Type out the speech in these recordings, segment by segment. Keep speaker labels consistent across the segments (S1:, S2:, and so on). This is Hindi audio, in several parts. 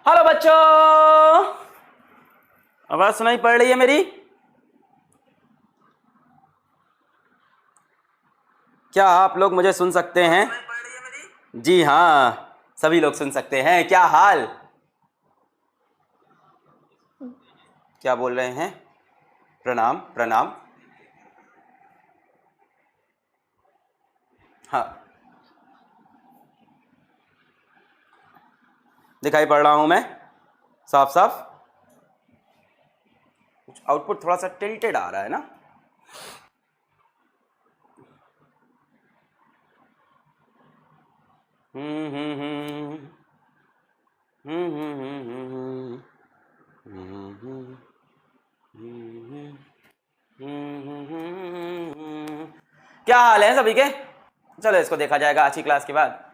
S1: हेलो बच्चों, आवाज सुनाई पड़ रही है मेरी? क्या आप लोग मुझे सुन सकते हैं? जी हाँ, सभी लोग सुन सकते हैं। क्या हाल? क्या बोल रहे हैं? प्रणाम प्रणाम। हाँ, दिखाई पड़ रहा हूँ मैं साफ साफ। कुछ आउटपुट थोड़ा सा टिल्टेड आ रहा है ना? हम्म हम्म हम्म हम्म हम्म हम्म हम्म हम्म क्या हाल है सभी के? चलो इसको देखा जाएगा आज की क्लास के बाद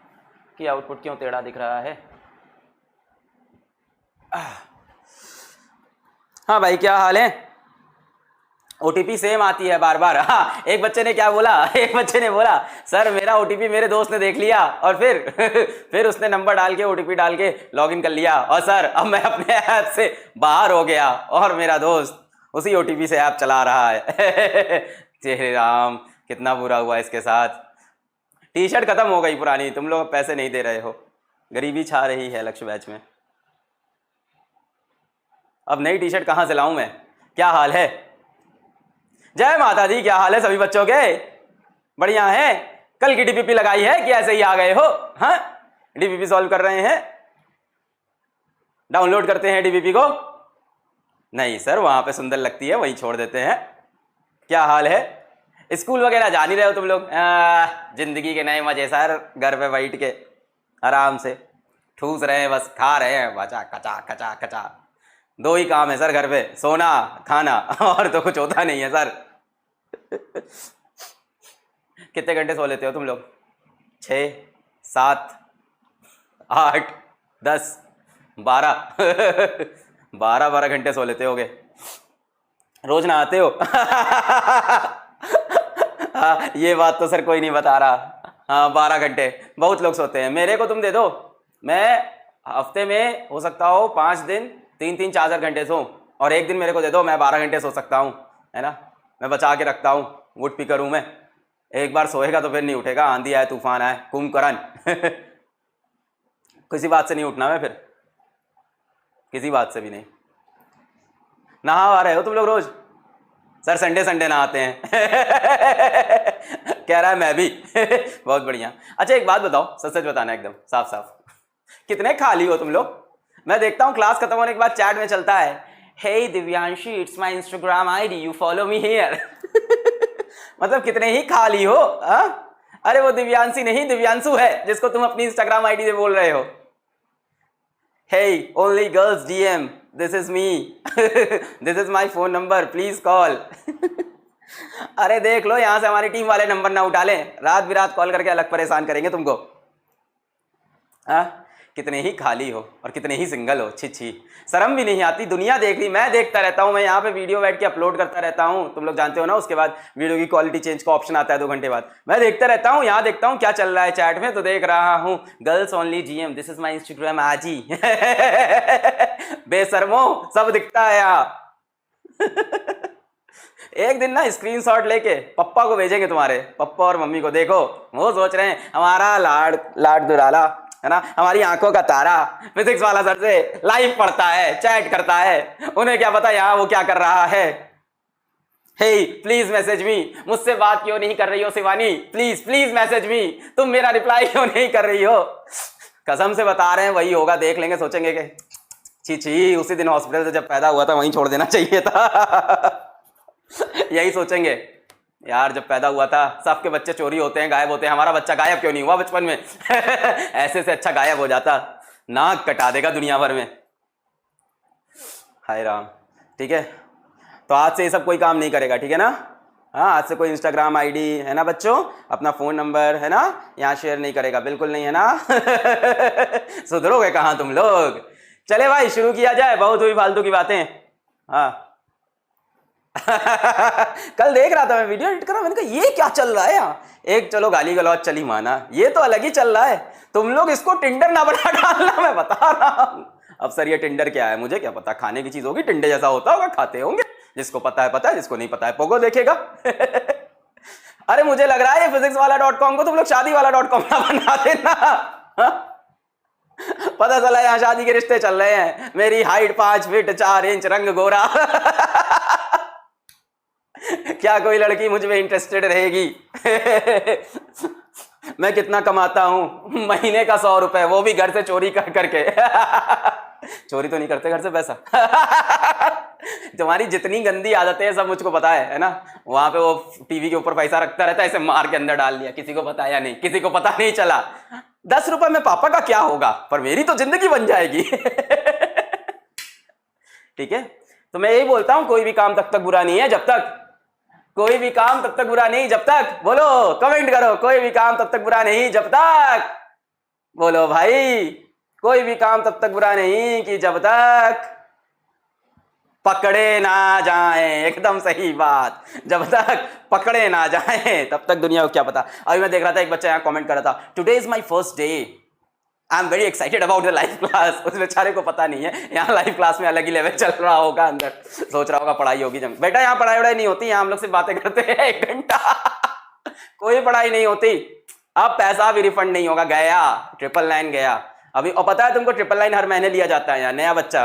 S1: कि आउटपुट क्यों टेढ़ा दिख रहा है। हाँ भाई, क्या हाल है? ओटीपी सेम आती है बार बार। हाँ, एक बच्चे ने क्या बोला, एक बच्चे ने बोला सर मेरा ओटीपी मेरे दोस्त ने देख लिया और फिर फिर उसने नंबर डाल के ओटीपी डाल के लॉगिन कर लिया और सर अब मैं अपने ऐप से बाहर हो गया और मेरा दोस्त उसी ओटीपी से ऐप चला रहा है। तेरे राम, कितना बुरा हुआ इसके साथ। टी शर्ट खत्म हो गई पुरानी, तुम लोग पैसे नहीं दे रहे हो, गरीबी छा रही है लक्ष्य बैच में। अब नई टी शर्ट कहाँ से लाऊं मैं? क्या हाल है? जय माता दी। क्या हाल है सभी बच्चों के? बढ़िया है? कल की डीपीपी लगाई है कि ऐसे ही आ गए हो? हाँ, डीपीपी सॉल्व कर रहे हैं? डाउनलोड करते हैं डीपीपी को? नहीं सर, वहां पे सुंदर लगती है, वहीं छोड़ देते हैं। क्या हाल है? स्कूल वगैरह जा नहीं रहे हो तुम लोग? जिंदगी के नए मजे सर, घर पे बैठ के आराम से ठूस रहे हैं, बस खा रहे हैं, बचा कचा कचा कचा। दो ही काम है सर घर पे, सोना खाना, और तो कुछ होता नहीं है सर। कितने घंटे सो लेते हो तुम लोग? 6, 7, 8, 10, 12 12 घंटे सो लेते होगे। रोज नहाते हो? हाँ, ये बात तो सर कोई नहीं बता रहा। हाँ, 12 घंटे बहुत लोग सोते हैं। मेरे को तुम दे दो, मैं हफ्ते में हो सकता हो 5 दिन 3-3, 4 घंटे सो, और एक दिन मेरे को दे दो, मैं 12 घंटे सो सकता हूँ, है ना? मैं बचा के रखता हूँ, वुड पिकर हूँ मैं। एक बार सोएगा तो फिर नहीं उठेगा, आंधी आए तूफान आए कुंभकर्ण। किसी बात से नहीं उठना मैं फिर, किसी बात से भी नहीं। नहा आ रहे हो तुम लोग रोज? सर संडे संडे नहाते हैं। कह रहा है मैं भी। बहुत बढ़िया। अच्छा एक बात बताओ, सच सच बताना एकदम साफ साफ, कितने खाली हो तुम लोग? मैं देखता हूँ क्लास खत्म होने के बाद चैट में चलता है, hey Divyanshi it's my Instagram ID, you follow me here. मतलब कितने ही खाली हो? अरे वो दिव्यांशी नहीं, दिव्यांशु है जिसको तुम अपनी इंस्टाग्राम आईडी से बोल रहे हो। Hey, only girls DM. This is me. This is my phone number. Please call. अरे देख लो, यहां से हमारी टीम वाले नंबर ना उठा लें, रात बिरात कॉल करके अलग परेशान करेंगे तुमको। कितने ही खाली हो और कितने ही सिंगल हो। छी छी, शर्म भी नहीं आती। दुनिया देख ली, मैं देखता रहता हूँ, मैं यहाँ पे वीडियो बैठ के अपलोड करता रहता हूँ, तुम लोग जानते हो ना। उसके बाद वीडियो की क्वालिटी चेंज का ऑप्शन आता है 2 घंटे बाद। मैं देखता रहता हूँ, यहाँ देखता हूँ क्या चल रहा है चैट में, तो देख रहा हूँ girls only GM, this is my Instagram आजी। बेशर्मो, सब दिखता है यहाँ। एक दिन ना स्क्रीनशॉट लेके पप्पा को भेजेंगे तुम्हारे, पप्पा और मम्मी को, देखो वो सोच रहे हैं हमारा लाड दुलाला, है ना, हमारी आंखों का तारा फिजिक्स वाला सर से लाइव पढ़ता है, चैट करता है, उन्हें क्या पता यहाँ वो क्या कर रहा है। हे प्लीज मैसेज मी, मुझसे बात क्यों नहीं कर रही हो Shivani, please please message me, तुम मेरा रिप्लाई क्यों नहीं कर रही हो? कसम से बता रहे हैं वही होगा, देख लेंगे, सोचेंगे कि छी छी, उसी दिन हॉस्पिटल से जब पैदा हुआ था वहीं छोड़ देना चाहिए था। यही सोचेंगे यार, जब पैदा हुआ था, सबके बच्चे चोरी होते हैं, गायब होते हैं, हमारा बच्चा गायब क्यों नहीं हुआ बचपन में? ऐसे से अच्छा गायब हो जाता, नाक कटा देगा दुनिया भर में। हाय राम। ठीक है, तो आज से ये सब कोई काम नहीं करेगा, ठीक है ना? हाँ, आज से कोई इंस्टाग्राम आईडी, है ना बच्चों, अपना फ़ोन नंबर, है ना, यहाँ शेयर नहीं करेगा, बिल्कुल नहीं, है ना? सुधरोगे कहाँ तुम लोग? चले भाई शुरू किया जाए, बहुत हुई फालतू की बातें। हाँ। कल देख रहा था मैं, वीडियो एडिट कर रहा, मैंने कहा ये क्या चल रहा है यहाँ? एक चलो गाली गलौज चली माना, ये तो अलग ही चल रहा है। तुम लोग इसको टिंडर ना बना डालना, मैं बता रहा हूँ। अब सर ये टिंडर क्या है, मुझे क्या पता, खाने की चीज होगी, टिंडे जैसा होता होगा, खाते होंगे, जिसको पता है, जिसको नहीं पता है पोगो देखेगा। अरे मुझे लग रहा है ये फिजिक्स वाला .com को तुम लोग शादी वाला .com ना बना देना। पता चला यहाँ शादी के रिश्ते चल रहे हैं, मेरी हाइट 5 फीट 4 इंच, रंग गोरा। क्या कोई लड़की मुझ में इंटरेस्टेड रहेगी? मैं कितना कमाता हूं, महीने का 100 रुपए, वो भी घर से चोरी कर करके। चोरी तो नहीं करते घर से पैसा। तुम्हारी जितनी गंदी आदतें हैं सब मुझको पता है ना। वहां पे वो टीवी के ऊपर पैसा रखता रहता है, ऐसे मार के अंदर डाल दिया, किसी को बताया नहीं, किसी को पता नहीं चला। 10 रुपए में पापा का क्या होगा, पर मेरी तो जिंदगी बन जाएगी। ठीक है, तो मैं यही बोलता हूं, कोई भी काम तब तक बुरा नहीं है जब तक, कोई भी काम तब तक बुरा नहीं जब तक, बोलो कमेंट करो, कोई भी काम तब तक बुरा नहीं जब तक, बोलो भाई, कोई भी काम तब तक बुरा नहीं कि जब तक पकड़े ना जाएं। एकदम सही बात, जब तक पकड़े ना जाएं तब तक दुनिया को क्या पता। अभी मैं देख रहा था, एक बच्चा यहाँ कमेंट कर रहा था, today is my first day, I am very excited about the live class. उस बेचारे को पता नहीं है यहाँ लाइव क्लास में अलग ही लेवल चल रहा होगा, अंदर सोच रहा होगा पढ़ाई होगी। जब बेटा यहाँ पढ़ाई वढ़ाई नहीं होती, यहाँ हम लोग सिर्फ बातें करते हैं 1 घंटा। कोई पढ़ाई नहीं होती। अब पैसा भी रिफंड नहीं होगा, गया 999 गया अभी। और पता है तुमको 999 हर महीने लिया जाता है यहाँ। नया बच्चा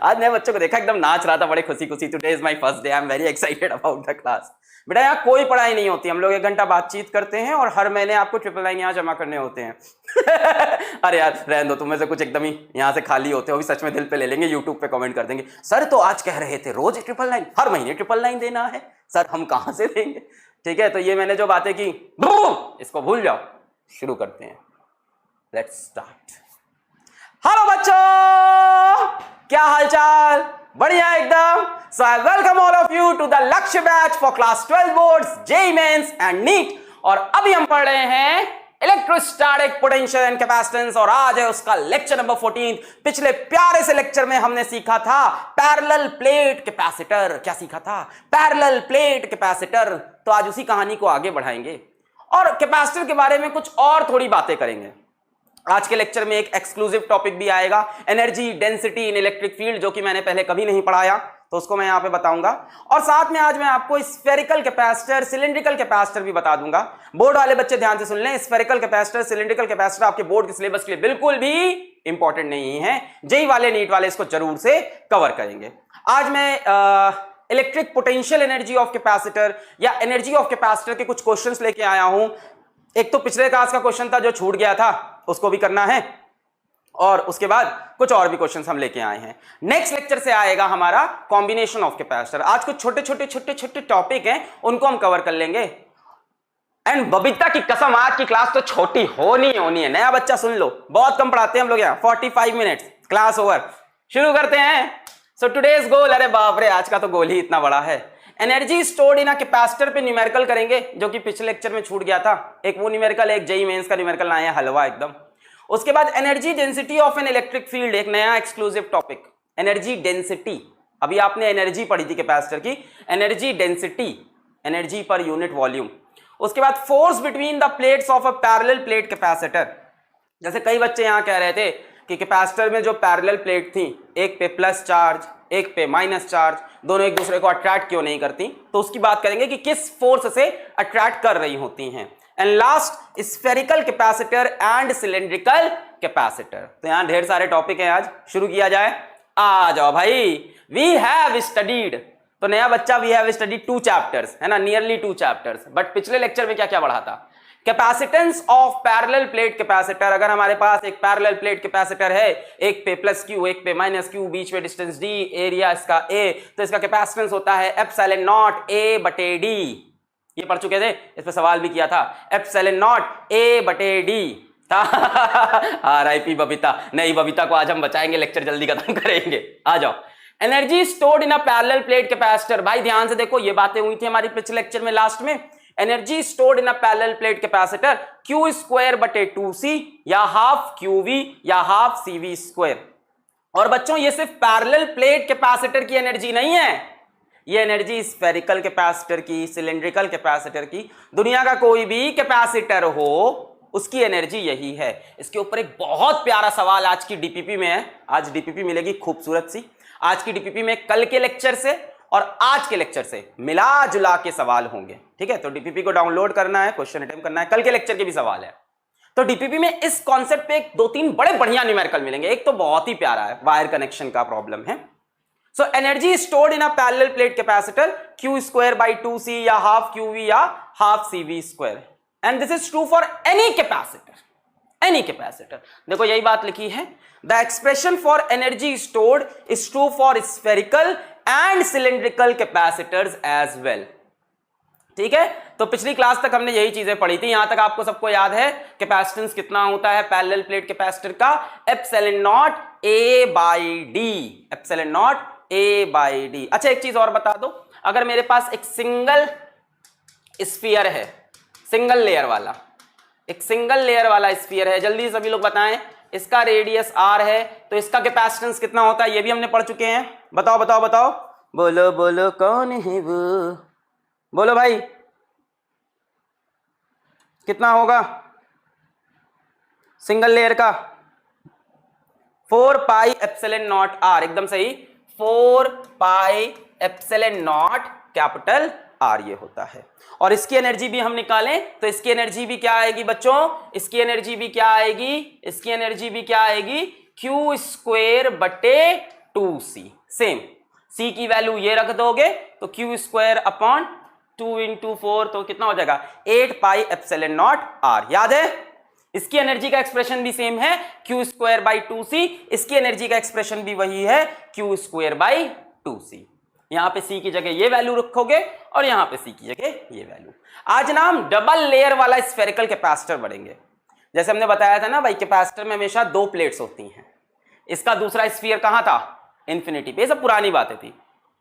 S1: आज नए बच्चों को देखा, एकदम नाच रहा था बड़े खुशी खुशी, today is my first day, I am very excited about the class. बेटा यहाँ कोई पढ़ाई नहीं होती, हम लोग 1 घंटा बातचीत करते हैं और हर महीने आपको 999 यहाँ जमा करने होते हैं। अरे यार रहने दो, तुम्हें से कुछ एकदम ही यहाँ से खाली होते हो, अभी सच में दिल पे ले लेंगे, यूट्यूब पे कमेंट कर देंगे, सर तो आज कह रहे थे रोज 999, हर महीने 999 देना है, सर हम कहाँ से देंगे। ठीक है, तो ये मैंने जो बातें की इसको भूल जाओ, शुरू करते हैं, लेट्स स्टार्ट। हेलो बच्चों, क्या हालचाल? बढ़िया एकदम। So I welcome all of you to the Lakshya batch for class 12 boards, JEE mains and NEET. और अभी हम पढ़ रहे हैं इलेक्ट्रोस्टैटिक पोटेंशियल एंड कैपेसिटेंस, और आज है उसका लेक्चर नंबर 14। पिछले प्यारे से लेक्चर में हमने सीखा था पैरेलल प्लेट कैपेसिटर। क्या सीखा था? Parallel plate capacitor. तो आज उसी कहानी को आगे बढ़ाएंगे और कैपेसिटर के बारे में कुछ और थोड़ी बातें करेंगे। आज के लेक्चर में एक एक्सक्लूसिव टॉपिक भी आएगा, energy density in electric field, जो कि मैंने पहले कभी नहीं पढ़ाया, तो उसको मैं यहां पे बताऊंगा। और साथ में आज मैं आपको स्फेरिकल कैपेसिटर, सिलिंड्रिकल कैपेसिटर भी बता दूंगा। बोर्ड वाले बच्चे ध्यान से सुन लें, स्फेरिकल कैपेसिटर, सिलिंड्रिकल कैपेसिटर आपके बोर्ड के सिलेबस के लिए बिल्कुल भी इंपॉर्टेंट नहीं है। जेईई वाले, नीट वाले इसको जरूर से कवर करेंगे। आज मैं electric potential energy of capacitor या एनर्जी ऑफ कैपेसिटर के कुछ क्वेश्चंस लेके आया हूं। एक तो पिछले क्लास का क्वेश्चन था जो छूट गया था, उसको भी करना है, और उसके बाद कुछ और भी क्वेश्चंस हम लेके आए हैं। नेक्स्ट लेक्चर से आएगा हमारा कॉम्बिनेशन ऑफ कैपेसिटर। आज कुछ छोटे छोटे टॉपिक हैं, उनको हम कवर कर लेंगे। एंड बबीता की कसम, आज की क्लास तो छोटी होनी है। नया बच्चा सुन लो, बहुत कम पढ़ाते हैं हम लोग यहाँ, 45 मिनट्स, क्लास ओवर। शुरू करते हैं। सो टुडेज गोल, अरे बाप रे, आज का तो गोल ही इतना बड़ा है। Energy stored in a capacitor पे न्यूमेरिकल करेंगे, जो कि पिछले लेक्चर में छूट गया था। एक वो न्यूमेरिकल, एक जेईई मेंस का न्यूमेरिकल लाए हैं, हलवा एकदम। उसके बाद energy density of an electric field, एक नया एक्सक्लूसिव टॉपिक, एनर्जी डेंसिटी। अभी आपने एनर्जी पढ़ी थी कैपेसिटर की, एनर्जी डेंसिटी, एनर्जी पर यूनिट वॉल्यूम। उसके बाद force between the plates of a parallel plate capacitor. जैसे कई बच्चे यहाँ कह रहे थे कि कैपेसिटर में जो पैरेलल प्लेट थी, एक पे प्लस चार्ज, एक पे माइनस चार्ज, दोनों एक दूसरे को अट्रैक्ट क्यों नहीं करती, तो उसकी बात करेंगे कि किस फोर्स से अट्रैक्ट कर रही होती हैं। And last, spherical capacitor and cylindrical capacitor. तो यहां ढेर सारे टॉपिक हैं, आज शुरू किया जाए। आ जाओ भाई। वी हैव स्टडीड, तो नया बच्चा, वी हैव स्टडीड 2 चैप्टर्स, है ना, नियरली 2 चैप्टर्स। बट पिछले लेक्चर में क्या क्या पढ़ा था? Capacitance of parallel plate capacitor. अगर हमारे पास एक पैरेलल प्लेट कैपेसिटर है, एक पे प्लस क्यू, एक पे माइनस क्यू, बीच में डिस्टेंस डी, एरिया इसका ए, तो इसका कैपेसिटेंस होता है एप्सिलॉन नॉट ए बटे डी। ये पढ़ चुके थे, इस पे सवाल भी किया था, एप्सिलॉन नॉट ए बटे डी। आरआईपी बबीता। नहीं, बबीता को आज हम बचाएंगे, लेक्चर जल्दी खत्म करेंगे। आ जाओ। Energy stored in a parallel plate capacitor. भाई ध्यान से देखो, ये बातें हुई थी हमारी पिछले लेक्चर में लास्ट में। Energy stored in a parallel plate capacitor, Q square बटे 2c, या हाफ QV या हाफ CV स्क्वायर। और बच्चों ये सिर्फ पैरेलल प्लेट कैपेसिटर की एनर्जी नहीं है, ये एनर्जी स्फेरिकल कैपेसिटर की, सिलिंड्रिकल कैपेसिटर की, दुनिया का कोई भी कैपेसिटर हो, उसकी एनर्जी यही है। इसके ऊपर एक बहुत प्यारा सवाल आज की डीपीपी में है, आज डीपीपी मिलेगी खूबसूरत सी। आज की डीपीपी में कल के लेक्चर से और आज के लेक्चर से मिला जुला के सवाल होंगे, ठीक है। तो डीपीपी को डाउनलोड करना है, क्वेश्चन अटेम्प्ट करना है, कल के लेक्चर के भी सवाल है। तो डीपीपी में इस कॉन्सेप्ट पे दो तीन बड़े बढ़िया न्यूमेरिकल मिलेंगे। एक तो बहुत ही प्यारा है, वायर कनेक्शन का प्रॉब्लम है। So energy stored in a parallel plate capacitor Q square by 2C या हाफ QV या half CV square, and this is true for any capacitor, any capacitor. देखो यही बात लिखी है, the expression for energy stored is true for spherical and cylindrical capacitors as well, ठीक है। तो पिछली क्लास तक हमने यही चीजें पढ़ी थी, यहां तक आपको सबको याद है कैपेसिटेंस कितना होता है पैरेलल प्लेट कैपेसिटर का, epsilon not A by D, epsilon not A by D. अच्छा एक चीज और बता दो, अगर मेरे पास एक सिंगल स्फीयर है, सिंगल लेयर वाला, एक सिंगल लेयर वाला स्फीयर है, जल्दी सभी लोग बताएं, इसका रेडियस R है, तो इसका कैपेसिटेंस कितना होता है, ये भी हमने पढ़ चुके हैं। बताओ बताओ बताओ, बोलो बोलो कौन है वो, बोलो भाई कितना होगा सिंगल लेयर का, 4 पाई एप्सिलॉन नॉट R, एकदम सही, 4 pi epsilon naught capital R ये होता है। और इसकी एनर्जी भी हम निकालें तो इसकी एनर्जी भी क्या आएगी बच्चों, इसकी एनर्जी भी क्या आएगी, इसकी एनर्जी भी क्या आएगी, Q स्क्वायर बटे 2C। सेम C की वैल्यू ये रख दोगे तो Q स्क्वायर अपॉन 2 इंटू 4 तो कितना हो जाएगा 8 पाई एप्सिलॉन नॉट R, याद है। इसकी एनर्जी का एक्सप्रेशन भी सेम है, Q स्क्वायर बाई 2C, इसकी एनर्जी का एक्सप्रेशन भी वही है, Q स्क्वायर बाई 2C। यहां पे C की जगह ये वैल्यू रखोगे और यहां पे C की जगह ये वैल्यू। आज ना हम डबल लेयर वाला स्फेरिकल कैपेसिटर बढ़ेंगे। जैसे हमने बताया था ना भाई, कैपेसिटर में हमेशा 2 प्लेट्स होती हैं, इसका दूसरा स्फीयर कहां था, इन्फिनिटी पे, ये सब पुरानी बातें थी,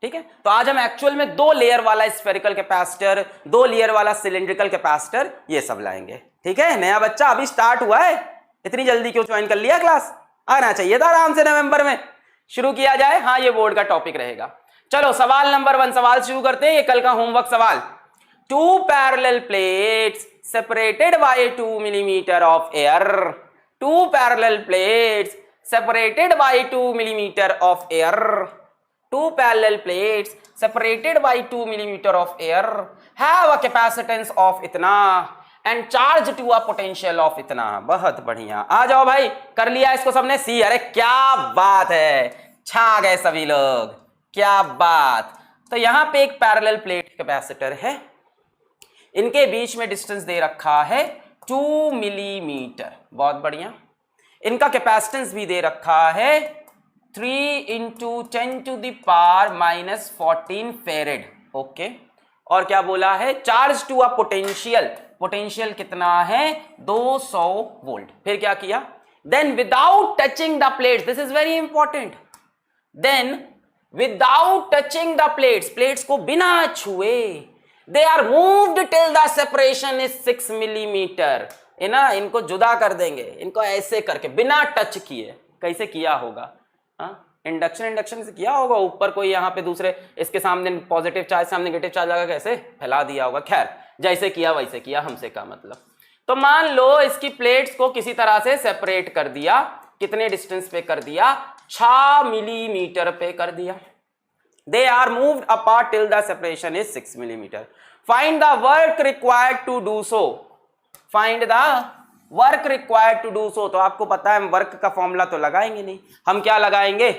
S1: ठीक है। तो आज हम एक्चुअल में 2 लेयर वाला स्फेरिकल कैपेसिटर, 2 लेयर वाला सिलिंड्रिकल कैपेसिटर ये सब लाएंगे, ठीक है। नया बच्चा अभी स्टार्ट हुआ है, इतनी जल्दी क्यों ज्वाइन कर लिया क्लास, आना चाहिए था आराम से, नवंबर में शुरू किया जाए। हाँ ये बोर्ड का टॉपिक रहेगा। चलो सवाल नंबर 1 सवाल शुरू करते हैं, ये कल का होमवर्क सवाल। 2 parallel plates separated by 2 millimetre of air, 2 parallel plates separated by 2 millimetre of air, 2 parallel plates separated by 2 millimeter of air have a capacitance of इतना and charge to a potential of इतना। बहुत बढ़िया, आ जाओ भाई, कर लिया इसको सबने सी, अरे क्या बात है, छा गए सभी लोग, क्या बात। तो यहां पे एक पैरेलल प्लेट कैपेसिटर है, इनके बीच में डिस्टेंस दे रखा है 2 मिलीमीटर, बहुत बढ़िया। इनका कैपेसिटेंस भी दे रखा है 3 into 10 to the power minus 14 farad, okay. और क्या बोला है, charge to a potential, potential कितना है 200 वोल्ट। फिर क्या किया, then without touching the plates, this is very important, then without touching the plates, plates को बिना छुए, they are moved till the separation is 6 millimetre, ना इनको जुदा कर देंगे, इनको ऐसे करके बिना टच किए। कैसे किया होगा, इंडक्शन से किया होगा, ऊपर कोई यहाँ पे दूसरे इसके सामने पॉजिटिव चार्ज सामने नेगेटिव चार्ज लगा कैसे फैला दिया होगा, खैर जैसे किया वैसे किया, हमसे का मतलब। तो मान लो इसकी प्लेट्स को किसी तरह से सेपरेट कर दिया, कितने डिस्टेंस पे कर दिया, 6 मिलीमीटर पे कर दिया। They are moved apart till the separation is 6 millimetre. Find the work required to do so, find the work required to do so. तो आपको पता है हम वर्क का फॉर्मूला तो लगाएंगे नहीं, हम क्या लगाएंगे,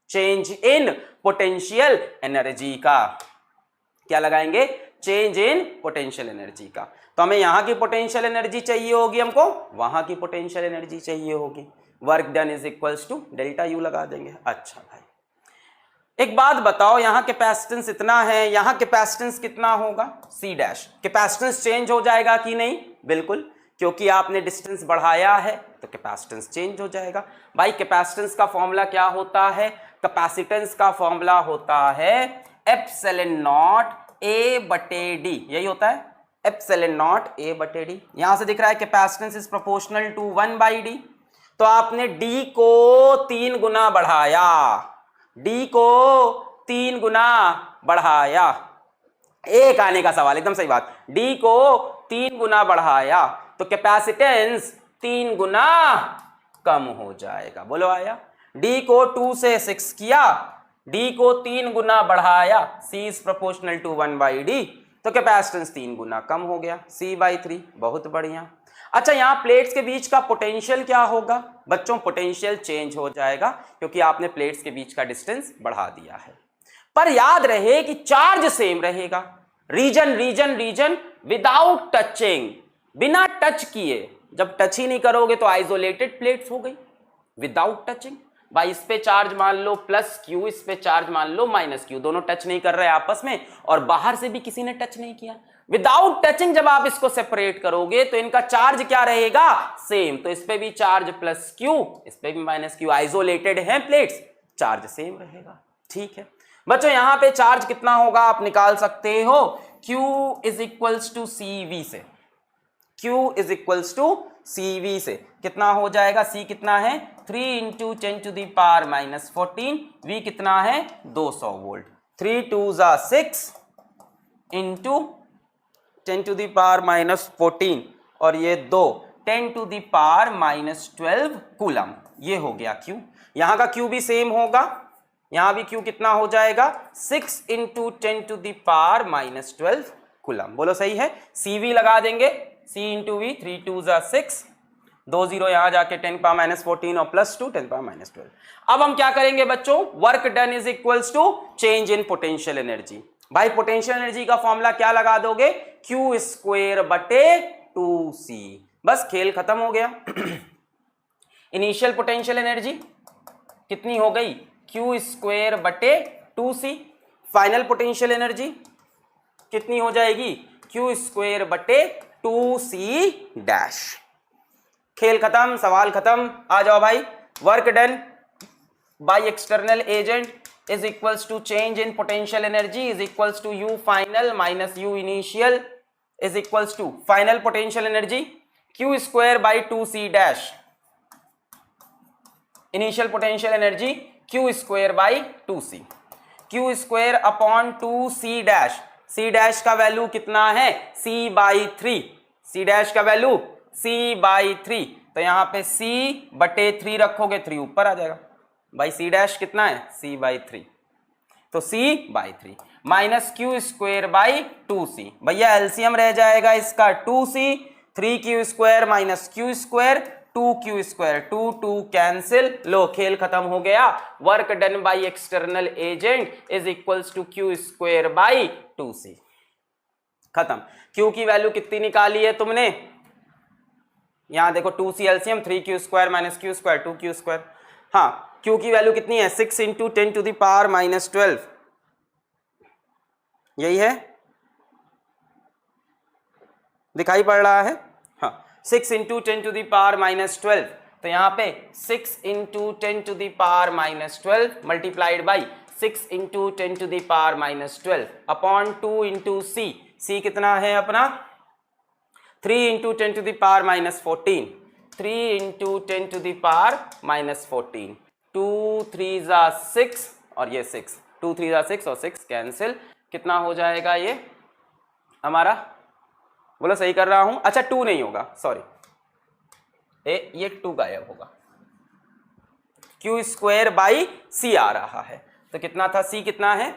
S1: चेंज इन पोटेंशियल एनर्जी का। क्या लगाएंगे, चेंज इन पोटेंशियल एनर्जी का। तो हमें यहां की पोटेंशियल एनर्जी चाहिए होगी, हमको वहां की पोटेंशियल एनर्जी चाहिए होगी। Work done is equals to delta U लगा देंगे। अच्छा भाई एक बात बताओ, यहां कैपेसिटेंस इतना है, यहां कैपेसिटेंस कितना होगा, सी डैश। कैपेसिटेंस चेंज हो जाएगा कि नहीं, बिल्कुल, क्योंकि आपने डिस्टेंस बढ़ाया है तो कैपेसिटेंस चेंज हो जाएगा। भाई कैपेसिटेंस का फॉर्मूला क्या होता है, कैपेसिटेंस का फॉर्मूला होता है एप्सिलॉन नॉट ए बटे डी, यही होता है एप्सिलॉन नॉट ए बटे डी। यहां से दिख रहा है capacitance is proportional to 1 by d, तो आपने डी को 3 गुना बढ़ाया, डी को 3 गुना बढ़ाया। एक आने का सवाल, एकदम सही बात, डी को 3 गुना बढ़ाया तो कैपेसिटेंस 3 गुना कम हो जाएगा। बोलो आया। D को 2 से 6 किया, D को 3 गुना बढ़ाया, C is proportional to 1/D, तो कैपेसिटेंस 3 गुना कम हो गया, C/3। बहुत बढ़िया। अच्छा, यहां प्लेट्स के बीच का पोटेंशियल क्या होगा बच्चों? पोटेंशियल चेंज हो जाएगा क्योंकि आपने प्लेट्स के बीच का डिस्टेंस बढ़ा दिया है। पर याद रहे कि चार्ज सेम रहेगा। Reason reason reason without touching, बिना टच किए। जब टच ही नहीं करोगे तो आइसोलेटेड प्लेट्स हो गई। विदाउट टचिंग, भाई इस पे चार्ज मान लो +Q, इस पे चार्ज मान लो -Q, दोनों टच नहीं कर रहे आपस में और बाहर से भी किसी ने टच नहीं किया। विदाउट टचिंग जब आप इसको सेपरेट करोगे तो इनका चार्ज क्या रहेगा? सेम। तो इस पे भी चार्ज +Q, इस पे भी -Q, आइसोलेटेड है प्लेट्स, चार्ज सेम रहेगा। ठीक है बच्चों, यहां पे चार्ज कितना होगा आप निकाल सकते हो, Q is equals to CV से। Q is equals to CV से कितना हो जाएगा? C कितना है? 3 × 10⁻⁻14, V कितना है? 200 वोल्ट। 3 2 6 इंटू 10⁻⁻14 और ये 2 10⁻⁻12 कूलम। ये हो गया Q। यहां का Q भी सेम होगा, यहां भी Q कितना हो जाएगा? 6 × 10⁻⁻12 कूलम। बोलो सही है। CV लगा देंगे, C × V, 3 2 6, 2 0 यहां जाके 10⁻⁻14 और +2 10⁻⁻12। अब हम क्या करेंगे बच्चों? Work done is equals to change in potential energy. भाई पोटेंशियल एनर्जी का फॉर्मूला क्या लगा दोगे? Q²/2C। बस खेल खत्म हो गया। इनिशियल पोटेंशियल एनर्जी कितनी हो गई? Q²/2C। फाइनल पोटेंशियल एनर्जी कितनी हो जाएगी? Q²/2C'। खेल खत्म, सवाल खत्म। आ जाओ भाई। Work done by external agent is equals to change in potential energy is equals to U final minus U initial is equals to final potential energy Q²/2C', initial potential energy Q²/2C। Q²/2C', C' का वैल्यू कितना है? C/3। C' का वैल्यू C/3, तो यहां पे C/3 रखोगे, 3 ऊपर आ जाएगा। भाई C' कितना है? C/3, तो C/3 माइनस Q²/2C। भैया एलसीएम रह जाएगा इसका 2C, 3Q² minus Q², 2Q², 2 2 cancel. लो खेल खत्म हो गया। Work done by external agent is equals to Q²/2C। खत्म। Q की वैल्यू कितनी निकाली है तुमने? यहां देखो 2C LCM, 3Q² minus Q², 2Q²। हाँ, Q की वैल्यू कितनी है? 6 × 10⁻⁻12। यही है, दिखाई पड़ रहा है? हाँ, 6 × 10⁻⁻12। तो यहां पे 6 × 10⁻⁻12 multiplied by 6 × 10⁻⁻12 upon 2 × C। C कितना है अपना? 3 × 10⁻⁻14, 3 × 10⁻⁻14, 2 3 6 और ये 6, 2 3 6 और 6 कैंसिल। कितना हो जाएगा ये हमारा? बोलो सही कर रहा हूं? अच्छा 2 नहीं होगा, सॉरी, ये 2 गायब होगा। Q²/C आ रहा है, तो कितना था? C कितना है?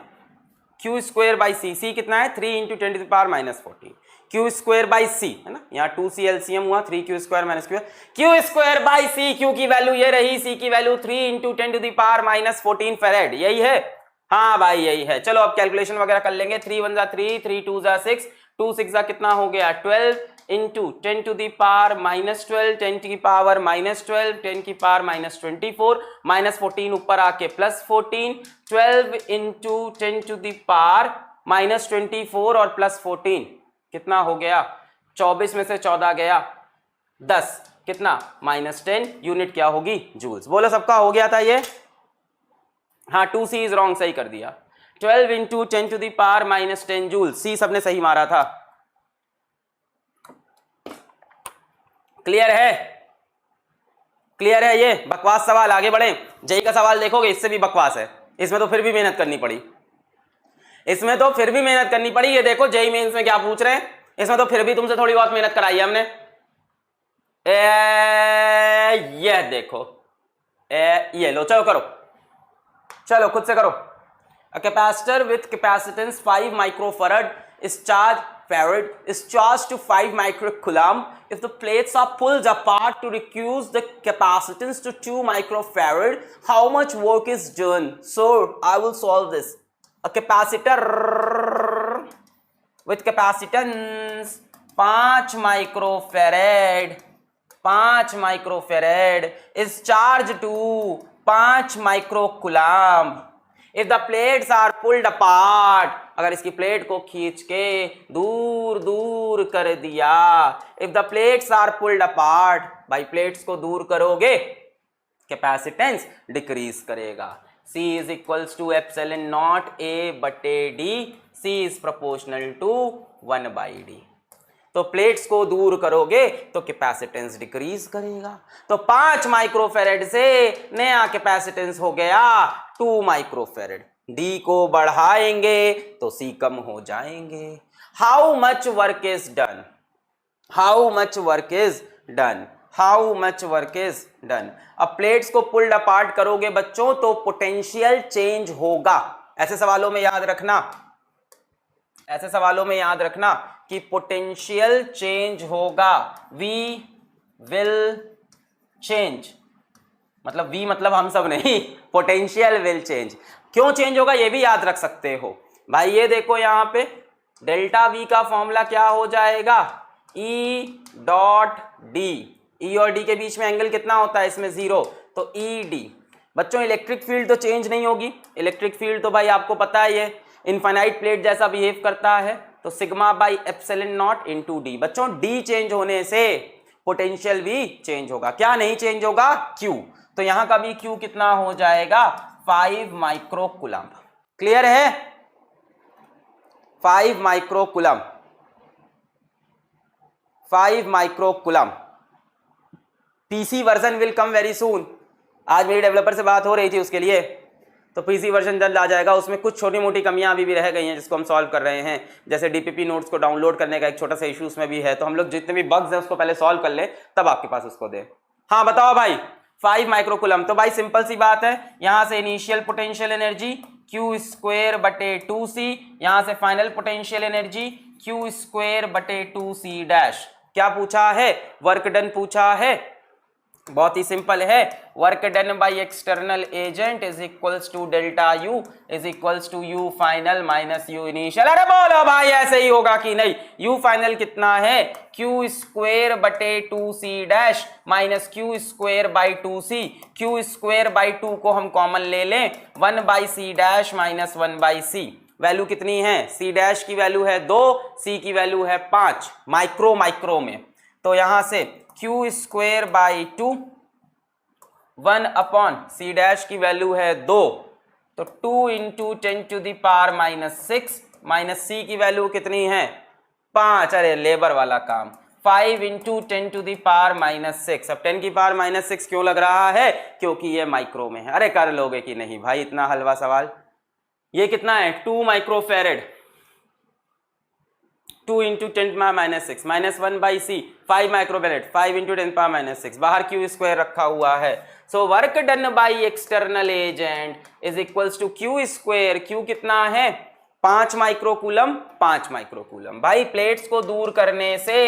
S1: Q²/C, C कितना है? 3 × 10⁻⁻14, Q²/C है ना, यहाँ 2C एलसीएम हुआ, 3Q² माइनस Q²/C। Q की वैल्यू ये रही, C की वैल्यू 3 × 10⁻⁻14 फैरेड। यही है? हाँ भाई यही है। चलो अब कैलकुलेशन वगैरह कर लेंगे। 3 1 3, 3 2 6, 2 6 कितना हो गया? 12 × 10⁻⁻12, 10⁻⁻12, 10⁻⁻24, -14 ऊपर आके +14, 12 × 10⁻⁻24 और +14 कितना हो गया? 24 में से 14 गया 10, कितना? -10। यूनिट क्या होगी? जूल्स। बोलो सबका हो गया था ये? हाँ, 2C इज रॉन्ग, सही कर दिया। 12 × 10⁻⁻10 जूल्स, C सबने सही मारा था। क्लियर है? क्लियर है? ये बकवास सवाल, आगे बढ़े। जेई का सवाल देखोगे, इससे भी बकवास है। इसमें तो फिर भी मेहनत करनी पड़ी, इसमें तो फिर भी मेहनत करनी पड़ी। ये देखो जेई मेंस में क्या पूछ रहे हैं, इसमें तो फिर भी तुमसे थोड़ी बहुत मेहनत कराई है हमने। ये देखो, ये लो, चलो करो, चलो खुद से करो। A capacitor with capacitance 5 microfarad is charged to 5 microcoulomb. If the plates are pulled apart to reduce the capacitance to 2 microfarad, how much work is done? So I will solve this. A capacitor with capacitance 5 microfarad is charged to 5 microcoulomb. If the plates are pulled apart, अगर इसकी प्लेट को खींच के दूर दूर कर दिया, if the plates are pulled apart, भाई प्लेट्स को दूर करोगे कैपेसिटेंस डिक्रीज करेगा। C is equals to epsilon naught A बटे D, C is proportional to 1 by D। तो प्लेट्स को दूर करोगे तो कैपेसिटेंस डिक्रीज करेगा। तो 5 माइक्रोफेरेड से नया कैपेसिटेंस हो गया 2 माइक्रोफेरेड। डी को बढ़ाएंगे तो सी कम हो जाएंगे। How much work is done, how much work is done, how much work is done. अब प्लेट्स को पुल्ड अपार्ट करोगे बच्चों तो पोटेंशियल चेंज होगा। ऐसे सवालों में याद रखना, ऐसे सवालों में याद रखना कि पोटेंशियल चेंज होगा। वी विल चेंज, मतलब वी मतलब हम सब नहीं, पोटेंशियल विल चेंज। क्यों चेंज होगा ये भी याद रख सकते हो भाई। ये देखो यहाँ पे डेल्टा वी का फॉर्मूला क्या हो जाएगा, ई डॉट डी। ई और डी के बीच में एंगल कितना होता है इसमें 0, तो ई डी। बच्चों इलेक्ट्रिक फील्ड तो चेंज नहीं होगी, इलेक्ट्रिक फील्ड तो भाई आपको पता है ये इनफाइनाइट प्लेट जैसा बिहेव करता है, तो sigma by epsilon not into D. बच्चों डी चेंज होने से पोटेंशियल भी चेंज होगा। क्या नहीं चेंज होगा, क्यू। तो यहां का भी क्यू कितना हो जाएगा 5 माइक्रोकूलम्ब। क्लियर है, 5 microcoulomb, 5 microcoulomb. PC version will come very soon. आज मेरी डेवलपर से बात हो रही थी उसके लिए, तो पीसी वर्जन जल्द आ जाएगा। उसमें कुछ छोटी मोटी कमियां अभी भी रह गई हैं जिसको हम सॉल्व कर रहे हैं। जैसे डीपीपी नोट्स को डाउनलोड करने का एक छोटा सा इशू उसमें भी है, तो हम लोग जितने भी बग्स हैं उसको पहले सॉल्व कर ले तब आपके पास उसको दे। हाँ बताओ भाई, 5 माइक्रोकूलम्ब। तो भाई सिंपल सी बात है, यहां से initial potential energy Q square बटे 2c, यहां से final potential energy Q square बटे 2c डैश। क्या पूछा है, वर्क डन पूछा है। बहुत ही सिंपल है, work done by external agent is equals to delta U is equals to U final minus U initial. अरे बोलो भाई ऐसे ही होगा कि नहीं। यू फाइनल कितना है, क्यू स्क्वायर बटे 2c dash minus Q square by 2c। Q square by 2 को हम कॉमन ले लें, 1 by C dash minus 1 by C. Value कितनी है, सी डैश की वैल्यू है 2, सी की वैल्यू है 5 माइक्रो में। तो यहां से Q square by 2 1 upon C dash की वैल्यू है 2, तो 2 into 10 to the power minus 6 minus C की वैल्यू कितनी है 5। अरे लेबर वाला काम, 5 into 10 to the power minus 6। अब 10 की पावर माइनस 6 क्यों लग रहा है, क्योंकि ये माइक्रो में है। अरे कर लोगे कि नहीं भाई इतना हलवा सवाल। ये कितना है 2 microfarad, 2 into 10 power minus 6 minus 1 by C 5 microfarad, 5 into 10 power minus 6। बाहर क्यू स्क्वायर रखा हुआ है। So work done by external agent is equals to Q square. Q कितना है 5 माइक्रोकूलम, 5 माइक्रोकूलम। भाई प्लेट्स को दूर करने से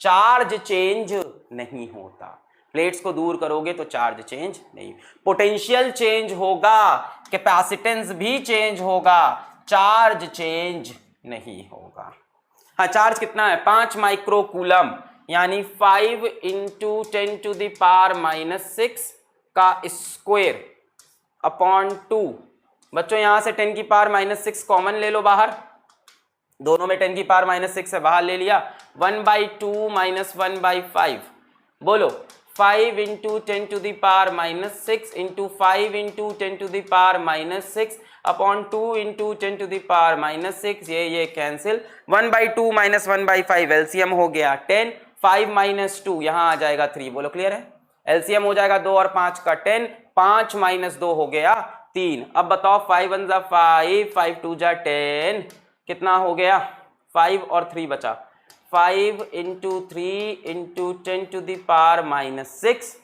S1: चार्ज चेंज नहीं होता, प्लेट्स को दूर करोगे तो चार्ज चेंज नहीं, पोटेंशियल चेंज होगा, कैपेसिटेंस भी चेंज होगा, चार्ज चेंज नहीं होगा। हाँ चार्ज कितना है 5 माइक्रोकूलम, यानी 5 into 10 to the power minus 6 का स्क्वायर अपॉन 2। बच्चों यहां से 10 की पावर माइनस 6 कॉमन ले लो बाहर, दोनों में 10 की पावर माइनस 6 है बाहर ले लिया, 1 बाई 2 माइनस 1 बाई 5। बोलो 5 into 10 to the power minus 6 into 5 into 10 to the power minus 6 upon 2 into 10 to the power minus 6। ये cancel, 1 by 2 minus 1 by 5 LCM हो गया 10, 5 माइनस 2 यहाँ आ जाएगा 3। बोलो क्लियर है, एलसीएम हो जाएगा 2 और 5 का 10, 5 माइनस 2 हो गया 3। अब बताओ 5 1 जा 5, 5 2 जा 10, कितना हो गया 5 और 3 बचा 5 into 3 into 10 to the power -6,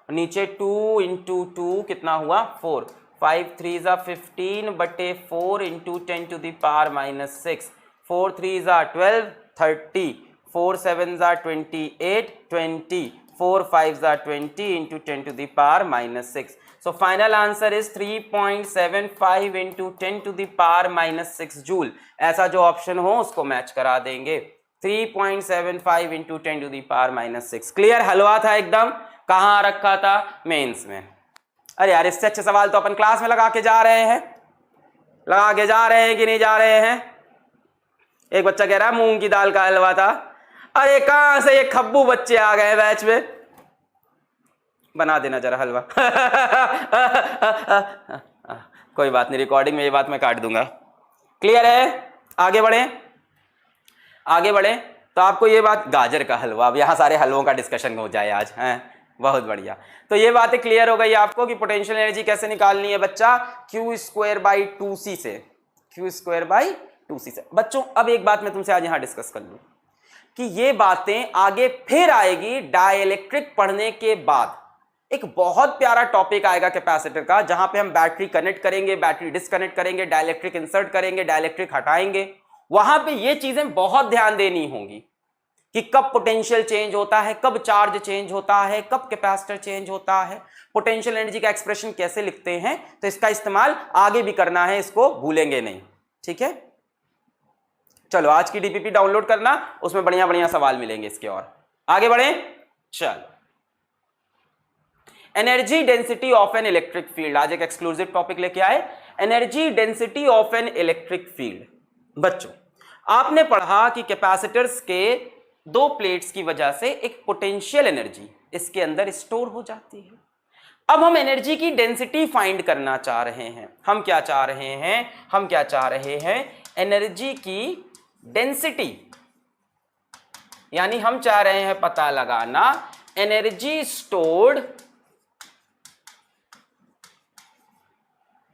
S1: नीचे 2 इंटू 2 कितना हुआ 4, 5 3 ज़ा 15 बटे 4 इंटू 10 टू द पावर -6, 4 3 ज़ा 12 30, 4 7 ज़ा 28 20, 4 5 ज़ा 20 into 10 to the power -6. So final answer is 3.75 into 10 to the power -6 joule. ऐसा जो ऑप्शन हो उसको मैच करा देंगे. 3.75 into 10 to the power -6. Clear? हलवा था एकदम. कहाँ रखा था? मेंस में. अरे यार इससे अच्छे सवाल तो अपन क्लास में लगा के जा रहे हैं. लगा के जा रहे हैं कि नहीं जा रहे हैं? एक बच्चा कह रहा है मूंग की दाल का हलवा था. अरे कहां से ये खब्बू बच्चे आ गए बैच में. बना देना जरा हलवा. कोई बात नहीं, रिकॉर्डिंग में ये बात मैं काट दूंगा. क्लियर है? आगे बढ़े. आगे बढ़े तो आपको ये बात, गाजर का हलवा, अब यहाँ सारे हलवों का डिस्कशन हो जाए आज. हैं बहुत बढ़िया. तो ये बातें क्लियर हो गई आपको कि पोटेंशियल एनर्जी कैसे निकालनी है बच्चा. Q²/2C से. Q²/2C से. बच्चों अब एक बात मैं तुमसे आज यहाँ डिस्कस कर लूँ कि ये बातें आगे फिर आएगी डाइलेक्ट्रिक पढ़ने के बाद. एक बहुत प्यारा टॉपिक आएगा कैपेसिटर का, जहां पे हम बैटरी कनेक्ट करेंगे, बैटरी डिस्कनेक्ट करेंगे, डाइलेक्ट्रिक इंसर्ट करेंगे, डाइलेक्ट्रिक हटाएंगे. वहां पे ये चीजें बहुत ध्यान देनी होंगी कि कब पोटेंशियल चेंज होता है, कब चार्ज चेंज होता है, कब कैपेसिटर चेंज होता है, पोटेंशियल एनर्जी का एक्सप्रेशन कैसे लिखते हैं. तो इसका इस्तेमाल आगे भी करना है, इसको भूलेंगे नहीं. ठीक है, चलो आज की डीपीपी डाउनलोड करना, उसमें बढ़िया बढ़िया सवाल मिलेंगे इसके. और आगे बढ़े. चलो, energy density of an electric field. आज एक एक्सक्लूसिव टॉपिक लेके आए, energy density of an electric field. बच्चों आपने पढ़ा कि कैपेसिटर्स के दो प्लेट्स की वजह से एक पोटेंशियल एनर्जी इसके अंदर स्टोर हो जाती है. अब हम एनर्जी की डेंसिटी फाइंड करना चाह रहे हैं. हम क्या चाह रहे हैं? हम क्या चाह रहे हैं? एनर्जी की डेंसिटी, यानी हम चाह रहे हैं पता लगाना एनर्जी स्टोर्ड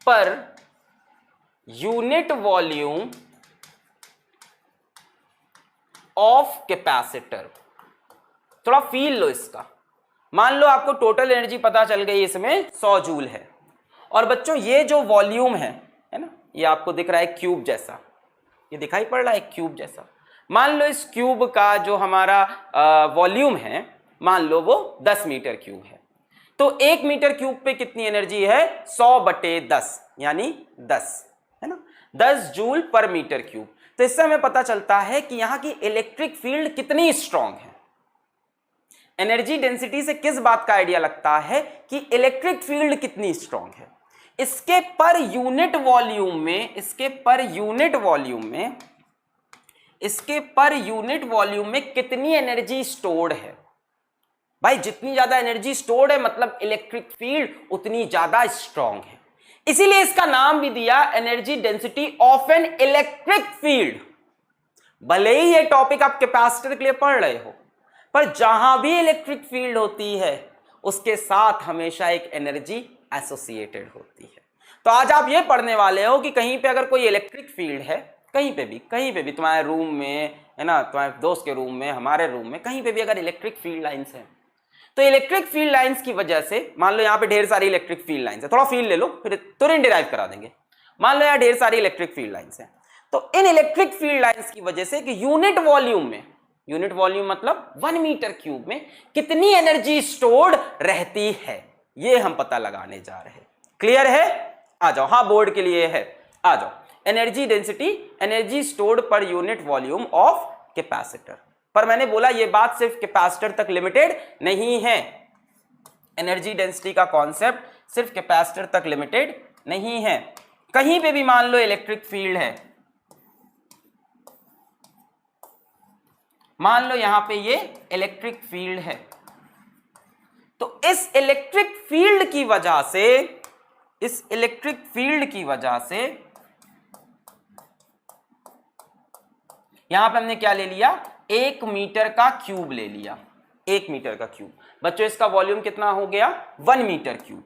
S1: पर यूनिट वॉल्यूम ऑफ कैपेसिटर. थोड़ा फील लो इसका. मान लो आपको टोटल एनर्जी पता चल गई, इसमें 100 जूल है. और बच्चों ये जो वॉल्यूम है ना, ये आपको दिख रहा है क्यूब जैसा, ये दिखाई पड़ रहा है क्यूब जैसा. मान लो इस क्यूब का जो हमारा वॉल्यूम है, मान लो वो 10 मीटर क्यूब है. तो 1 मीटर क्यूब पे कितनी एनर्जी है? 100/10 यानी 10 है ना, 10 जूल पर मीटर क्यूब. तो इससे हमें पता चलता है कि यहां की इलेक्ट्रिक फील्ड कितनी स्ट्रांग है. एनर्जी डेंसिटी से किस बात का आइडिया लगता है कि इलेक्ट्रिक फील्ड कितनी स्ट्रांग है. इसके पर यूनिट वॉल्यूम में, इसके पर यूनिट वॉल्यूम में कितनी एनर्जी स्टोर्ड है. भाई जितनी ज्यादा एनर्जी स्टोर्ड है मतलब इलेक्ट्रिक फील्ड उतनी ज्यादा स्ट्रांग है. इसीलिए इसका नाम भी दिया energy density of an electric field. भले ही ये टॉपिक आप कैपेसिटर के लिए पढ़ रहे हो, पर जहां भी इलेक्ट्रिक फील्ड होती है उसके साथ हमेशा एक एनर्जी एसोसिएटेड होती है. तो आज आप ये पढ़ने वाले हो कि कहीं पे अगर कोई इलेक्ट्रिक फील्ड है, कहीं पे भी तुम्हारे रूम में है ना, तुम्हारे दोस्त के रूम में, हमारे रूम में, कहीं पे भी अगर इलेक्ट्रिक फील्ड लाइंस है, तो इलेक्ट्रिक फील्ड लाइंस की वजह से, मान लो यहाँ पे ढेर सारी इलेक्ट्रिक फील्ड लाइंस है, थोड़ा फील ले लो फिर तुरंत डिराइव करा देंगे. मान लो यहाँ ढेर सारी इलेक्ट्रिक फील्ड लाइंस है, तो इन इलेक्ट्रिक फील्ड लाइंस की वजह से कि यूनिट वॉल्यूम में, यूनिट वॉल्यूम मतलब 1 मीटर क्यूब में कितनी एनर्जी स्टोर्ड रहती है, ये हम पता लगाने जा रहे हैं. क्लियर है? आ जाओ. हाँ बोर्ड के लिए है, आ जाओ. एनर्जी डेंसिटी, एनर्जी स्टोर्ड पर यूनिट वॉल्यूम ऑफ कैपेसिटर. पर मैंने बोला ये बात सिर्फ कैपेसिटर तक लिमिटेड नहीं है. एनर्जी डेंसिटी का कॉन्सेप्ट सिर्फ कैपेसिटर तक लिमिटेड नहीं है. कहीं पे भी मान लो इलेक्ट्रिक फील्ड है, मान लो यहां पे ये इलेक्ट्रिक फील्ड है, तो इस इलेक्ट्रिक फील्ड की वजह से, इस इलेक्ट्रिक फील्ड की वजह से यहां पे हमने क्या ले लिया? 1 मीटर का क्यूब ले लिया. 1 मीटर का क्यूब. बच्चों इसका वॉल्यूम कितना हो गया? 1 मीटर क्यूब.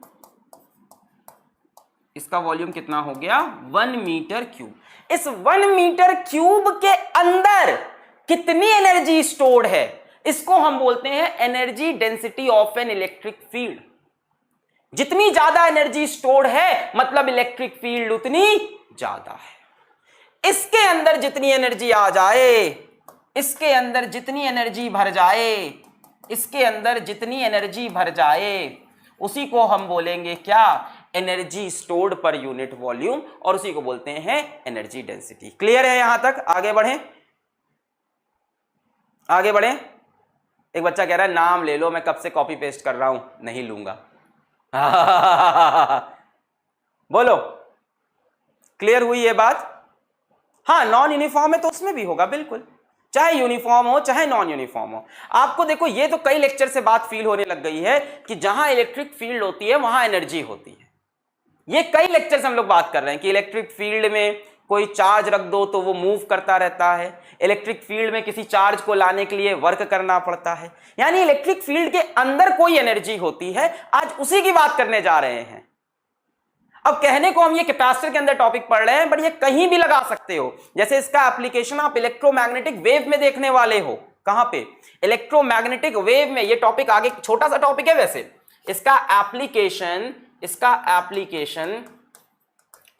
S1: इसका वॉल्यूम कितना हो गया 1 मीटर क्यूब। इस 1 मीटर क्यूब के अंदर कितनी एनर्जी स्टोर्ड है, इसको हम बोलते हैं energy density of an electric field. जितनी ज्यादा एनर्जी स्टोर्ड है मतलब इलेक्ट्रिक फील्ड उतनी ज्यादा है। इसके अंदर जितनी एनर्जी आ जाए, इसके अंदर जितनी एनर्जी भर जाए, इसके अंदर जितनी एनर्जी भर जाए, उसी को हम बोलेंगे क्या, एनर्जी स्टोर्ड पर यूनिट वॉल्यूम, और उसी को बोलते हैं एनर्जी डेंसिटी। क्लियर है यहां तक? आगे बढ़ें, आगे बढ़ें। एक बच्चा कह रहा है नाम ले लो, मैं कब से कॉपी पेस्ट कर रहा हूं, नहीं लूंगा। बोलो, क्लियर हुई ये बात? हाँ, नॉन यूनिफॉर्म है तो उसमें भी होगा, बिल्कुल, चाहे यूनिफॉर्म हो चाहे नॉन यूनिफॉर्म हो। आपको देखो ये तो कई लेक्चर से बात फील होने लग गई है कि जहां इलेक्ट्रिक फील्ड होती है वहां एनर्जी होती है। ये कई लेक्चर से हम लोग बात कर रहे हैं कि इलेक्ट्रिक फील्ड में कोई चार्ज रख दो तो वो मूव करता रहता है, इलेक्ट्रिक फील्ड में किसी चार्ज को लाने के लिए वर्क करना पड़ता है, यानी इलेक्ट्रिक फील्ड के अंदर कोई एनर्जी होती है। आज उसी की बात करने जा रहे हैं। अब कहने को हम ये कैपेसिटर के अंदर टॉपिक पढ़ रहे हैं, बट ये कहीं भी लगा सकते हो। जैसे इसका एप्लीकेशन आप इलेक्ट्रोमैग्नेटिक वेव में देखने वाले हो। कहां पे? इलेक्ट्रोमैग्नेटिक वेव में। ये टॉपिक आगे छोटा सा टॉपिक है वैसे, इसका एप्लीकेशन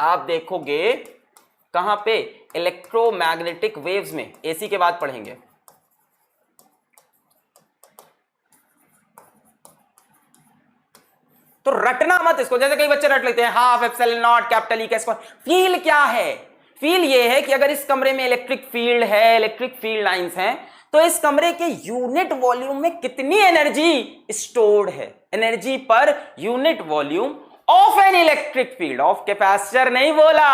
S1: आप देखोगे कहां पे? इलेक्ट्रोमैग्नेटिक वेव्स में। एसी के बाद पढ़ेंगे। तो रटना मत इसको, जैसे कई बच्चे रट लेते हैं half epsilon naught capital E का स्क्वायर। फील क्या है? फील ये है कि अगर इस कमरे में इलेक्ट्रिक फील्ड है, इलेक्ट्रिक फील्ड लाइंस हैं, तो इस कमरे के यूनिट वॉल्यूम में कितनी एनर्जी स्टोर्ड है, एनर्जी पर unit volume of an electric field. Of capacitor नहीं बोला,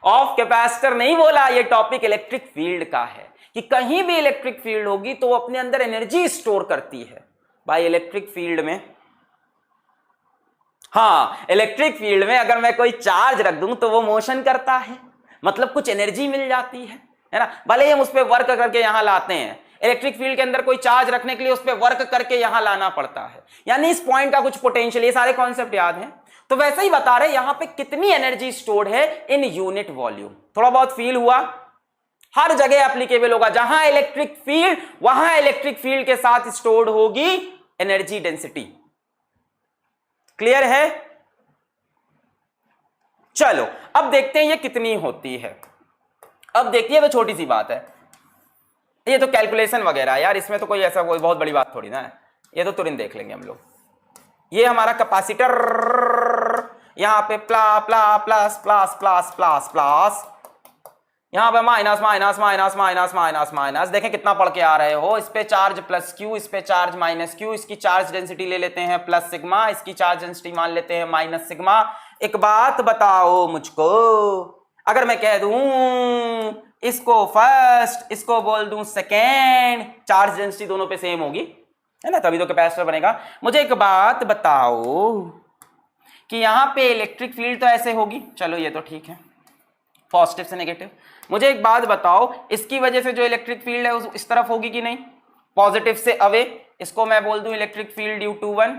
S1: ऑफ कैपेसिटर नहीं बोला, ये टॉपिक इलेक्ट्रिक फील्ड का है कि कहीं भी इलेक्ट्रिक फील्ड होगी तो वो अपने अंदर एनर्जी स्टोर करती है। भाई इलेक्ट्रिक फील्ड में, हाँ, इलेक्ट्रिक फील्ड में अगर मैं कोई चार्ज रख दूं तो वो मोशन करता है, मतलब कुछ एनर्जी मिल जाती है ना। भले ही हम उस पर वर्क करके यहां लाते हैं, इलेक्ट्रिक फील्ड के अंदर कोई चार्ज रखने के लिए उस पर वर्क करके यहां लाना पड़ता है, यानी इस पॉइंट का कुछ पोटेंशियल। ये सारे कॉन्सेप्ट याद हैं? तो वैसे ही बता रहे यहां पे कितनी एनर्जी स्टोर्ड है इन यूनिट वॉल्यूम। थोड़ा बहुत फील हुआ? हर जगह एप्लीकेबल होगा। जहां इलेक्ट्रिक फील्ड, वहां इलेक्ट्रिक फील्ड के साथ स्टोर्ड होगी एनर्जी डेंसिटी। क्लियर है? चलो अब देखते हैं ये कितनी होती है। अब देखिए, तो छोटी सी बात है, ये तो कैलकुलेशन वगैरह यार, इसमें तो कोई ऐसा कोई बहुत बड़ी बात थोड़ी ना है, ये तो तुरंत देख लेंगे हम लोग। ये हमारा कैपेसिटर, यहां पे plus plus plus plus plus plus, यहां पे minus minus minus minus minus minus. देखें कितना पढ़ के आ रहे हो। इस पे चार्ज प्लस क्यू, इस पे चार्ज माइनस क्यू, इसकी चार्ज डेंसिटी ले लेते हैं प्लस सिग्मा, इसकी चार्ज डेंसिटी मान लेते हैं माइनस सिग्मा। एक बात बताओ मुझको, अगर मैं कह दूं इसको फर्स्ट, इसको बोल दूं सेकेंड, चार्ज डेंसिटी दोनों पे सेम होगी, है ना, तभी तो कैपेसिटर बनेगा। मुझे एक बात बताओ कि यहां पे इलेक्ट्रिक फील्ड तो ऐसे होगी, चलो ये तो ठीक है, पॉजिटिव से नेगेटिव। मुझे एक बात बताओ, इसकी वजह से जो इलेक्ट्रिक फील्ड है उस इस तरफ होगी कि नहीं, पॉजिटिव से अवे, इसको मैं बोल दूं इलेक्ट्रिक फील्ड ड्यू टू 1,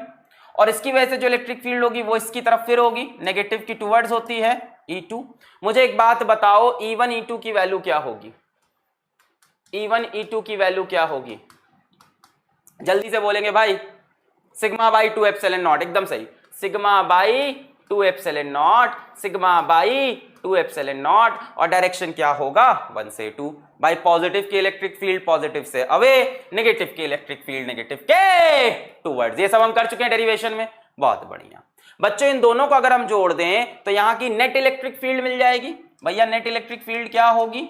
S1: और इसकी वजह से जो इलेक्ट्रिक फील्ड होगी वो इसकी तरफ फिर होगी, नेगेटिव की टूवर्ड्स होती है E2। मुझे एक बात बताओ, E1 E2 की वैल्यू क्या होगी? E1 E2 की वैल्यू क्या होगी? जल्दी से बोलेंगे भाई। सिग्मा बाई 2 एप्सिलॉन नॉट, एकदम सही, sigma by 2 epsilon not, sigma by 2 epsilon naught, और डायरेक्शन क्या होगा 1 से 2। भाई पॉजिटिव की इलेक्ट्रिक फील्ड पॉजिटिव से अवे, नेगेटिव की इलेक्ट्रिक फील्ड नेगेटिव के टूवर्ड्स। ये सब हम कर चुके हैं डेरिवेशन में, बहुत बढ़िया। बच्चों इन दोनों को अगर हम जोड़ दें तो यहां की नेट इलेक्ट्रिक फील्ड मिल जाएगी। भैया नेट इलेक्ट्रिक फील्ड क्या होगी?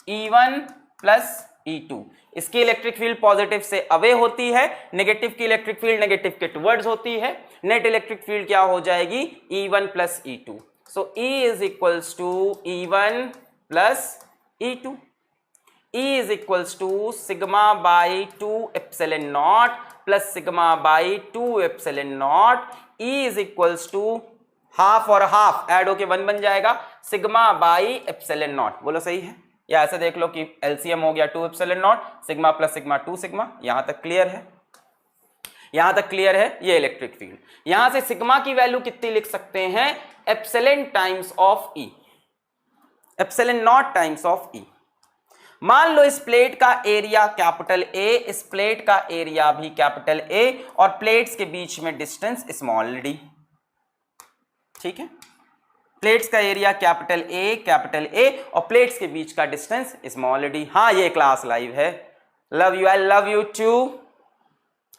S1: E1 plus E2। इसकी इलेक्ट्रिक फील्ड पॉजिटिव से अवे होती है, नेगेटिव की इलेक्ट्रिक फील्ड नेगेटिव के टुवर्ड्स होती है। नेट इलेक्ट्रिक फील्ड क्या हो जाएगी? E1 plus E2। So E is equals to E1 plus E2। E is equals to sigma by 2 epsilon naught plus sigma by 2 epsilon naught. E is equals to half और हाफ ऐड होके 1 बन जाएगा, सिग्मा बाई एप्सिलॉन नॉट। बोलो सही है? या ऐसे देख लो कि एलसीएम हो गया 2 epsilon not, sigma plus sigma 2 sigma. यहां तक क्लियर है? यहां तक क्लियर है? ये इलेक्ट्रिक फील्ड। यहां से सिग्मा की वैल्यू कितनी लिख सकते हैं? Epsilon times of E, epsilon naught times of E. मान लो इस प्लेट का एरिया कैपिटल ए, इस प्लेट का एरिया भी कैपिटल ए, और प्लेट्स के बीच में डिस्टेंस स्मॉल डी। ठीक है, प्लेट्स का एरिया कैपिटल ए और प्लेट्स के बीच का डिस्टेंस स्मॉल डी। हाँ, ये क्लास लाइव है। Love you, I love you too,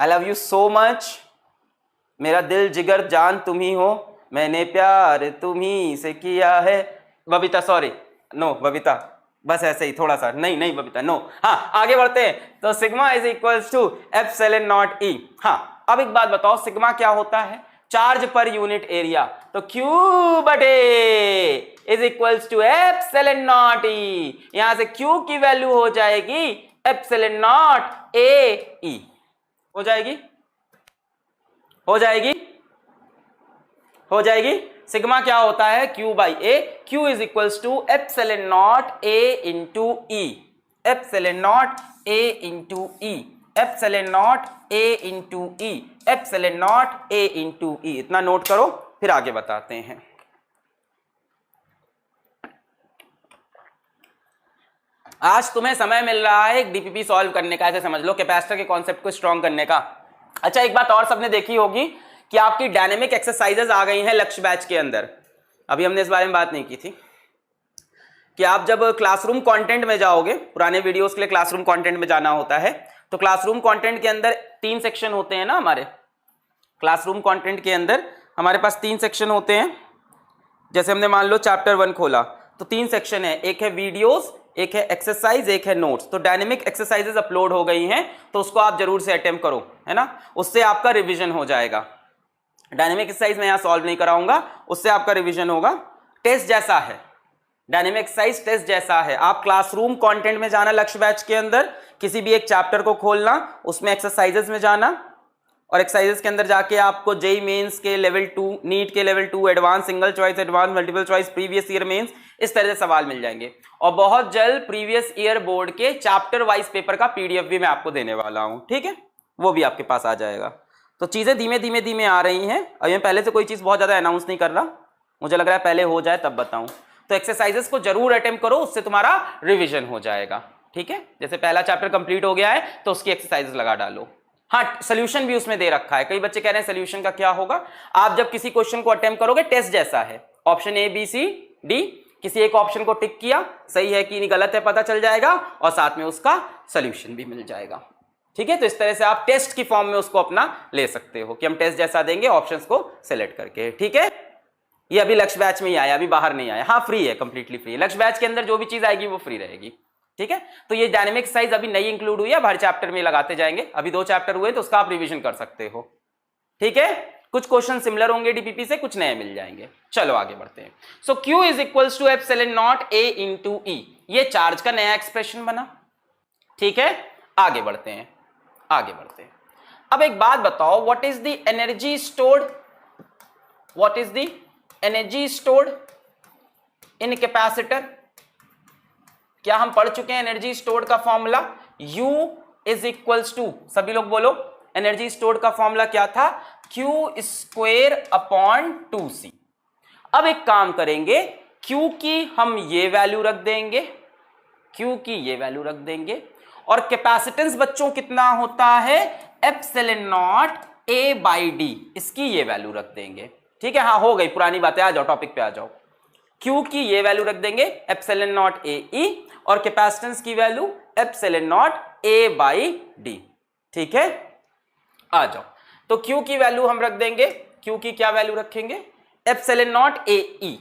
S1: I love you so much. मेरा दिल जिगर जान तुम ही हो, मैंने प्यार तुम्ही से किया है। बबीता, सॉरी, नो बबीता, बस ऐसे ही थोड़ा सा, नहीं बबीता, नो। हाँ, आगे बढ़ते हैं। तो sigma is equals to epsilon naught E. हाँ, अब एक बात बताओ, सिग्मा क्या होता है? चार्ज पर यूनिट एरिया। तो Q बटे is equals to epsilon naught E. यहां से Q की वैल्यू हो जाएगी एप्सिलॉन नॉट ए ई। हो जाएगी, हो जाएगी, हो जाएगी। सिग्मा क्या होता है? Q by A. Q is equals to epsilon naught A into E, epsilon naught A into E, epsilon naught A into E, epsilon naught A into E. इतना नोट करो, फिर आगे बताते हैं। आज तुम्हें समय मिल रहा है एक डीपीपी सॉल्व करने का, ऐसे समझ लो, कैपेसिटर के कॉन्सेप्ट को स्ट्रॉन्ग करने का। अच्छा, एक बात और सबने देखी होगी कि आपकी डायनेमिक एक्सरसाइजेज आ गई हैं लक्ष्य बैच के अंदर। अभी हमने इस बारे में बात नहीं की थी कि आप जब क्लासरूम कंटेंट में जाओगे, पुराने वीडियोस के लिए क्लासरूम कंटेंट में जाना होता है, तो क्लासरूम कंटेंट के अंदर 3 सेक्शन होते हैं ना हमारे। क्लासरूम कंटेंट के अंदर हमारे पास 3 सेक्शन होते हैं। जैसे हमने मान लो चैप्टर 1 खोला तो 3 सेक्शन है, एक है वीडियोस, एक है एक्सरसाइज, एक है नोट्स। तो डायनेमिक एक्सरसाइजेज अपलोड हो गई हैं, तो उसको आप जरूर से अटेम्प्ट करो, है ना, उससे आपका रिवीजन हो जाएगा। डायनेमिक एक्सरसाइज मैं यहां सॉल्व नहीं कराऊंगा, उससे आपका रिवीजन होगा। टेस्ट जैसा है, डायनेमिक एक्सरसाइज टेस्ट जैसा है। आप क्लासरूम कंटेंट में जाना, लक्ष्य बैच के अंदर किसी भी एक चैप्टर को खोलना, उसमें एक्सरसाइजेस में जाना, और एक्सरसाइजेस के अंदर जाके आपको जेई मेंस के लेवल 2, नीट के level 2, advance single choice, advance multiple choice, previous year mains, इस तरह से सवाल मिल जाएंगे। और बहुत जल्द प्रीवियस ईयर बोर्ड के चैप्टर वाइज पेपर का पीडीएफ भी मैं आपको देने वाला हूं, ठीक है, वो भी आपके पास आ जाएगा। तो चीजें धीमे धीमे धीमे आ रही हैं। और मैं पहले से कोई चीज बहुत ज्यादा अनाउंस नहीं कर रहा, मुझे लग रहा है पहले हो जाए तब बताऊं। तो एक्सरसाइजेस को जरूर अटेम्प्ट करो, उससे तुम्हारा रिवीजन हो जाएगा, ठीक है। जैसे पहला चैप्टर कंप्लीट हो गया है तो उसकी एक्सरसाइजेस लगा डालो। हाँ, सोल्यूशन भी उसमें दे रखा है। कई बच्चे कह रहे हैं सोल्यूशन का क्या होगा? आप जब किसी क्वेश्चन को अटेम्प्ट करोगे, टेस्ट जैसा है, option A B C D, किसी एक ऑप्शन को टिक किया, सही है कि नहीं गलत है पता चल जाएगा, और साथ में उसका सोल्यूशन भी मिल जाएगा, ठीक है। तो इस तरह से आप टेस्ट की फॉर्म में उसको अपना ले सकते हो कि हम टेस्ट जैसा देंगे ऑप्शंस को सिलेक्ट करके, ठीक है। ये अभी लक्ष्य बैच में ही आया, अभी बाहर नहीं आया। हाँ, फ्री है, कंप्लीटली फ्री है। लक्ष्य बैच के अंदर जो भी चीज आएगी वो फ्री रहेगी, ठीक है। तो ये डायनेमिक एक्सरसाइज अभी नई इंक्लूड हुई है, हर चैप्टर में लगाते जाएंगे। अभी 2 चैप्टर हुए तो उसका आप रिवीजन कर सकते हो, ठीक है। कुछ क्वेश्चन सिमिलर होंगे डीपीपी से, कुछ नए मिल जाएंगे। चलो आगे बढ़ते हैं। So Q is equals to epsilon naught A into E. ये चार्ज का नया एक्सप्रेशन बना, ठीक है। आगे बढ़ते हैं, आगे बढ़ते हैं। अब एक बात बताओ, what is the energy stored, what is the energy stored in capacitor? क्या हम पढ़ चुके हैं एनर्जी स्टोर्ड का formula? U is equals to, सभी लोग बोलो, एनर्जी स्टोर्ड का फॉर्मूला क्या था? Q square upon 2C। अब एक काम करेंगे, Q की हम ये वैल्यू रख देंगे, Q की ये वैल्यू रख देंगे, और कैपेसिटेंस बच्चों कितना होता है? Epsilon not A by D, इसकी ये वैल्यू रख देंगे, ठीक है। हाँ, हो गई पुरानी बातें, आ जाओ टॉपिक पे आ जाओ। Q की ये वैल्यू रख देंगे एप्सिलॉन नॉट ए ई, और कैपेसिटेंस की value epsilon naught A by D, ठीक है। आ जाओ, तो Q की वैल्यू हम रख देंगे, Q की क्या वैल्यू रखेंगे? Epsilon naught A E,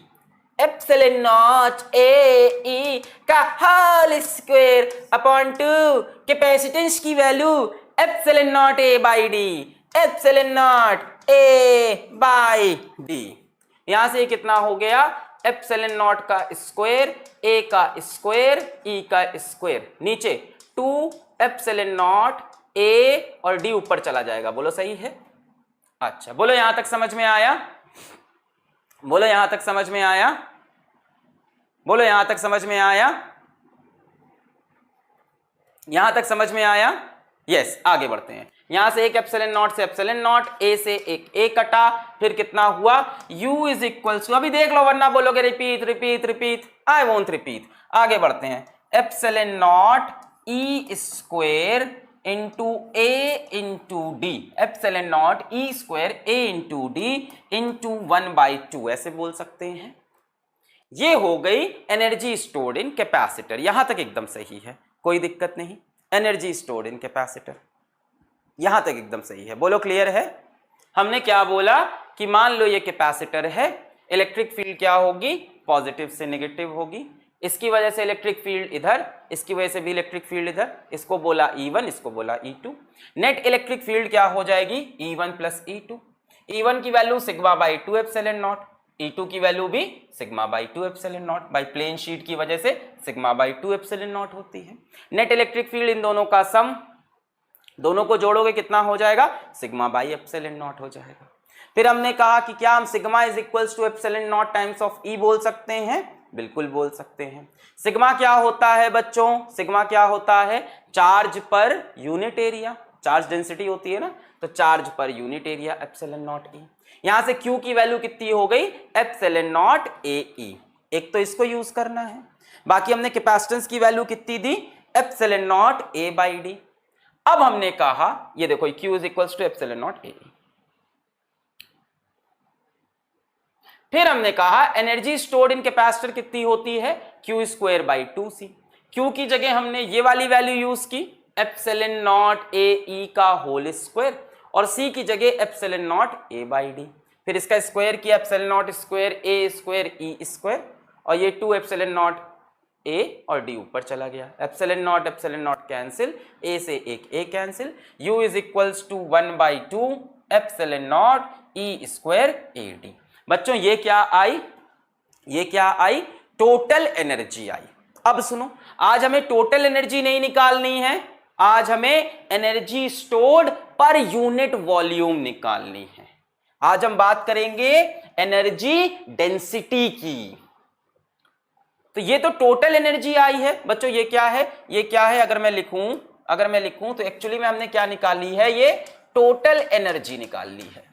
S1: epsilon naught A E का होल स्क्वायर अपॉन 2, कैपेसिटेंस की value epsilon naught A by D, epsilon naught A by D. यहां से कितना हो गया? एप्सिलॉन नॉट का स्क्वायर, ए का स्क्वायर, ई का स्क्वायर, नीचे 2 एप्सिलॉन नॉट ए और डी ऊपर चला जाएगा। बोलो सही है? अच्छा, बोलो यहां तक समझ में आया? बोलो यहां तक समझ में आया? बोलो यहां तक समझ में आया? यहां तक समझ में आया? यस आगे बढ़ते हैं। यहां से एक एप्सिलॉन नॉट से एप्सिलॉन नॉट, ए से एक ए कटा, फिर कितना हुआ u इज इक्वल टू, अभी देख लो वरना बोलोगे repeat repeat repeat, I won't repeat. आगे बढ़ते हैं, epsilon naught E square into ए into D, epsilon naught E square ए इंटू डी इंटू 1/2 ऐसे बोल सकते हैं। ये हो गई एनर्जी स्टोर्ड इन कैपेसिटर, यहां तक एकदम सही है, कोई दिक्कत नहीं। एनर्जी स्टोर्ड इन कैपेसिटर यहां तक एकदम सही है, बोलो क्लियर है। हमने क्या बोला कि मान लो ये कैपेसिटर है, इलेक्ट्रिक फील्ड क्या होगी, पॉजिटिव से नेगेटिव होगी, इसकी वजह से इलेक्ट्रिक फील्ड इधर, इसकी वजह से भी इलेक्ट्रिक फील्ड इधर, इसको बोला E1 इसको बोला E2। नेट इलेक्ट्रिक फील्ड क्या हो जाएगी E1 प्लस E2। E1 की value sigma by 2 epsilon naught, E2 की वैल्यू भी sigma by 2 epsilon naught, by plane sheet की वजह से सिग्मा बाई 2 एप्सिलॉन नॉट होती है। नेट इलेक्ट्रिक फील्ड इन दोनों का सम, दोनों को जोड़ोगे कितना हो जाएगा, सिग्मा बाई एप्सिलॉन नॉट हो जाएगा। फिर हमने कहा कि क्या हम sigma is equals to epsilon naught times of E बोल सकते हैं, बिल्कुल बोल सकते हैं। सिग्मा क्या होता है बच्चों, सिग्मा क्या होता है, चार्ज पर यूनिट एरिया, चार्ज डेंसिटी होती है ना, तो चार्ज पर unit area epsilon naught E. यहां से Q की वैल्यू कितनी हो गई, एप्सिलॉन नॉट ए ई, एक तो इसको यूज करना है, बाकी हमने कैपेसिटेंस की वैल्यू कितनी दी, epsilon naught A by D. अब हमने कहा ये देखो Q is equals to epsilon naught A. फिर हमने कहा एनर्जी स्टोर्ड इन कैपेसिटर कितनी होती है, Q square by 2C। Q की जगह हमने ये वाली वैल्यू यूज की, एप्सिलॉन नॉट ए ई का होल स्क्वायर, और C की जगह epsilon naught A by D. फिर इसका स्क्वायर किया, epsilon not square A square E square, और ये 2 एप्सिलॉन नॉट ए और डी ऊपर चला गया, एप्सिलॉन नॉट कैंसिल, ए से एक A cancel, U is equals to 1/2 epsilon naught E square A D. बच्चों ये क्या आई, ये क्या आई, टोटल एनर्जी आई। अब सुनो, आज हमें टोटल एनर्जी नहीं निकालनी है, आज हमें एनर्जी स्टोर्ड पर यूनिट वॉल्यूम निकालनी है। आज हम बात करेंगे एनर्जी डेंसिटी की। तो ये तो टोटल एनर्जी आई है बच्चों, ये क्या है, ये क्या है, अगर मैं लिखूं तो एक्चुअली में हमने क्या निकाली है, ये टोटल एनर्जी निकाली है,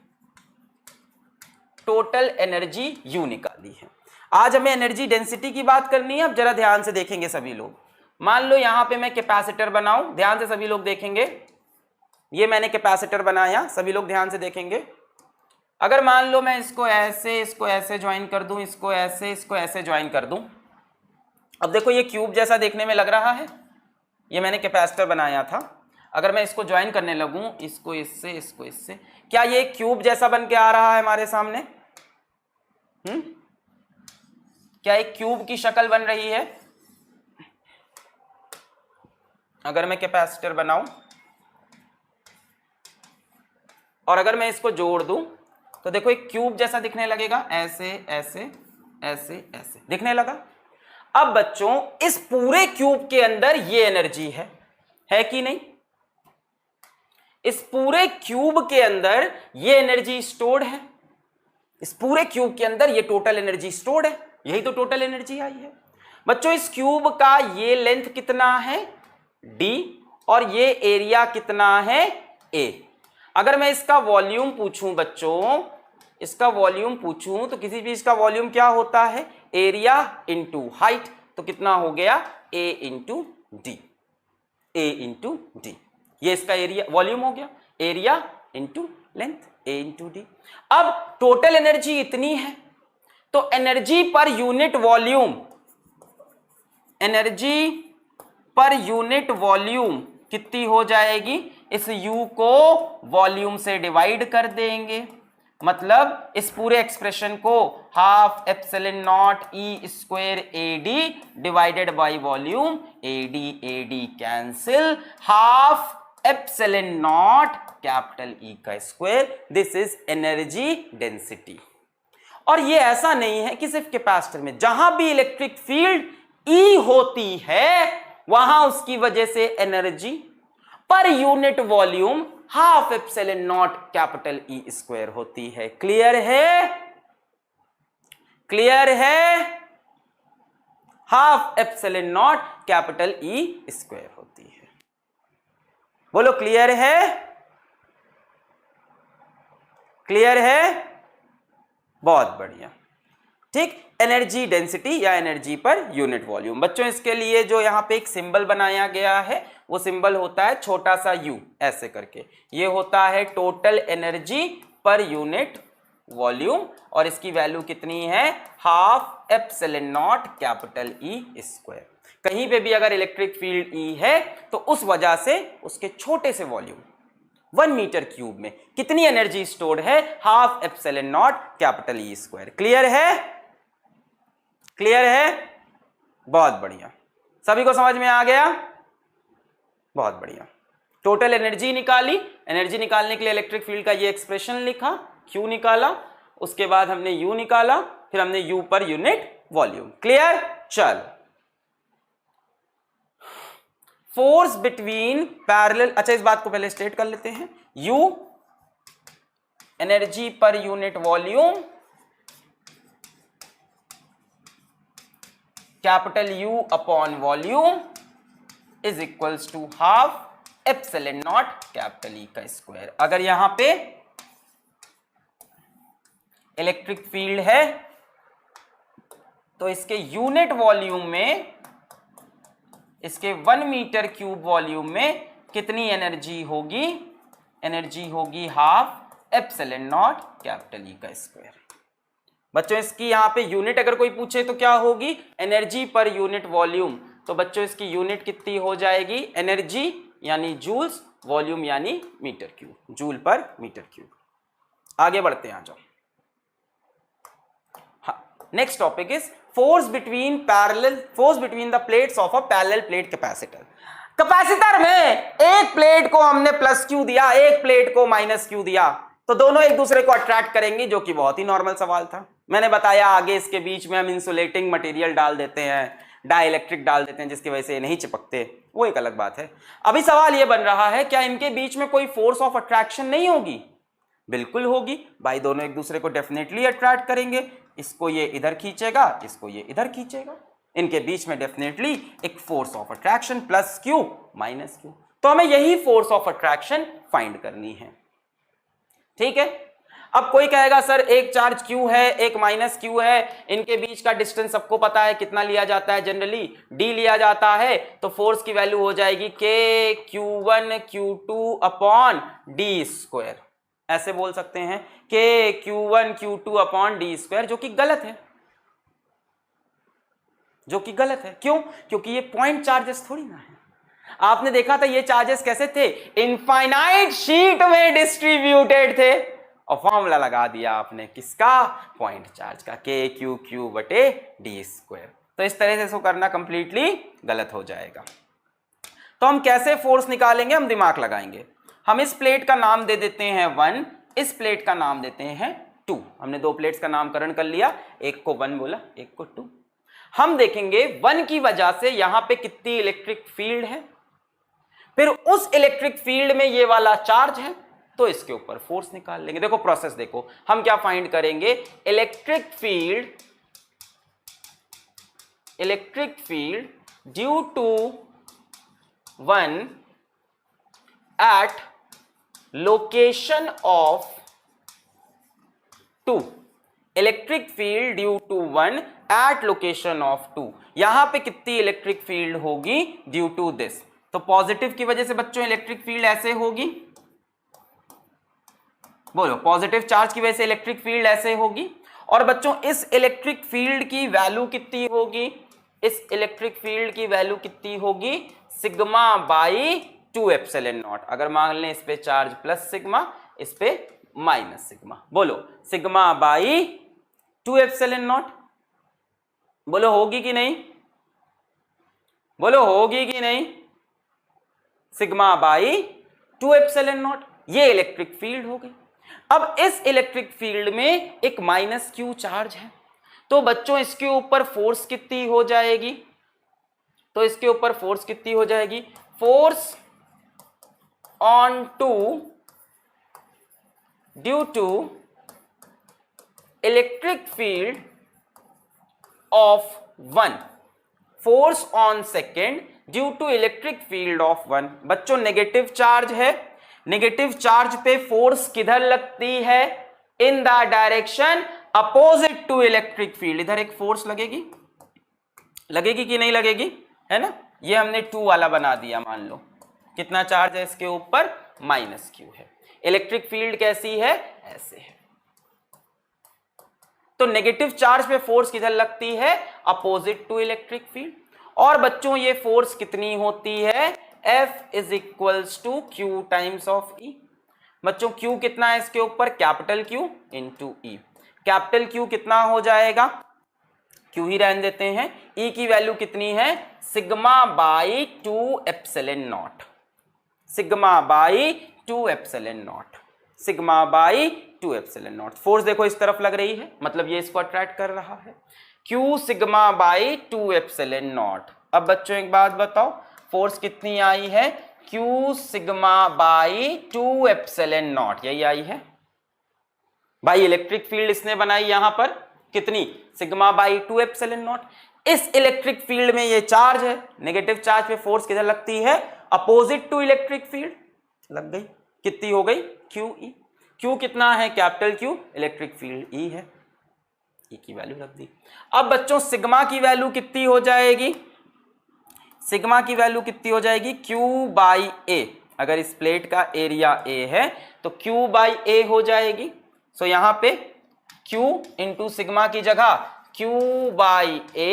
S1: टोटल एनर्जी यू निकाली है। आज हमें एनर्जी डेंसिटी की बात करनी है। अब जरा ध्यान से देखेंगे सभी लोग, मान लो यहां पे मैं कैपेसिटर बनाऊं, ध्यान से सभी लोग देखेंगे, ये मैंने कैपेसिटर बनाया, सभी लोग ध्यान से देखेंगे। अगर मान लो मैं इसको ऐसे ज्वाइन कर दूं, इसको ऐसे ज्वाइन कर दूं, अब देखो ये क्यूब जैसा देखने में लग रहा है, ये मैंने कैपेसिटर बनाया था, अगर मैं इसको ज्वाइन करने लगूं, इसको इससे, क्या ये क्यूब जैसा बन के आ रहा है हमारे सामने, क्या एक क्यूब की शक्ल बन रही है। अगर मैं कैपेसिटर बनाऊं और अगर मैं इसको जोड़ दूं तो देखो एक क्यूब जैसा दिखने लगेगा, ऐसे दिखने लगा। अब बच्चों इस पूरे क्यूब के अंदर ये एनर्जी है कि नहीं, इस पूरे क्यूब के अंदर ये एनर्जी स्टोर्ड है, इस पूरे क्यूब के अंदर ये टोटल एनर्जी स्टोर्ड है, यही तो टोटल एनर्जी आई है। बच्चों इस क्यूब का ये लेंथ कितना है d, और ये एरिया कितना है a। अगर मैं इसका वॉल्यूम पूछूं बच्चों, इसका वॉल्यूम पूछूं तो किसी चीज का वॉल्यूम क्या होता है, एरिया इंटू हाइट, तो कितना हो गया a into D, a into D, ये इसका एरिया वॉल्यूम हो गया, area into length a into D. अब टोटल एनर्जी इतनी है, तो एनर्जी पर यूनिट वॉल्यूम, एनर्जी पर यूनिट वॉल्यूम कितनी हो जाएगी, इस u को वॉल्यूम से डिवाइड कर देंगे, मतलब इस पूरे एक्सप्रेशन को half epsilon naught E square A D divided by volume A D cancel, half epsilon naught capital E का square, this is energy density. और ये ऐसा नहीं है कि सिर्फ कैपेसिटर में, जहां भी इलेक्ट्रिक फील्ड ई होती है वहां उसकी वजह से एनर्जी पर unit volume half epsilon naught capital E square होती है। क्लियर है, क्लियर है, half epsilon naught capital E square होती है। बोलो क्लियर है? क्लियर है? बहुत बढ़िया। ठीक, एनर्जी डेंसिटी या एनर्जी पर यूनिट वॉल्यूम। बच्चों इसके लिए जो यहाँ पे एक सिंबल बनाया गया है वो सिंबल होता है छोटा सा यू ऐसे करके, ये होता है टोटल एनर्जी पर यूनिट वॉल्यूम और इसकी वैल्यू कितनी है? Half epsilon naught capital E square. कहीं पे भी अगर इलेक्ट्रिक फील्ड ई है तो उस वजह से उसके छोटे से वॉल्यूम 1 मीटर क्यूब में कितनी एनर्जी स्टोर्ड है? Half epsilon naught capital E square. Clear है? क्लियर है? बहुत बढ़िया, सभी को समझ में आ गया? बहुत बढ़िया। टोटल एनर्जी निकाली, एनर्जी निकालने के लिए इलेक्ट्रिक फील्ड का ये एक्सप्रेशन लिखा, क्यू निकाला, उसके बाद हमने यू निकाला, फिर हमने यू पर यूनिट वॉल्यूम। क्लियर? चलो, फोर्स बिटवीन पैरेलल, अच्छा इस बात को पहले स्टेट कर लेते हैं। यू एनर्जी पर unit volume, capital U upon volume is equals to half epsilon naught capital E का स्क्वायर। अगर यहां पे इलेक्ट्रिक फील्ड है तो इसके यूनिट वॉल्यूम में, इसके 1 मीटर क्यूब वॉल्यूम में कितनी एनर्जी होगी? एनर्जी होगी half epsilon naught capital E का स्क्वायर। बच्चों इसकी यहां पे यूनिट अगर कोई पूछे तो क्या होगी? एनर्जी पर यूनिट वॉल्यूम। तो बच्चों इसकी यूनिट कितनी हो जाएगी? एनर्जी यानी जूल्स, वॉल्यूम यानी मीटर क्यूब, जूल पर मीटर क्यूब। आगे बढ़ते हैं, आ जाओ। हाँ, next topic is force between the plates of a parallel plate capacitor. Capacitor में एक प्लेट को हमने प्लस क्यू दिया, एक प्लेट को माइनस क्यू दिया, तो दोनों एक दूसरे को अट्रैक्ट करेंगे, जो कि बहुत ही नॉर्मल सवाल था। मैंने बताया आगे इसके बीच में हम इंसुलेटिंग मटेरियल डाल देते हैं, डाइलेक्ट्रिक डाल देते हैं, जिसकी वजह से ये नहीं चिपकते, वो एक अलग बात है। अभी सवाल ये बन रहा है क्या इनके बीच में कोई फोर्स ऑफ अट्रैक्शन नहीं होगी? बिल्कुल होगी भाई, दोनों एक दूसरे को डेफिनेटली अट्रैक्ट करेंगे। इसको ये इधर खींचेगा, इसको ये इधर खींचेगा, इनके बीच में डेफिनेटली एक force of attraction, plus Q minus Q. तो हमें यही फोर्स ऑफ अट्रैक्शन फाइंड करनी है। ठीक है, अब कोई कहेगा सर एक चार्ज क्यू है, एक माइनस क्यू है, इनके बीच का डिस्टेंस सबको पता है कितना लिया जाता है, जनरली डी लिया जाता है, तो फोर्स की वैल्यू हो जाएगी के Q1 Q2 upon D square. ऐसे बोल सकते हैं के Q1 Q2 upon D square, जो कि गलत है, जो कि गलत है। क्यों? क्योंकि ये पॉइंट चार्जेस थोड़ी ना है। आपने देखा था ये चार्जेस कैसे थे? इनफाइनाइट शीट में डिस्ट्रीब्यूटेड थे, और फॉर्मूला लगा दिया आपने किसका? पॉइंट चार्ज का, के क्यू क्यू बटे डी स्क्वायर। तो इस तरह से इसको करना कंप्लीटली गलत हो जाएगा। तो हम कैसे फोर्स निकालेंगे? हम दिमाग लगाएंगे। हम इस प्लेट का नाम दे देते हैं 1, इस प्लेट का नाम देते हैं 2। हमने दो प्लेट्स का नामकरण कर लिया, एक को 1 बोला, एक को 2। हम देखेंगे 1 की वजह से यहां पे कितनी इलेक्ट्रिक फील्ड है, फिर उस इलेक्ट्रिक फील्ड में ये वाला चार्ज है, तो इसके ऊपर फोर्स निकाल लेंगे। देखो प्रोसेस देखो, हम क्या फाइंड करेंगे? Electric field due to 1 at location of 2। Electric field due to 1 at location of 2। यहां पे कितनी इलेक्ट्रिक फील्ड होगी? Due to this. तो पॉजिटिव की वजह से बच्चों इलेक्ट्रिक फील्ड ऐसे होगी, बोलो पॉजिटिव चार्ज की वजह से इलेक्ट्रिक फील्ड ऐसे होगी। और बच्चों इस इलेक्ट्रिक फील्ड की वैल्यू कितनी होगी? इस इलेक्ट्रिक फील्ड की वैल्यू कितनी होगी? Sigma by 2 epsilon not. अगर मान लें इस पे चार्ज प्लस सिग्मा, इस पे माइनस सिग्मा, बोलो सिग्मा बाई 2 एप्सिलॉन नॉट। बोलो होगी कि नहीं? बोलो होगी कि नहीं? सिग्मा बाई 2 एप्सिलॉन नॉट, ये इलेक्ट्रिक फील्ड हो गई। अब इस इलेक्ट्रिक फील्ड में एक माइनस क्यू चार्ज है, तो बच्चों इसके ऊपर फोर्स कितनी हो जाएगी? तो इसके ऊपर फोर्स कितनी हो जाएगी? Force on 2 due to electric field of 1, force on second due to electric field of one. बच्चों नेगेटिव चार्ज है, नेगेटिव चार्ज पे फोर्स किधर लगती है? In the direction opposite to electric field. इधर एक फोर्स लगेगी, लगेगी कि नहीं लगेगी, है ना। ये हमने 2 वाला बना दिया। मान लो कितना चार्ज है इसके ऊपर? -q है। इलेक्ट्रिक फील्ड कैसी है? ऐसे है। तो नेगेटिव चार्ज पे फोर्स किधर लगती है? Opposite to electric field. और बच्चों ये फोर्स कितनी होती है? F is equals to Q times of E। बच्चों Q कितना है इसके ऊपर? Capital Q into E। Capital Q कितना हो जाएगा? Q ही रहने देते हैं। E की वैल्यू कितनी है? Sigma by 2 epsilon not. Sigma by 2 epsilon not. Sigma by 2 epsilon not. Force देखो इस तरफ लग रही है, मतलब ये इसको अट्रैक्ट कर रहा है। Q sigma by 2 epsilon not. अब बच्चों एक बात बताओ, फोर्स कितनी आई है? Q sigma by 2 epsilon not, यही आई है भाई। इलेक्ट्रिक फील्ड इसने बनाई यहां पर कितनी? Sigma by 2 epsilon not. इस इलेक्ट्रिक फील्ड में ये चार्ज है, नेगेटिव चार्ज पे फोर्स किधर लगती है? अपोजिट टू इलेक्ट्रिक फील्ड लग गई। कितनी हो गई? QE। Q कितना है? Capital Q। Electric field E है, E की वैल्यू रख दी। अब बच्चों सिग्मा की वैल्यू कितनी हो जाएगी? सिग्मा की वैल्यू कितनी हो जाएगी? Q by A। अगर इस प्लेट का एरिया A है तो Q बाई A हो जाएगी। सो यहां पे Q इंटू सिग्मा की जगह Q by A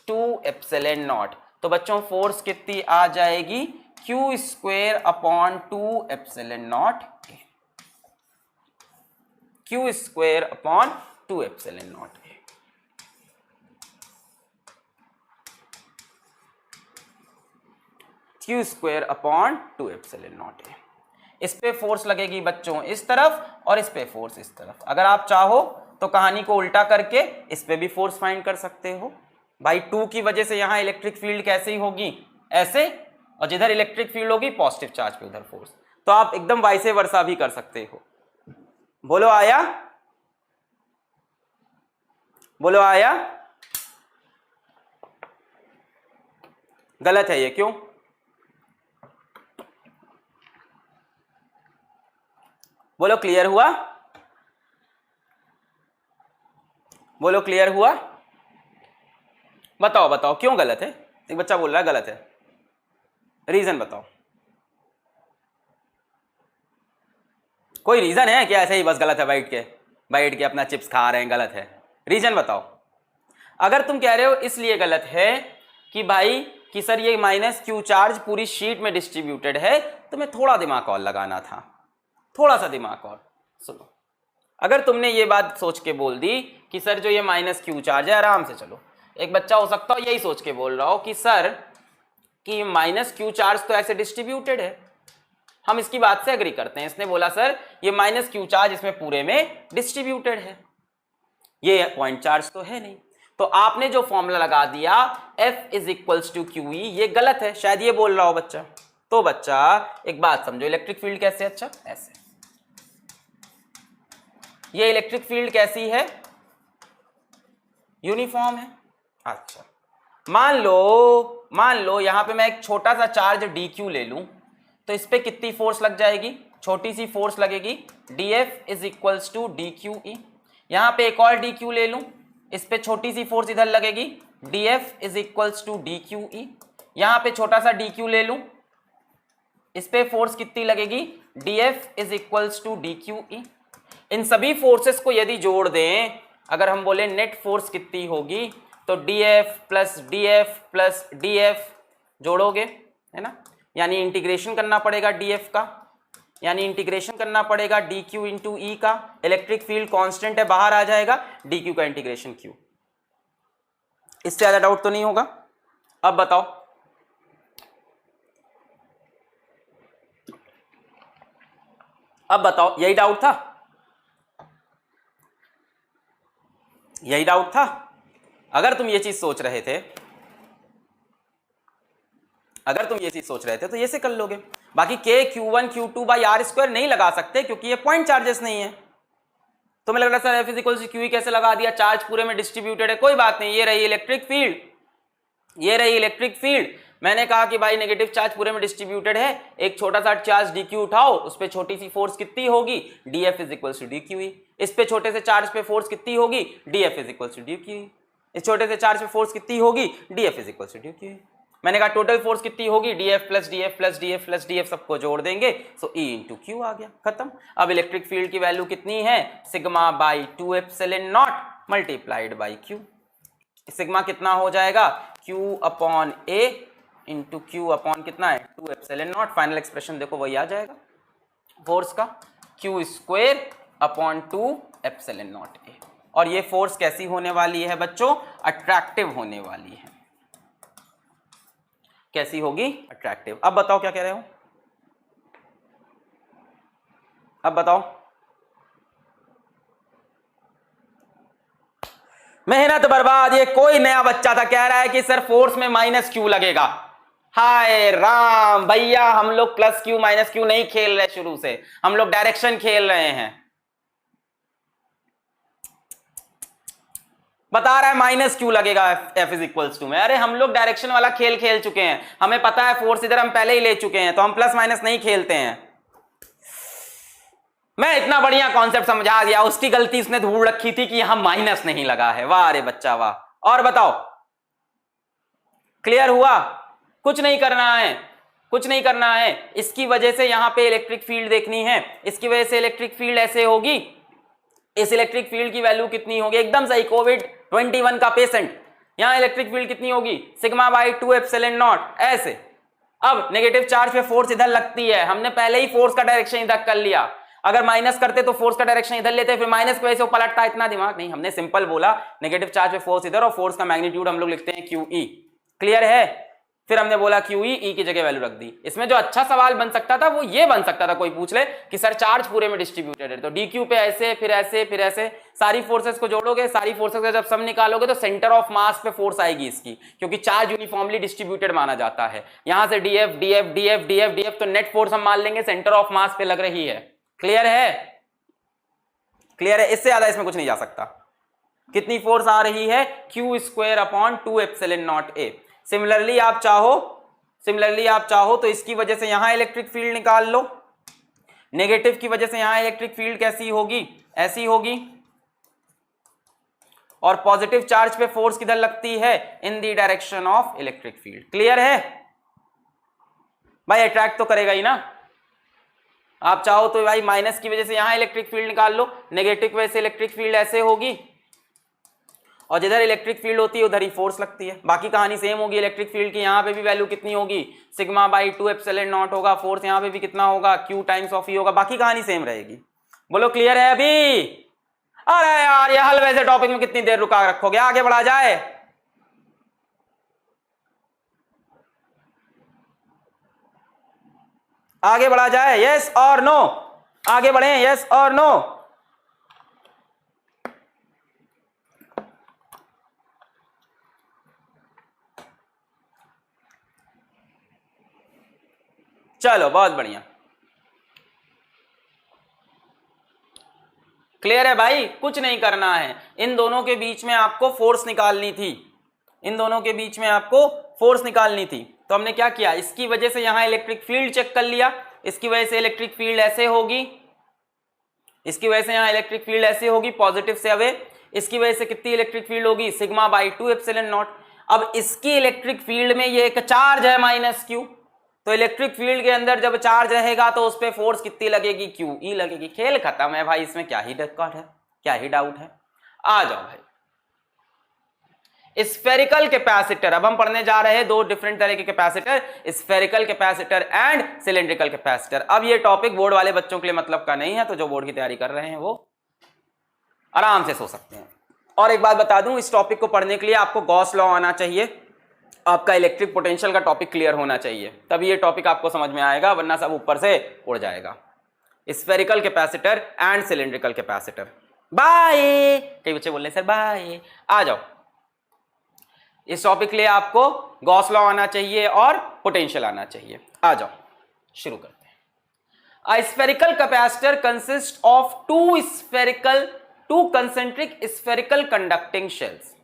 S1: 2 epsilon not. तो बच्चों फोर्स कितनी आ जाएगी? Q square upon 2 epsilon naught. Q square upon 2 epsilon naught. Q square upon 2 epsilon not है। इस पे फोर्स लगेगी बच्चों इस तरफ और इस पे फोर्स इस तरफ। अगर आप चाहो तो कहानी को उल्टा करके इस पे भी फोर्स फाइंड कर सकते हो भाई। 2 की वजह से यहां इलेक्ट्रिक फील्ड कैसी होगी? ऐसे, और जिधर इलेक्ट्रिक फील्ड होगी पॉजिटिव चार्ज पे उधर फोर्स। तो आप एकदम वाइसे वर्सा भी कर सकते हो। बोलो आया? बोलो आया? गलत है ये, क्यों? बोलो क्लियर हुआ? बोलो क्लियर हुआ? बताओ बताओ क्यों गलत है? एक बच्चा बोल रहा है गलत है, रीजन बताओ। कोई रीजन है क्या? ऐसे ही बस गलत है, बैठ के अपना चिप्स खा रहे हैं, गलत है? रीजन बताओ। अगर तुम कह रहे हो इसलिए गलत है कि भाई कि सर ये -Q चार्ज पूरी शीट में डिस्ट्रीब्यूटेड है, तो मैं थोड़ा दिमाग और लगाना था, थोड़ा सा दिमाग और। सुनो, अगर तुमने ये बात सोच के बोल दी कि सर जो ये -Q चार्ज है, आराम से चलो, एक बच्चा हो सकता हो यही सोच के बोल रहा हो कि सर कि -Q चार्ज तो ऐसे डिस्ट्रीब्यूटेड है, हम इसकी बात से एग्री करते हैं। इसने बोला सर ये -Q चार्ज इसमें पूरे में डिस्ट्रीब्यूटेड है, ये पॉइंट चार्ज तो है नहीं। तो आपने जो फॉर्मूला लगा दिया F is equals to QE, ये गलत है, शायद ये बोल रहा हो बच्चा। तो बच्चा एक बात समझो, इलेक्ट्रिक फील्ड कैसे? अच्छा ऐसे, ये इलेक्ट्रिक फील्ड कैसी है? यूनिफॉर्म है। अच्छा मान लो यहां पे मैं एक छोटा सा चार्ज dq ले लूं, तो इस पे कितनी फोर्स लग जाएगी? छोटी सी फोर्स लगेगी, dF is equals to dQE। यहां पे एक और dq ले लूं, इस पे छोटी सी फोर्स इधर लगेगी, dF is equals to dQE। यहां पे छोटा सा dq ले लूं, इस पे फोर्स कितनी लगेगी? dF is equals to dQE। इन सभी फोर्सेस को यदि जोड़ दें, अगर हम बोले नेट फोर्स कितनी होगी, तो dF plus dF plus dF जोड़ोगे, है ना, यानी इंटीग्रेशन करना पड़ेगा dF का, यानी इंटीग्रेशन करना पड़ेगा dq इंटू ई का। इलेक्ट्रिक फील्ड कांस्टेंट है, बाहर आ जाएगा, dq का इंटीग्रेशन q। इससे ज्यादा डाउट तो नहीं होगा? अब बताओ, अब बताओ, यही डाउट था? यही डाउट था? अगर तुम ये चीज सोच रहे थे, तो ये से कर लोगे। बाकी k q1 q2 by are square नहीं लगा सकते क्योंकि ये पॉइंट चार्जेस नहीं है। तुम्हें लग रहा sir F is equal to QE कैसे लगा दिया, चार्ज पूरे में डिस्ट्रीब्यूटेड है। कोई बात नहीं, ये रही इलेक्ट्रिक फील्ड, ये रही इलेक्ट्रिक फील्ड। मैंने कहा कि भाई नेगेटिव चार्ज पूरे में डिस्ट्रीब्यूटेड है, एक छोटा सा चार्ज dq उठाओ, उस पर छोटी सी फोर्स कितनी होगी, dF is equal to dqe। इस पे छोटे से चार्ज पे फोर्स कितनी होगी, dF is equal to dqe। इस छोटे से चार्ज पे फोर्स कितनी होगी, dF is equal to dqe। मैंने कहा टोटल फोर्स कितनी होगी, dF plus dF plus dF plus dF सबको जोड़ देंगे, सो E इंटू क्यू आ गया, खत्म। अब इलेक्ट्रिक फील्ड की वैल्यू कितनी है, sigma by 2 epsilon naught multiplied by Q. Sigma कितना हो जाएगा, Q upon A into Q upon कितना है 2 एप्सिलॉन नॉट। फाइनल एक्सप्रेशन देखो वही आ जाएगा फोर्स का, Q square upon 2 epsilon not A। और ये फोर्स कैसी होने वाली है बच्चों, अट्रैक्टिव होने वाली है। कैसी होगी, अट्रैक्टिव। अब बताओ क्या कह रहे हो, अब बताओ। मेहनत बर्बाद। ये कोई नया बच्चा था कह रहा है कि सर फोर्स में माइनस क्यू लगेगा। हाय राम भैया, हम लोग प्लस क्यू माइनस क्यू नहीं खेल रहे शुरू से, हम लोग डायरेक्शन खेल रहे हैं। बता रहा है माइनस क्यू लगेगा F इज इक्वल्स टू में। अरे हम लोग डायरेक्शन वाला खेल खेल चुके हैं, हमें पता है फोर्स इधर हम पहले ही ले चुके हैं, तो हम प्लस माइनस नहीं खेलते हैं। मैं इतना बढ़िया कॉन्सेप्ट समझा दिया, उसकी गलती उसने ढूंढ रखी थी कि यहां माइनस नहीं लगा है। वाह रे बच्चा वाह। और बताओ क्लियर हुआ, कुछ नहीं करना है, कुछ नहीं करना है। इसकी वजह से यहां पे इलेक्ट्रिक फील्ड देखनी है, इसकी वजह से इलेक्ट्रिक फील्ड ऐसे होगी। इस इलेक्ट्रिक फील्ड की वैल्यू कितनी होगी, एकदम सही, कोविड-21 का पेशेंट। यहां इलेक्ट्रिक फील्ड कितनी होगी, सिग्मा बाई 2 एप्सिलॉन नॉट ऐसे। अब नेगेटिव चार्ज पे फोर्स इधर लगती है, हमने पहले ही फोर्स का डायरेक्शन इधर कर लिया। अगर माइनस करते तो फोर्स का डायरेक्शन इधर लेते, फिर माइनस की वजह से वो पलटता। इतना दिमाग नहीं, हमने सिंपल बोला नेगेटिव चार्ज पे फोर्स इधर और फोर्स का मैग्नीट्यूड हम लोग लिखते हैं QE। क्लियर है। फिर हमने बोला QE, E की जगह वैल्यू रख दी। इसमें जो अच्छा सवाल बन सकता था वो ये बन सकता था, कोई पूछ ले कि सर चार्ज पूरे में डिस्ट्रीब्यूटेड है, तो DQ पे ऐसे फिर ऐसे फिर ऐसे, सारी फोर्सेस को जोड़ोगे, सारी फोर्सेस का जब सम निकालोगे तो सेंटर ऑफ मास पे फोर्स आएगी इसकी, क्योंकि चार्ज यूनिफॉर्मली डिस्ट्रीब्यूटेड माना जाता है। यहां से DF DF DF DF DF, तो नेट फोर्स हम मान लेंगे सेंटर ऑफ मास पे लग रही है। क्लियर है, क्लियर है। इससे ज्यादा इसमें कुछ नहीं जा सकता। कितनी फोर्स आ रही है, Q square upon 2 epsilon not A। Similarly आप चाहो तो इसकी वजह से यहां इलेक्ट्रिक फील्ड निकाल लो, नेगेटिव की वजह से यहां इलेक्ट्रिक फील्ड कैसी होगी, ऐसी होगी। और पॉजिटिव चार्ज पे फोर्स किधर लगती है, in the direction of electric field. Clear है भाई, अट्रैक्ट तो करेगा ही ना। आप चाहो तो भाई माइनस की वजह से यहां इलेक्ट्रिक फील्ड निकाल लो, नेगेटिव की वजह से इलेक्ट्रिक फील्ड ऐसे होगी, और जिधर इलेक्ट्रिक फील्ड होती है उधर ही फोर्स लगती है। बाकी कहानी सेम होगी। इलेक्ट्रिक फील्ड की यहां पे भी वैल्यू कितनी होगी, सिग्मा बाई 2 एप्सिलॉन नॉट होगा, फोर्स यहां पे भी कितना होगा, Q टाइम्स ऑफ E होगा। बाकी कहानी सेम रहेगी। बोलो क्लियर है अभी। अरे यार ये हलवे से टॉपिक में कितनी देर रुका रखोगे, आगे बढ़ा जाए। आगे बढ़ा जाए, यस और नो, आगे बढ़े, यस और नो। चलो बहुत बढ़िया, क्लियर है भाई, कुछ नहीं करना है। इन दोनों के बीच में आपको फोर्स निकालनी थी, इन दोनों के बीच में आपको फोर्स निकालनी थी। तो हमने क्या किया, इसकी वजह से यहां इलेक्ट्रिक फील्ड चेक कर लिया, इसकी वजह से इलेक्ट्रिक फील्ड ऐसे होगी, इसकी वजह से यहां इलेक्ट्रिक फील्ड ऐसे होगी पॉजिटिव से अवे। इसकी वजह से कितनी इलेक्ट्रिक फील्ड होगी, सिग्मा बाई 2 एप्सिलॉन नॉट। अब इसकी इलेक्ट्रिक फील्ड में ये एक चार्ज है -Q, तो इलेक्ट्रिक फील्ड के अंदर जब चार्ज रहेगा तो उस पर फोर्स कितनी लगेगी, QE लगेगी। खेल खत्म है भाई, इसमें क्या ही दिक्कत है, क्या ही डाउट है। आ जाओ भाई, स्फेरिकल कैपेसिटर। अब हम पढ़ने जा रहे हैं दो डिफरेंट तरह के capacitor, spherical capacitor and cylindrical capacitor. अब ये टॉपिक बोर्ड वाले बच्चों के लिए मतलब का नहीं है, तो जो बोर्ड की तैयारी कर रहे हैं वो आराम से सो सकते हैं। और एक बात बता दूं, इस टॉपिक को पढ़ने के लिए आपको गॉस लॉ आना चाहिए, आपका इलेक्ट्रिक पोटेंशियल का टॉपिक क्लियर होना चाहिए, तभी ये टॉपिक आपको समझ में आएगा, वरना सब ऊपर से उड़ जाएगा। Spherical capacitor and cylindrical capacitor. Bye, कई बच्चे बोल रहे हैं सर बाय। आ जाओ, इस टॉपिक के लिए आपको गॉस लॉ आना चाहिए और पोटेंशियल आना चाहिए। आ जाओ शुरू करते हैं। A spherical capacitor consist of two concentric spherical conducting shells.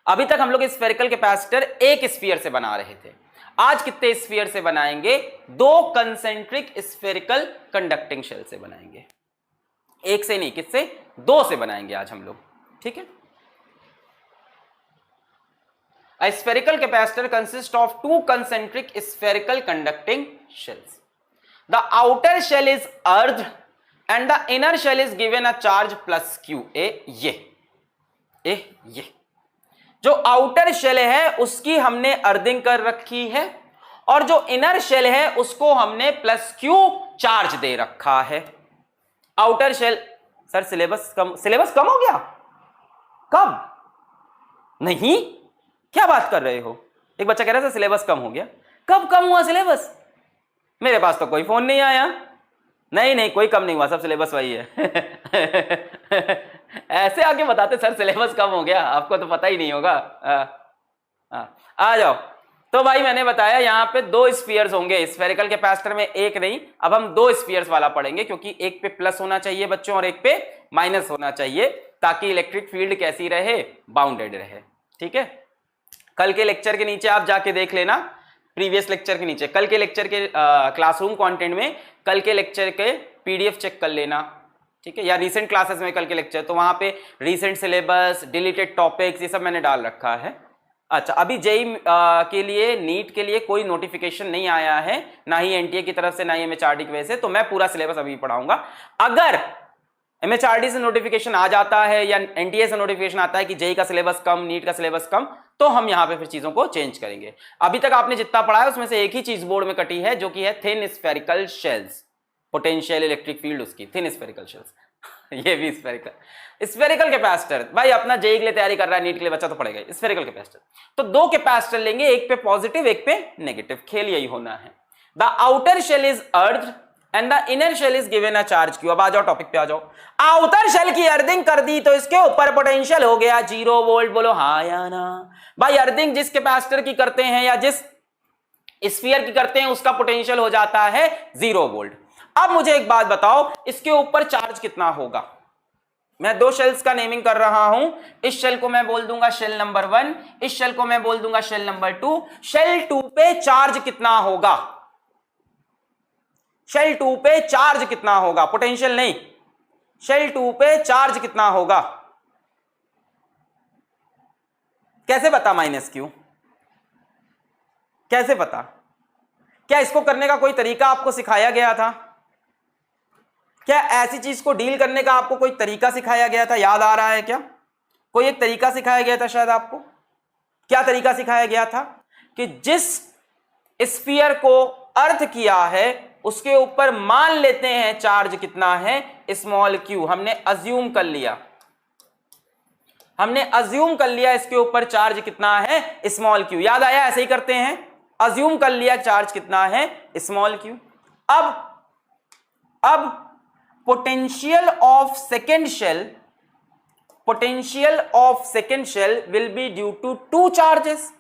S1: अभी तक हम लोग स्फेरिकल कैपेसिटर एक स्फीयर से बना रहे थे, आज कितने स्फीयर से बनाएंगे? 2 कंसेंट्रिक स्फेरिकल कंडक्टिंग शेल से बनाएंगे, एक से नहीं, किससे? 2 से बनाएंगे आज हम लोग, ठीक है। A spherical capacitor consists of 2 concentric spherical conducting shells. The outer shell is earthed and the inner shell is given a charge plus Q. ये जो आउटर शेल है उसकी हमने अर्थिंग कर रखी है और जो इनर शेल है उसको हमने प्लस Q चार्ज दे रखा है। आउटर शेल, सर सिलेबस कम हो गया? कब? नहीं, क्या बात कर रहे हो? एक बच्चा कह रहा था सिलेबस कम हो गया। कब कम हुआ सिलेबस? मेरे पास तो कोई फोन नहीं आया। नहीं, कोई कम नहीं हुआ, सब सिलेबस वही है। ऐसे आके बताते सर सिलेबस कम हो गया, आपको तो पता ही नहीं होगा। आ जाओ। तो भाई मैंने बताया यहाँ पे 2 स्फीयर्स होंगे स्फेरिकल कैपेसिटर में, एक नहीं। अब हम 2 स्फीयर्स वाला पढ़ेंगे क्योंकि एक पे प्लस होना चाहिए बच्चों और एक पे माइनस होना चाहिए, ताकि इलेक्ट्रिक फील्ड कैसी रहे? बाउंडेड रहे, ठीक है। कल के लेक्चर के नीचे आप जाके देख लेना, प्रीवियस लेक्चर के नीचे, कल के लेक्चर के क्लासरूम कंटेंट में कल के लेक्चर के पीडीएफ चेक कर लेना, ठीक है, या रीसेंट क्लासेस में कल के लेक्चर, तो वहां पे रीसेंट सिलेबस, डिलीटेड टॉपिक्स, ये सब मैंने डाल रखा है। अच्छा, अभी जेई के लिए, नीट के लिए कोई नोटिफिकेशन नहीं आया है, ना ही एनटीए की तरफ से, ना ही एमएचआरडी की वजह से, तो मैं पूरा सिलेबस अभी पढ़ाऊंगा। अगर एमएचआरडी से नोटिफिकेशन आ जाता है या एनटीए से नोटिफिकेशन आता है कि जेई का सिलेबस कम, नीट का सिलेबस कम, तो हम यहां पे फिर चीजों को चेंज करेंगे। अभी तक आपने जितना पढ़ा है उसमें से एक ही चीज बोर्ड में कटी है, जो कि है thin spherical shells, potential electric field उसकी थिन स्फेरिकल शेल्स। ये भी स्फेरिकल कैपेसिटर, भाई अपना जेई के लिए तैयारी कर रहा है, नीट के लिए बच्चा तो पढ़ेगा। स्फेरिकल कैपेसिटर, तो 2 कैपेसिटर लेंगे, एक पे पॉजिटिव एक पे नेगेटिव, खेल यही होना है। The outer shell is earthed and the inner shell is given a charge Q। अब आ जाओ टॉपिक पे आ जाओ। आउटर शेल की अर्थिंग कर दी तो इसके ऊपर पोटेंशियल हो गया 0 वोल्ट। बोलो हाँ या ना? भाई अर्थिंग जिस कैपेसिटर की करते हैं या जिस स्फीयर की करते हैं उसका पोटेंशियल हो जाता है 0 वोल्ट। अब मुझे एक बात बताओ, इसके ऊपर चार्ज कितना होगा? मैं 2 शेल्स का नेमिंग कर रहा हूं। इस शेल को मैं बोल दूंगा शेल नंबर 1, इस शेल को मैं बोल दूंगा शेल नंबर 2। शेल 2 पे चार्ज कितना होगा? शेल 2 पे चार्ज कितना होगा? पोटेंशियल नहीं, शेल 2 पे चार्ज कितना होगा? कैसे पता -Q? कैसे पता? क्या इसको करने का कोई तरीका आपको सिखाया गया था? क्या ऐसी चीज को डील करने का आपको कोई तरीका सिखाया गया था? याद आ रहा है क्या? कोई एक तरीका सिखाया गया था शायद आपको। क्या तरीका सिखाया गया था? कि जिस स्फीयर को अर्थ किया है उसके ऊपर मान लेते हैं चार्ज कितना है, स्मॉल q। हमने अज्यूम कर लिया, इसके ऊपर चार्ज कितना है, स्मॉल q। याद आया? ऐसे ही करते हैं, अज्यूम कर लिया चार्ज कितना है, स्मॉल q। अब potential of second shell will be due to 2 charges.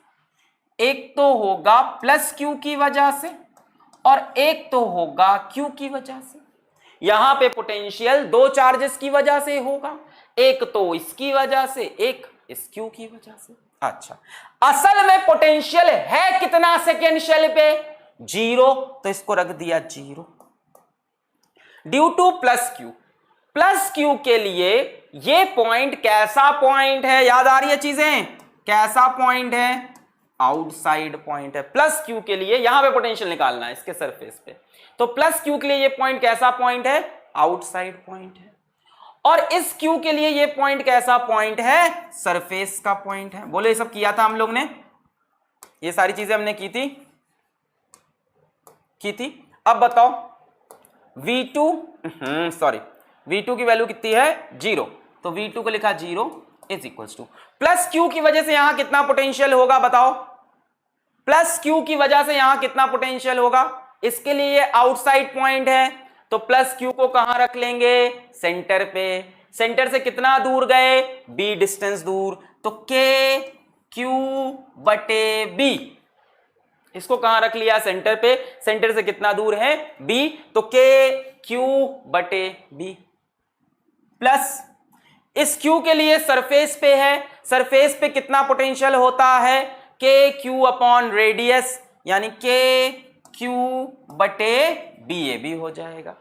S1: एक तो होगा प्लस q की वजह से और एक तो होगा q की वजह से। यहां पे पोटेंशियल 2 चार्जेस की वजह से होगा, एक तो इसकी वजह से, एक इस q की वजह से। अच्छा, असल में पोटेंशियल है कितना सेकेंड शेल पे? 0, तो इसको रख दिया 0 ड्यू टू प्लस q के लिए ये पॉइंट कैसा पॉइंट है? याद आ रही है चीजें? कैसा पॉइंट है? आउटसाइड पॉइंट है। प्लस q के लिए यहां पे पोटेंशियल निकालना है इसके सरफेस पे, तो प्लस q के लिए ये पॉइंट कैसा पॉइंट है? आउटसाइड पॉइंट है। और इस q के लिए ये पॉइंट कैसा पॉइंट है? सरफेस का पॉइंट है। बोले ये सब किया था हम लोग ने, ये सारी चीजें हमने की थी। अब बताओ V2 की वैल्यू कितनी है? 0, तो V2 को लिखा 0 is equals two plus q की वजह से यहां कितना पोटेंशियल होगा? बताओ, प्लस q की वजह से यहां कितना पोटेंशियल होगा? इसके लिए ये आउटसाइड पॉइंट है, तो प्लस q को कहां रख लेंगे? सेंटर पे। सेंटर से कितना दूर गए? b डिस्टेंस दूर, तो k q बटे b। इसको कहां रख लिया? सेंटर पे। सेंटर से कितना दूर है? b, तो k q बटे b प्लस इस q के लिए सरफेस पे है, सरफेस पे कितना पोटेंशियल होता है? k q upon radius. यानी के क्यू बटे बी, ये भी हो जाएगा।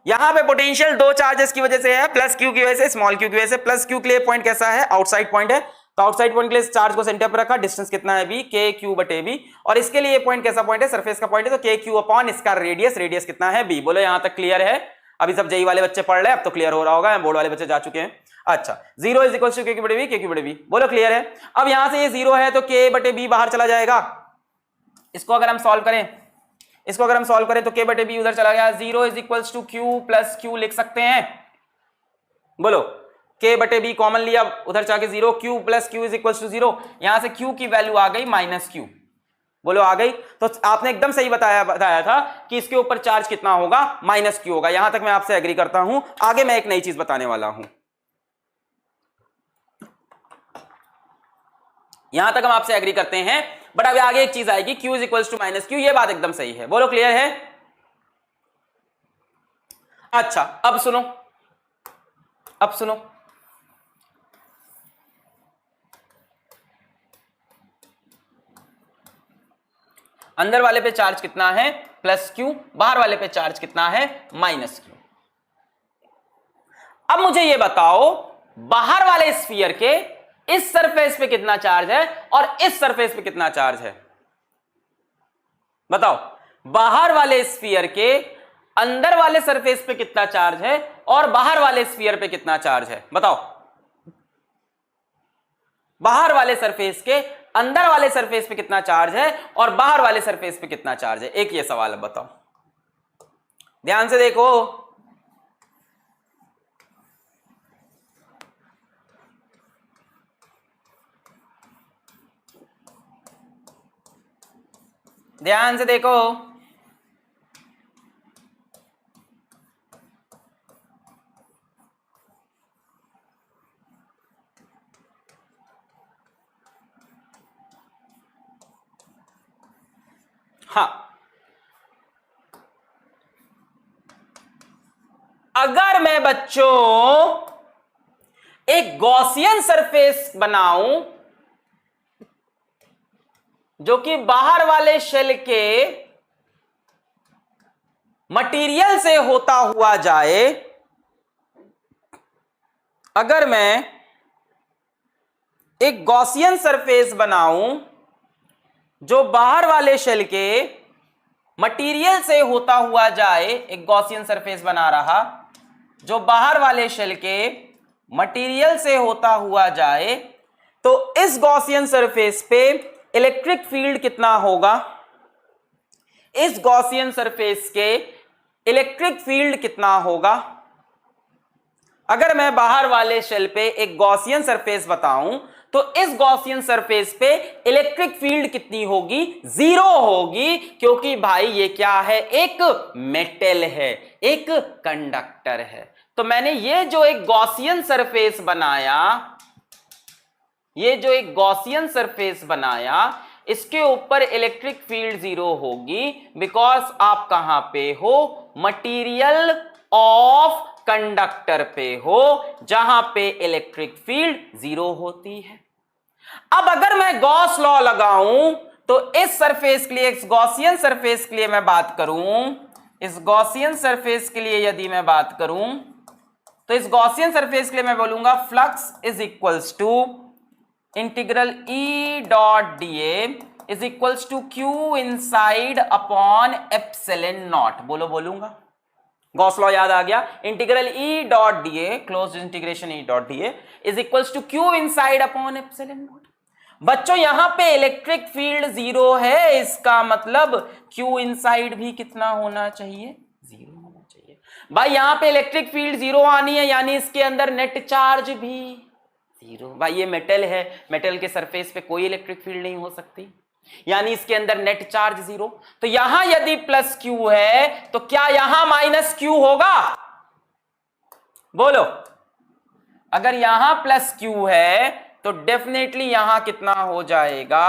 S1: यहां पे पोटेंशियल दो चार्जेस की वजह से है, प्लस क्यू की वजह से, स्मॉल क्यू की वजह से। प्लस क्यू के लिए पॉइंट कैसा है, आउटसाइड पॉइंट है, तो आउटसाइड पॉइंट के लिए चार्ज को सेंटर पर रखा, डिस्टेंस कितना है बी, के क्यू बटे बी। और इसके लिए पॉइंट कैसा पॉइंट है, सरफेस का पॉइंट है, तो के क्यू अपॉन इसका रेडियस, रेडियस कितना है बी। बोलो यहां तक क्लियर है? अभी सब जेई वाले बच्चे पढ़ रहे हैं, अब तो क्लियर हो रहा होगा, बोर्ड वाले बच्चे जा चुके हैं। अच्छा, जीरो इज इक्वल टू के क्यू बटे बी, के क्यू बटे बी, बोलो क्लियर है? अब यहां से ये जीरो है तो के बटे बी बाहर चला जाएगा। इसको अगर हम सॉल्व करें, इसको अगर हम सॉल्व करें तो के बटे बी उधर चला गया, zero is equals to Q plus Q लिख सकते हैं। बोलो के बटे बी कॉमन लिया, उधर जाके zero, Q plus Q is equals to zero. यहां से क्यू की वैल्यू आ गई माइनस क्यू। बोलो आ गई? तो आपने एकदम सही बताया था कि इसके ऊपर चार्ज कितना होगा, माइनस क्यू होगा। यहां तक मैं आपसे एग्री करता हूं। आगे मैं एक नई चीज बताने वाला हूं, यहां तक हम आपसे एग्री करते हैं, बट अभी आगे एक चीज आएगी, Q is equals to minus Q, ये बात एकदम सही है। बोलो क्लियर है? अच्छा अब सुनो, अब सुनो, अंदर वाले पे चार्ज कितना है, प्लस क्यू, बाहर वाले पे चार्ज कितना है, माइनस क्यू। अब मुझे ये बताओ, बाहर वाले स्फीयर के इस सरफेस पे कितना चार्ज है और इस सरफेस पे कितना चार्ज है? बताओ, बाहर वाले स्फीयर के अंदर वाले सरफेस पे कितना चार्ज है और बाहर वाले स्फीयर पे कितना चार्ज है? बताओ, बाहर वाले सरफेस के अंदर वाले सरफेस पे कितना चार्ज है और बाहर वाले सरफेस पे कितना चार्ज है? एक ये सवाल है, बताओ, ध्यान से देखो। ध्यान से देखो, हाँ, अगर मैं बच्चों एक गॉसियन सरफेस बनाऊं जो कि बाहर वाले शेल के मटेरियल से होता हुआ जाए, अगर मैं एक गॉसियन सरफेस बनाऊं जो बाहर वाले शेल के मटेरियल से होता हुआ जाए, एक गॉसियन सरफेस बना रहा जो बाहर वाले शेल के मटेरियल से होता हुआ जाए, तो इस गॉसियन सरफेस पे इलेक्ट्रिक फील्ड कितना होगा? इस गॉसियन सरफेस के इलेक्ट्रिक फील्ड कितना होगा? अगर मैं बाहर वाले शेल पे एक गॉसियन सरफेस बताऊं तो इस गॉसियन सरफेस पे इलेक्ट्रिक फील्ड कितनी होगी? जीरो होगी, क्योंकि भाई ये क्या है, एक मेटल है, एक कंडक्टर है। तो मैंने ये जो एक गॉसियन सरफेस बनाया, ये जो एक गॉसियन सरफेस बनाया, इसके ऊपर इलेक्ट्रिक फील्ड जीरो होगी, बिकॉज आप कहां पे हो, मटेरियल ऑफ कंडक्टर पे हो, जहां पे इलेक्ट्रिक फील्ड जीरो होती है। अब अगर मैं गॉस लॉ लगाऊं तो इस सरफेस के लिए, इस गॉसियन सरफेस के लिए मैं बात करूं, इस गॉसियन सरफेस के लिए यदि मैं बात करूं तो इस गॉसियन सरफेस के लिए मैं बोलूंगा flux is equals to integral E dot D A is equals to Q inside upon epsilon naught. बोलूंगा, गॉस लॉ याद आ गया, integral E dot D A, close integration E dot D A is equals to Q inside upon epsilon naught. बच्चों यहां पे इलेक्ट्रिक फील्ड जीरो है, इसका मतलब क्यू इनसाइड भी कितना होना चाहिए? जीरो होना चाहिए। भाई यहां पे इलेक्ट्रिक फील्ड जीरो आनी है, यानी इसके अंदर नेट चार्ज भी जीरो। भाई ये मेटल है, मेटल के सरफेस पे कोई इलेक्ट्रिक फील्ड नहीं हो सकती, यानी इसके अंदर नेट चार्ज जीरो। तो यहां यदि प्लस क्यू है तो क्या यहां माइनस क्यू होगा? बोलो, अगर यहां प्लस क्यू है तो डेफिनेटली यहां कितना हो जाएगा?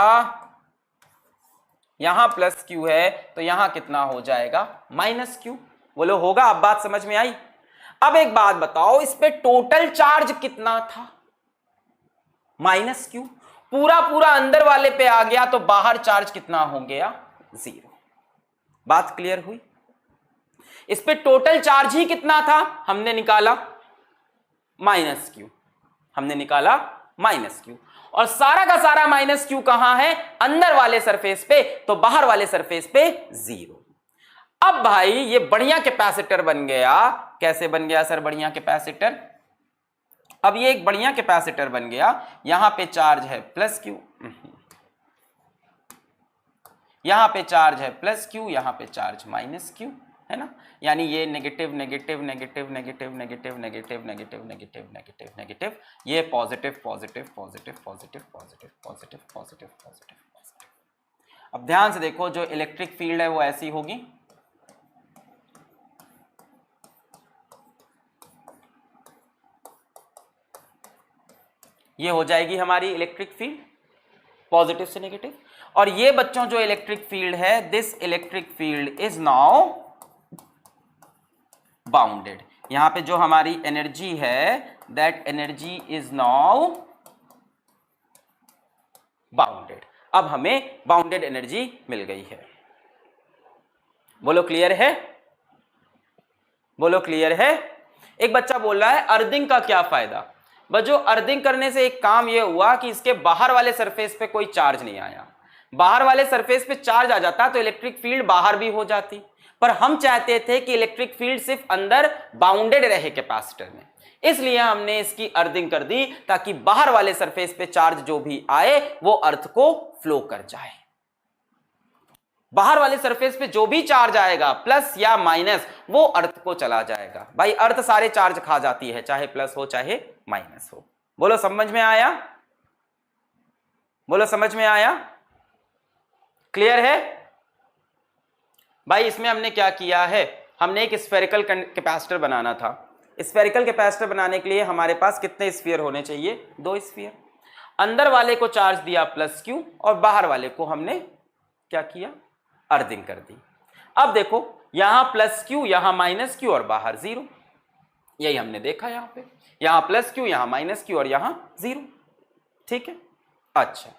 S1: यहां प्लस क्यू है तो यहां कितना हो जाएगा? Minus Q. बोलो होगा? अब बात समझ में आई? अब एक बात बताओ, इस पे टोटल चार्ज कितना था? Minus Q. पूरा पूरा अंदर वाले पे आ गया तो बाहर चार्ज कितना हो गया, 0। बात क्लियर हुई? इस पे टोटल चार्ज ही कितना था, हमने निकाला -q, हमने निकाला -q, और सारा का सारा -q कहां है, अंदर वाले सरफेस पे, तो बाहर वाले सरफेस पे 0। अब भाई ये बढ़िया कैपेसिटर बन गया। कैसे बन गया सर बढ़िया कैपेसिटर? अब ये एक बढ़िया कैपेसिटर बन गया। यहां पे चार्ज है +q, यहां पे चार्ज है +q, यहां पे चार्ज -q, है ना। यानी ये negative negative negative negative negative negative negative negative negative negative, ये positive positive positive positive positive positive positive positive positive. अब ध्यान से देखो, जो इलेक्ट्रिक फील्ड है वो ऐसी होगी, ये हो जाएगी हमारी इलेक्ट्रिक फील्ड पॉजिटिव से नेगेटिव। और ये बच्चों जो इलेक्ट्रिक फील्ड है, this electric field is now bounded. यहां पे जो हमारी एनर्जी है, that energy is now bounded. अब हमें बाउंडेड एनर्जी मिल गई है। बोलो क्लियर है? बोलो क्लियर है? एक बच्चा बोल रहा है अर्थिंग का क्या फायदा? बस जो अर्थिंग करने से एक काम यह हुआ कि इसके बाहर वाले सरफेस पे कोई चार्ज नहीं आया। बाहर वाले सरफेस पे चार्ज आ जाता तो इलेक्ट्रिक फील्ड बाहर भी हो जाती, पर हम चाहते थे कि इलेक्ट्रिक फील्ड सिर्फ अंदर बाउंडेड रहे कैपेसिटर में, इसलिए हमने इसकी अर्थिंग कर दी ताकि बाहर वाले सरफेस पे चार्ज जो भी आए वो अर्थ को फ्लो कर जाए। बाहर वाले सरफेस पे जो भी चार्ज आएगा प्लस या माइनस, वो अर्थ को चला जाएगा। भाई अर्थ सारे चार्ज खा जाती है, चाहे प्लस हो चाहे माइनस हो। बोलो समझ में आया? बोलो समझ में आया? क्लियर है? भाई इसमें हमने क्या किया है, हमने एक स्फेरिकल कैपेसिटर बनाना था। स्फेरिकल कैपेसिटर बनाने के लिए हमारे पास कितने स्फीयर होने चाहिए? 2 स्फीयर। अंदर वाले को चार्ज दिया +q और बाहर वाले को हमने क्या किया, अर्थिंग कर दी। अब देखो यहां +q, यहां -q और बाहर 0। यही हमने देखा, यहां पे यहां +q, यहां -q और यहां 0। ठीक है, अच्छा।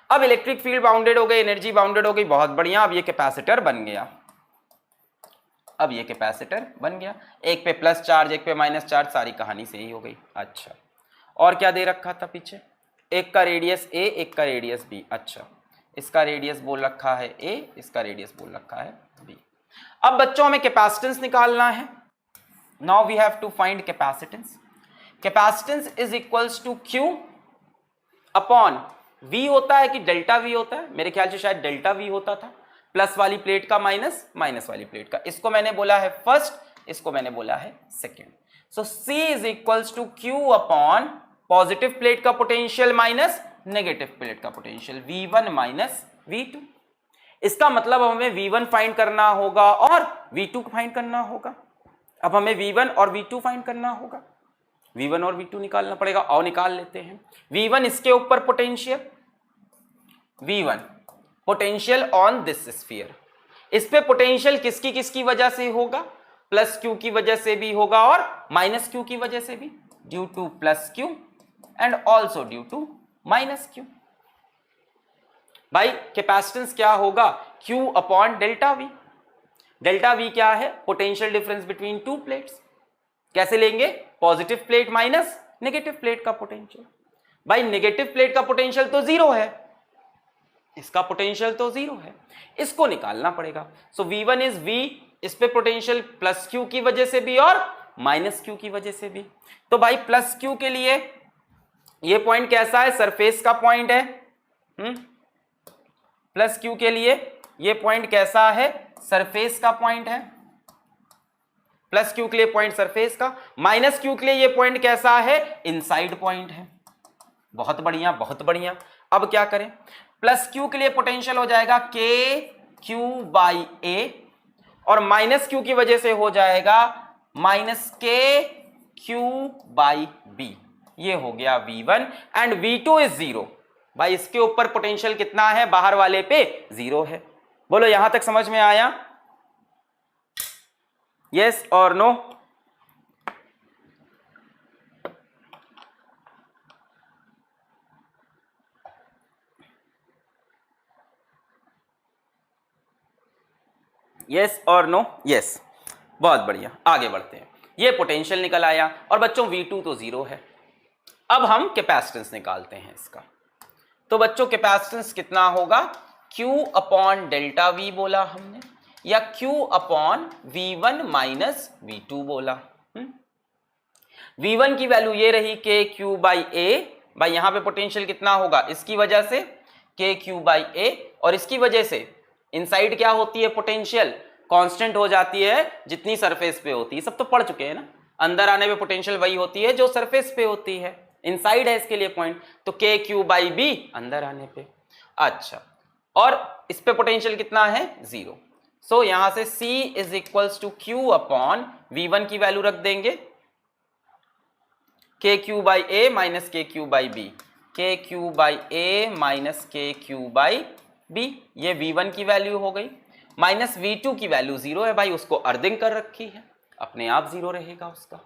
S1: अब इलेक्ट्रिक फील्ड बाउंडेड हो गई, एनर्जी बाउंडेड हो गई, बहुत बढ़िया। अब ये कैपेसिटर बन गया, अब ये कैपेसिटर बन गया। एक पे प्लस चार्ज, एक पे माइनस चार्ज, सारी कहानी से ही हो गई। अच्छा, और क्या दे रखा था पीछे? एक का रेडियस a, एक का रेडियस b। अच्छा, इसका रेडियस बोल रखा है a, इसका रेडियस बोल रखा है b। अब बच्चों हमें कैपेसिटेंस निकालना है। Now we have to find capacitance. Capacitance is equals to q अपॉन v होता है कि डेल्टा v होता है? मेरे ख्याल से शायद डेल्टा v होता था, प्लस वाली प्लेट का माइनस, माइनस वाली प्लेट का। इसको मैंने बोला है फर्स्ट, इसको मैंने बोला है second. So c is equals to q अपॉन पॉजिटिव प्लेट का पोटेंशियल माइनस नेगेटिव प्लेट का पोटेंशियल, v1 माइनस v2। इसका मतलब हमें v1 फाइंड करना होगा और v2 फाइंड करना होगा। अब हमें v1 और v2 फाइंड करना होगा, v1 और v2 निकालना पड़ेगा। और निकाल लेते हैं। v1 इसके ऊपर potential, v1 potential on this sphere. इस पे पोटेंशियल किसकी किसकी वजह से होगा? +q की वजह से भी होगा और -q की वजह से भी, due to +q and also due to -q। भाई कैपेसिटेंस क्या होगा? q upon delta v। Delta v क्या है? Potential difference between two plates. कैसे लेंगे? Positive plate minus negative plate का पोटेंशियल। भाई नेगेटिव प्लेट का पोटेंशियल तो 0 है, इसका पोटेंशियल तो 0 है, इसको निकालना पड़ेगा। सो v1 इज v, इस पे पोटेंशियल +q की वजह से भी और -q की वजह से भी। तो भाई +q के लिए ये पॉइंट कैसा है? सरफेस का पॉइंट है। +q के लिए ये पॉइंट कैसा है? सरफेस का पॉइंट है। +q के लिए पॉइंट सरफेस का, -q के लिए ये पॉइंट कैसा है? इनसाइड पॉइंट है। बहुत बढ़िया, बहुत बढ़िया। अब क्या करें? +q के लिए पोटेंशियल हो जाएगा kq/a और -q की वजह से हो जाएगा -kq/b। ये हो गया v1 एंड v2 इज 0। भाई इसके ऊपर पोटेंशियल कितना है? बाहर वाले पे 0 है। बोलो यहां तक समझ में आया? यस और नो? यस और नो? यस, बहुत बढ़िया, आगे बढ़ते हैं। ये पोटेंशियल निकल आया और बच्चों V2 तो 0 है। अब हम कैपेसिटेंस निकालते हैं इसका। तो बच्चों कैपेसिटेंस कितना होगा? Q अपॉन डेल्टा V बोला हमने, या Q upon V1 minus V2 बोला। V1 की वैल्यू ये रही के क्यू बाई ए, भाई यहां पे पोटेंशियल कितना होगा इसकी वजह से के क्यू बाई ए, और इसकी वजह से इनसाइड क्या होती है पोटेंशियल? कांस्टेंट हो जाती है जितनी सरफेस पे होती है। सब तो पढ़ चुके हैं ना, अंदर आने पे पोटेंशियल वही होती है जो सरफेस पे होती है, इनसाइड है इसके लिए पॉइंट, तो के क्यू बाई बी अंदर आने पे। अच्छा, और इस पे पोटेंशियल कितना है? 0। सो यहां से C is equals to Q upon V1 की वैल्यू रख देंगे K Q by A minus K Q by B, K Q by A minus K Q by B, ये V1 की वैल्यू हो गई। माइनस V2 की वैल्यू 0 है भाई, उसको अर्थिंग कर रखी है, अपने आप 0 रहेगा उसका।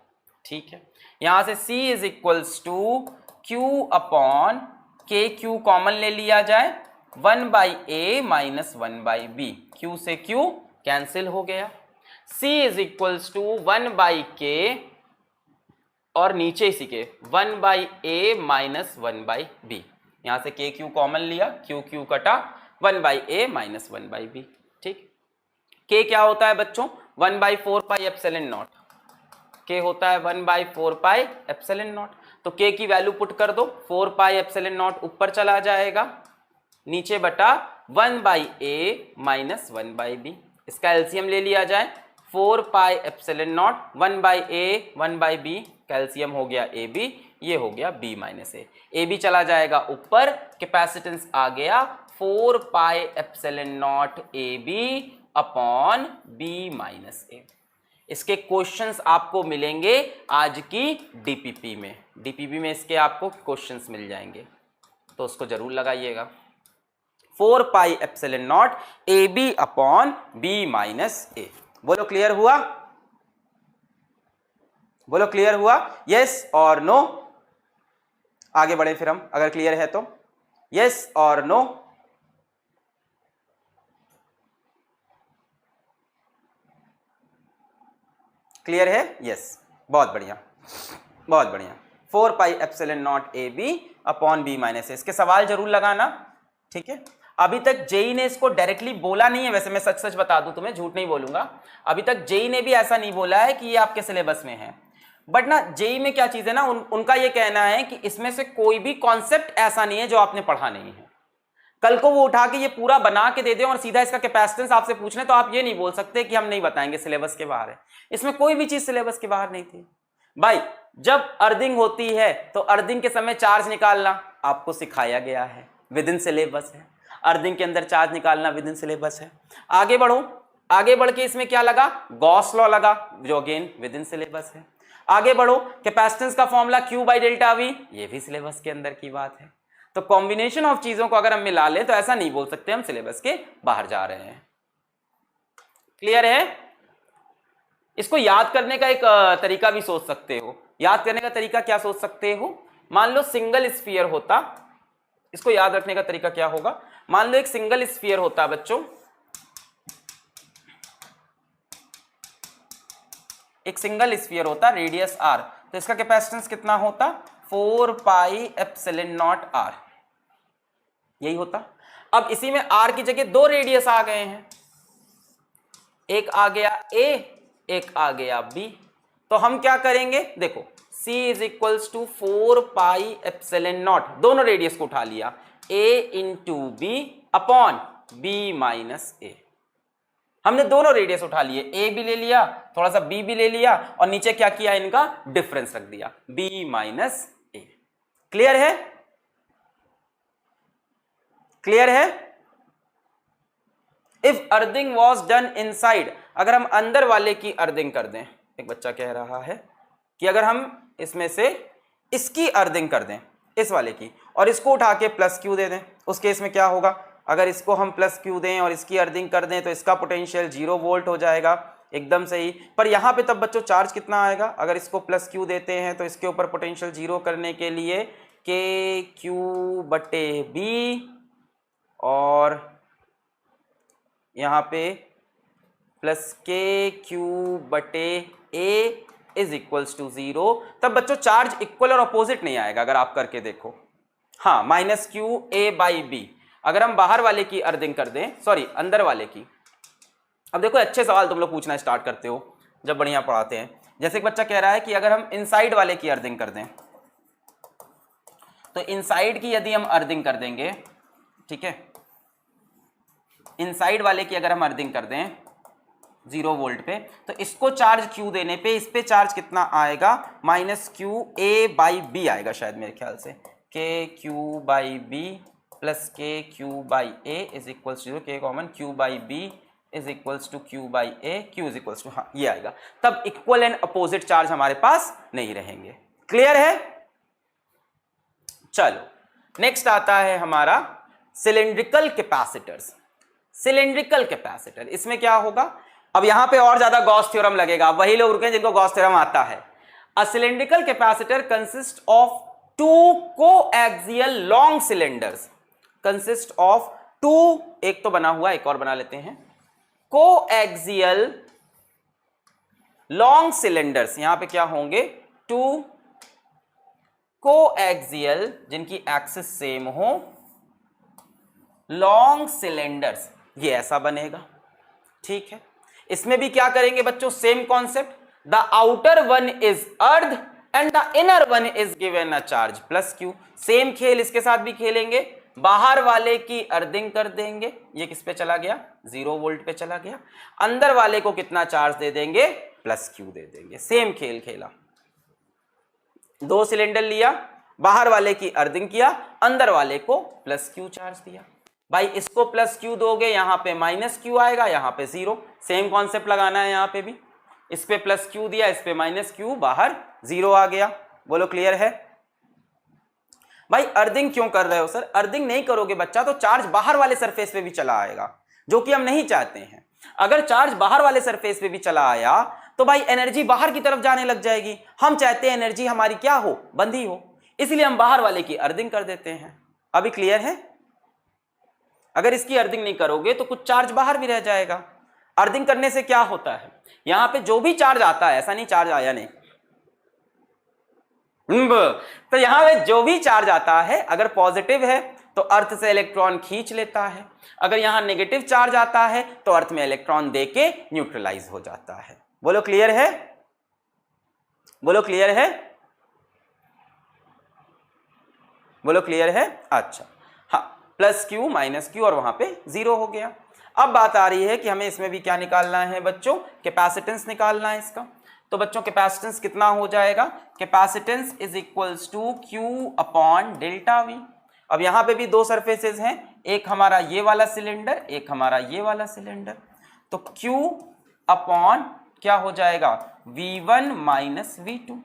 S1: ठीक है, यहां से C is equals to Q upon K Q common ले लिया जाए 1 by A minus 1 by B, Q से क्यू कैंसिल हो गया। C is equals to 1 by K और नीचे इसी के 1 by A minus 1 by B, यहां से के क्यू कॉमन लिया, क्यू क्यू कटा, 1 by A minus 1 by B. ठीक, के क्या होता है बच्चों? 1 बाई 4 पाई एप्सिलॉन नॉट, के होता है 1 बाई 4 पाई एप्सिलॉन नॉट। तो के की वैल्यू पुट कर दो, 4 पाई एप्सिलॉन नॉट ऊपर चला जाएगा, नीचे बटा 1 by A minus 1 by B. इसका एलसीएम ले लिया जाए, 4 pi epsilon naught 1 by A 1 by B, calcium हो गया ए बी, ये हो गया बी माइनस ए बी चला जाएगा ऊपर, कैपेसिटेंस आ गया 4 pi epsilon naught A B upon B minus A. इसके क्वेश्चंस आपको मिलेंगे आज की डीपीपी में, डीपीपी में इसके आपको क्वेश्चंस मिल जाएंगे, तो उसको जरूर लगाइएगा। 4 pi epsilon naught A B upon B minus A. बोलो क्लियर हुआ? बोलो क्लियर हुआ? यस और नो? आगे बढ़े फिर हम, अगर क्लियर है तो यस और नो? क्लियर है? यस, बहुत बढ़िया, बहुत बढ़िया। 4 pi epsilon naught A B upon B minus A, इसके सवाल जरूर लगाना। ठीक है, अभी तक जेई ने इसको डायरेक्टली बोला नहीं है, वैसे मैं सच सच बता दूं तुम्हें, झूठ नहीं बोलूंगा, अभी तक जेई ने भी ऐसा नहीं बोला है कि ये आपके सिलेबस में है। बट ना जेई में क्या चीज है ना, उनका ये कहना है कि इसमें से कोई भी कॉन्सेप्ट ऐसा नहीं है जो आपने पढ़ा नहीं है। कल को वो उठा के ये पूरा बना के दे दे और सीधा इसका कैपेसिटेंस आपसे पूछ लें, तो आप ये नहीं बोल सकते कि हम नहीं बताएंगे, सिलेबस के बाहर है। इसमें कोई भी चीज सिलेबस के बाहर नहीं थी भाई। जब अर्थिंग होती है तो अर्थिंग के समय चार्ज निकालना आपको सिखाया गया है, विद इन सिलेबस है। अर्थिंग के अंदर चार्ज निकालना विद इन सिलेबस है। आगे बढ़ो, आगे बढ़ के इसमें क्या लगा? गॉस लॉ लगा, जो अगेन विद इन सिलेबस है। आगे बढ़ो, कैपेसिटेंस का formula Q by delta we, ये भी सिलेबस के अंदर की बात है। तो कॉम्बिनेशन ऑफ चीजों को अगर हम मिला लें तो ऐसा नहीं बोल सकते हम सिलेबस के बाहर जा रहे हैं। क्लियर है? इसको याद करने का एक तरीका भी सोच सकते हो। याद करने का तरीका क्या सोच सकते हो? मान लो सिंगल स्फीयर होता, इसको याद रखने का तरीका क्या होगा? मान लो एक सिंगल स्फीयर होता बच्चों, एक सिंगल स्फीयर होता, रेडियस r, तो इसका कैपेसिटेंस कितना होता? 4 पाई एप्सिलॉन नॉट r, यही होता। अब इसी में r की जगह दो रेडियस आ गए हैं, एक आ गया a, एक आ गया b। तो हम क्या करेंगे? देखो c is equals to 4 pi epsilon naught, दोनों रेडियस को उठा लिया, a into B upon b minus A. हमने दोनों रेडियस उठा लिए, a भी ले लिया, थोड़ा सा b भी ले लिया, और नीचे क्या किया? इनका डिफरेंस रख दिया, b माइनस ए। क्लियर है? क्लियर है? If earthing was done inside, अगर हम अंदर वाले की अर्थिंग कर दें, एक बच्चा कह रहा है कि अगर हम इसमें से इसकी अर्थिंग कर दें, इस वाले की, और इसको उठा के प्लस क्यू दे दें, उस केस में क्या होगा? अगर इसको हम प्लस क्यू दें और इसकी अर्थिंग कर दें तो इसका पोटेंशियल 0 वोल्ट हो जाएगा, एकदम सही। पर यहाँ पे तब बच्चों चार्ज कितना आएगा? अगर इसको प्लस क्यू देते हैं तो इसके ऊपर पोटेंशियल 0 करने के लिए के क्यू बटे बी, और यहाँ पे प्लस के क्यू बटे ए इज इक्वल्स टू 0, तब बच्चों चार्ज इक्वल और अपोजिट नहीं आएगा अगर आप करके देखो। हाँ, minus Q A by B, अगर हम बाहर वाले की अर्थिंग कर दें, सॉरी अंदर वाले की। अब देखो अच्छे सवाल तुम लोग पूछना स्टार्ट करते हो जब बढ़िया पढ़ाते हैं। जैसे एक बच्चा कह रहा है कि अगर हम इनसाइड वाले की अर्थिंग कर दें, तो इनसाइड की यदि हम अर्थिंग कर देंगे, ठीक है, इनसाइड वाले की अगर हम अर्थिंग कर दें 0 वोल्ट पे, तो इसको चार्ज क्यू देने पे इस पे चार्ज कितना आएगा, minus Q A by B आएगा शायद मेरे ख्याल से, K Q by B plus K Q by A is equals to K common Q by B is equals to Q by A, Q is equals to, हाँ ये आएगा। तब इक्वल एंड अपोजिट चार्ज हमारे पास नहीं रहेंगे। क्लियर है? चलो नेक्स्ट आता है हमारा सिलेंड्रिकल कैपेसिटर्स। सिलेंड्रिकल कैपेसिटर, इसमें क्या होगा, अब यहां पे और ज्यादा गॉस थ्योरम लगेगा, वही लोग रुके जिनको गॉस थ्योरम आता है। A cylindrical capacitor consist of two coaxial long cylinders, consist of two, एक तो बना हुआ, एक और बना लेते हैं, कोएक्सियल लॉन्ग सिलेंडर्स। यहां पे क्या होंगे, टू कोएक्सियल, जिनकी एक्सिस सेम हो, लॉन्ग सिलेंडर्स, ये ऐसा बनेगा। ठीक है, इसमें भी क्या करेंगे बच्चों, same concept, the outer one is earth and the inner one is given a charge plus Q. Same खेल इसके साथ भी खेलेंगे, बाहर वाले की अर्थिंग कर देंगे, ये किस पे चला गया, 0 वोल्ट पे चला गया, अंदर वाले को कितना चार्ज दे देंगे, प्लस क्यू दे देंगे। सेम खेल खेला, दो सिलेंडर लिया, बाहर वाले की अर्थिंग किया, अंदर वाले को प्लस क्यू चार्ज दिया। भाई इसको प्लस क्यू दोगे, यहां पे माइनस क्यू आएगा, यहां पे 0, सेम कॉन्सेप्ट लगाना है यहां पे भी, इस पे प्लस क्यू दिया, इस पे माइनस क्यू, बाहर 0 आ गया। बोलो क्लियर है? भाई अर्थिंग क्यों कर रहे हो सर? अर्थिंग नहीं करोगे बच्चा तो चार्ज बाहर वाले सरफेस पे भी चला आएगा, जो कि हम नहीं चाहते हैं। अगर चार्ज बाहर वाले सरफेस पे भी चला आया तो भाई एनर्जी बाहर की तरफ जाने लग जाएगी। हम चाहते हैं एनर्जी हमारी क्या हो, बंधी हो, इसलिए हम बाहर वाले की अर्थिंग कर देते हैं। अभी क्लियर है? अगर इसकी अर्थिंग नहीं करोगे तो कुछ चार्ज बाहर भी रह जाएगा। अर्थिंग करने से क्या होता है, यहां पे जो भी चार्ज आता है, ऐसा नहीं चार्ज आया नहीं, तो यहां पे जो भी चार्ज आता है अगर पॉजिटिव है तो अर्थ से इलेक्ट्रॉन खींच लेता है, अगर यहां नेगेटिव चार्ज आता है तो अर्थ में इलेक्ट्रॉन देके न्यूट्रलाइज हो जाता है। बोलो क्लियर है? बोलो क्लियर है? बोलो क्लियर है? अच्छा, हाँ, प्लस क्यू माइनस क्यू और वहां पे 0 हो गया। अब बात आ रही है कि हमें इसमें भी क्या निकालना है बच्चों, कैपेसिटेंस निकालना है इसका। तो बच्चों कैपेसिटेंस कितना हो जाएगा, capacitance is equals to Q upon delta V. अब यहां पे भी दो सरफेसेस हैं, एक हमारा ये वाला सिलेंडर, एक हमारा ये वाला सिलेंडर, तो क्यू अपॉन क्या हो जाएगा, V1 माइनस V2।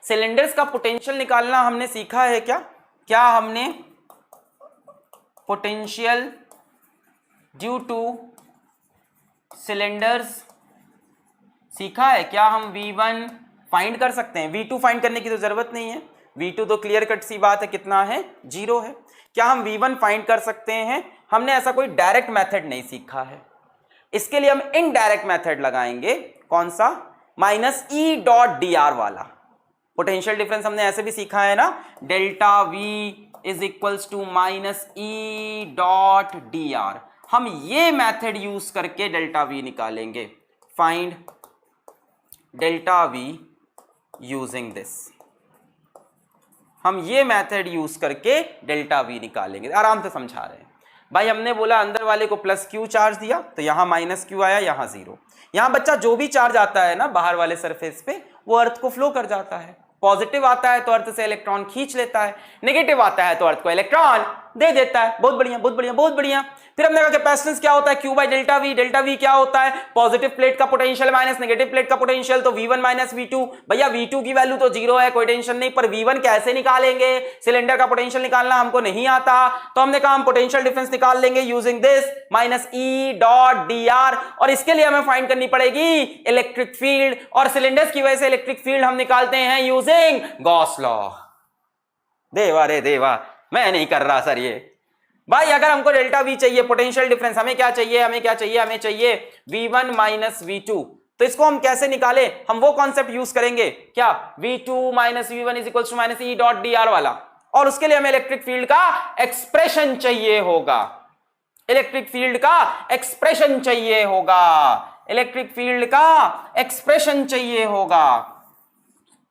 S1: सिलेंडर्स का पोटेंशियल निकालना हमने सीखा है क्या? क्या हमने पोटेंशियल ड्यू टू सिलेंडर्स सीखा है क्या? हम V1 फाइंड कर सकते हैं, V2 फाइंड करने की तो जरूरत नहीं है, V2 तो क्लियर कट सी बात है, कितना है, 0 है। क्या हम V1 फाइंड कर सकते हैं? हमने ऐसा कोई डायरेक्ट मेथड नहीं सीखा है, इसके लिए हम इनडायरेक्ट मेथड लगाएंगे। कौन सा? Minus E dot D R वाला। पोटेंशियल डिफरेंस हमने ऐसे भी सीखा है ना, delta V is equals to minus E dot D R. हम ये मेथड यूज करके डेल्टा वी निकालेंगे, find delta V using this. हम ये मेथड यूज करके डेल्टा वी निकालेंगे, आराम से समझा रहे हैं भाई। हमने बोला अंदर वाले को प्लस क्यू चार्ज दिया तो यहां माइनस क्यू आया, यहां 0। यहां बच्चा जो भी चार्ज आता है ना बाहर वाले सरफेस पे, वो अर्थ को फ्लो कर जाता है। पॉजिटिव आता है तो अर्थ से इलेक्ट्रॉन खींच लेता है, नेगेटिव आता है तो अर्थ को इलेक्ट्रॉन दे देता है। बहुत बढ़िया, बहुत बढ़िया, बहुत बढ़िया। फिर हमने कहा कैपेसिटेंस क्या होता है, Q by delta we. Delta we क्या होता है, पॉजिटिव प्लेट का पोटेंशियल माइनस नेगेटिव प्लेट का पोटेंशियल, तो V1 माइनस V2। भैया V2 की वैल्यू तो 0 है, कोई टेंशन नहीं, पर V1 कैसे निकालेंगे? सिलेंडर का पोटेंशियल निकालना हमको नहीं आता, तो हमने कहा हम पोटेंशियल डिफरेंस निकाल लेंगे using this minus E dot D are. और इसके लिए हमें फाइंड करनी पड़ेगी इलेक्ट्रिक फील्ड, और सिलेंडर्स की वजह से इलेक्ट्रिक फील्ड हम निकालते हैं यूजिंग गॉस लॉ। देवा रे देवा, मैं नहीं कर रहा सर ये, भाई अगर हमको डेल्टा वी चाहिए, पोटेंशियल डिफरेंस, हमें क्या चाहिए, हमें क्या चाहिए, हमें चाहिए V1 माइनस V2। तो इसको हम कैसे निकालें, हम वो कॉन्सेप्ट यूज करेंगे क्या, V2 minus V1 is equal to minus E dot dr वाला, और उसके लिए हमें इलेक्ट्रिक फील्ड का एक्सप्रेशन चाहिए होगा, इलेक्ट्रिक फील्ड का एक्सप्रेशन चाहिए होगा, इलेक्ट्रिक फील्ड का एक्सप्रेशन चाहिए होगा।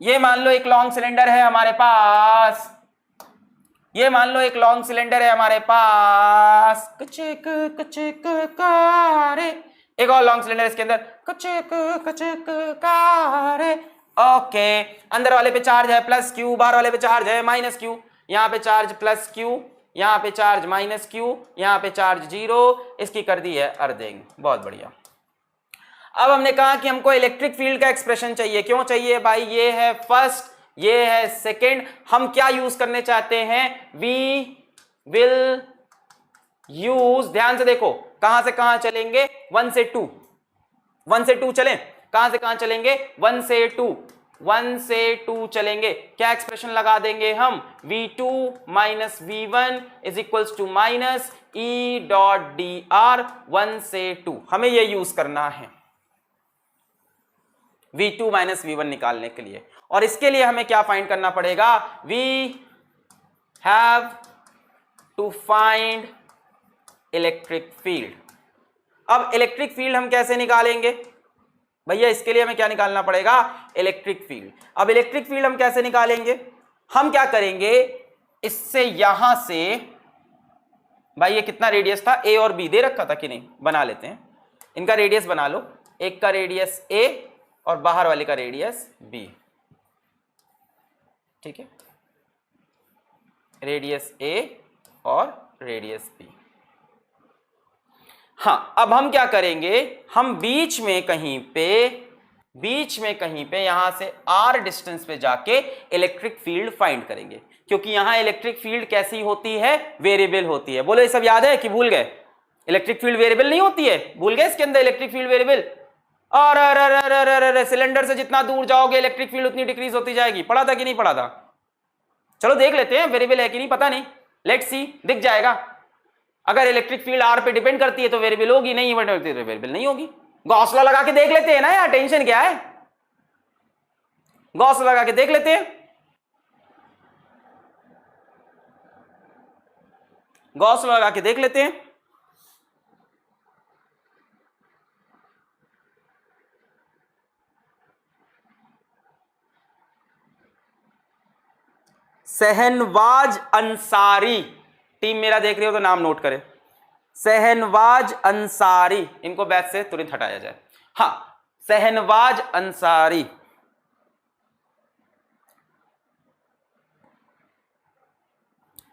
S1: ये मान लो एक लॉन्ग सिलेंडर है हमारे पास, ये मान लो एक लॉन्ग सिलेंडर है हमारे पास, कचक कचक कारे, एक और लॉन्ग सिलेंडर इसके अंदर, कचक कचक कारे। ओके, अंदर वाले पे चार्ज है प्लस क्यू, बाहर वाले पे चार्ज है माइनस क्यू, यहां पे चार्ज प्लस क्यू, यहां पे चार्ज माइनस क्यू, यहां पे चार्ज जीरो, इसकी कर दी है अर्थिंग। बहुत बढ़िया। अब हमने कहा कि हमको इलेक्ट्रिक फील्ड का एक्सप्रेशन चाहिए, क्यों चाहिए भाई, ये है फर्स्ट, ये है सेकेंड, हम क्या यूज करने चाहते हैं, वी विल यूज, ध्यान से देखो कहां से कहां चलेंगे, 1 से 2, 1 से 2 चलें, कहां से कहां चलेंगे, 1 से 2, 1 से 2 चलेंगे, क्या एक्सप्रेशन लगा देंगे हम, V2 minus V1 is equals to minus E dot dr 1 से 2, हमें ये यूज करना है V2 माइनस V1 निकालने के लिए। और इसके लिए हमें क्या फाइंड करना पड़ेगा, we have to find electric field. अब इलेक्ट्रिक फील्ड हम कैसे निकालेंगे भैया, इसके लिए हमें क्या निकालना पड़ेगा, इलेक्ट्रिक फील्ड। अब इलेक्ट्रिक फील्ड हम कैसे निकालेंगे, हम क्या करेंगे, इससे यहां से, भाई ये कितना रेडियस था, ए और बी दे रखा था कि नहीं, बना लेते हैं, इनका रेडियस बना लो, एक का रेडियस ए और बाहर वाले का रेडियस बी, ठीक है, रेडियस ए और रेडियस बी। हाँ, अब हम क्या करेंगे, हम बीच में कहीं पे यहां से r डिस्टेंस पे जाके इलेक्ट्रिक फील्ड फाइंड करेंगे, क्योंकि यहां इलेक्ट्रिक फील्ड कैसी होती है, वेरिएबल होती है। बोलो ये सब याद है कि भूल गए, इलेक्ट्रिक फील्ड वेरिएबल नहीं होती है, भूल गए इसके अंदर इलेक्ट्रिक फील्ड वेरिएबल। और सिलेंडर से जितना दूर जाओगे इलेक्ट्रिक फील्ड उतनी डिक्रीज होती जाएगी, पढ़ा था कि नहीं पढ़ा था, चलो देख लेते हैं वेरिएबल है कि नहीं, पता नहीं, लेट्स सी, दिख जाएगा। अगर इलेक्ट्रिक फील्ड आर पे डिपेंड करती है तो वेरिएबल होगी, नहीं करती तो वेरिएबल नहीं होगी। गॉस लॉ लगा के देख लेते हैं ना यार, टेंशन क्या है, गॉस लॉ लगा के देख लेते हैं, गॉस लॉ लगा के देख लेते हैं। सहनवाज अंसारी, टीम मेरा देख रहे हो तो नाम नोट करें, सहनवाज अंसारी, इनको बैच से तुरंत हटाया जाए। हाँ, सहनवाज अंसारी,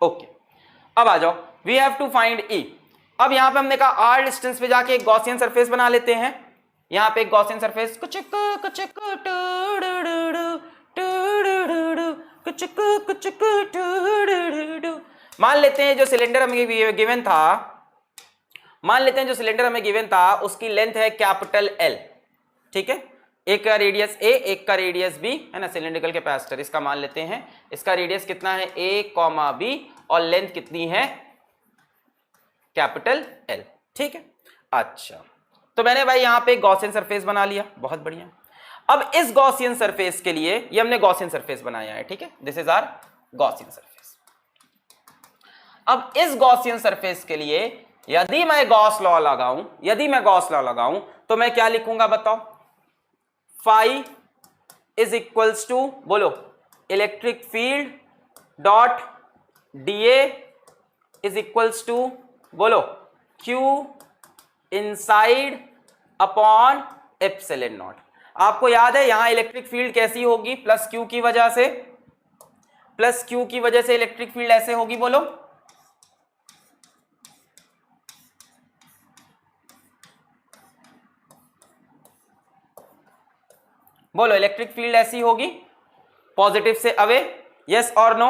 S1: ओके। अब आ जाओ, we have to find E। अब यहां पे हमने कहा r डिस्टेंस पे जाके एक गॉसियन सरफेस बना लेते हैं, यहां पे एक गॉसियन सरफेस, मान लेते हैं जो सिलेंडर हमें गिवन था, मान लेते हैं जो सिलेंडर हमें गिवन था उसकी लेंथ है कैपिटल L, ठीक है, एक का रेडियस A, एक का रेडियस B है ना, सिलेंड्रिकल कैपेसिटर, इसका मान लेते हैं, इसका रेडियस कितना है A, B और लेंथ कितनी है कैपिटल L, ठीक है। अच्छा, तो मैंने भाई यहां पे गॉसियन सरफेस बना लिया, बहुत बढ़िया। अब इस गॉसियन सरफेस के लिए, ये हमने गॉसियन सरफेस बनाया है, ठीक है, this is our Gaussian surface. अब इस गॉसियन सरफेस के लिए यदि मैं गॉस लॉ लगाऊं, तो मैं क्या लिखूंगा बताओ, फाई इज इक्वल्स टू, बोलो, electric field dot dA is equals to, बोलो, Q inside upon epsilon naught. आपको याद है यहां इलेक्ट्रिक फील्ड कैसी होगी, प्लस Q की वजह से, प्लस Q की वजह से इलेक्ट्रिक फील्ड ऐसे होगी, बोलो, बोलो, इलेक्ट्रिक फील्ड ऐसी होगी, पॉजिटिव से अवे, यस और नो,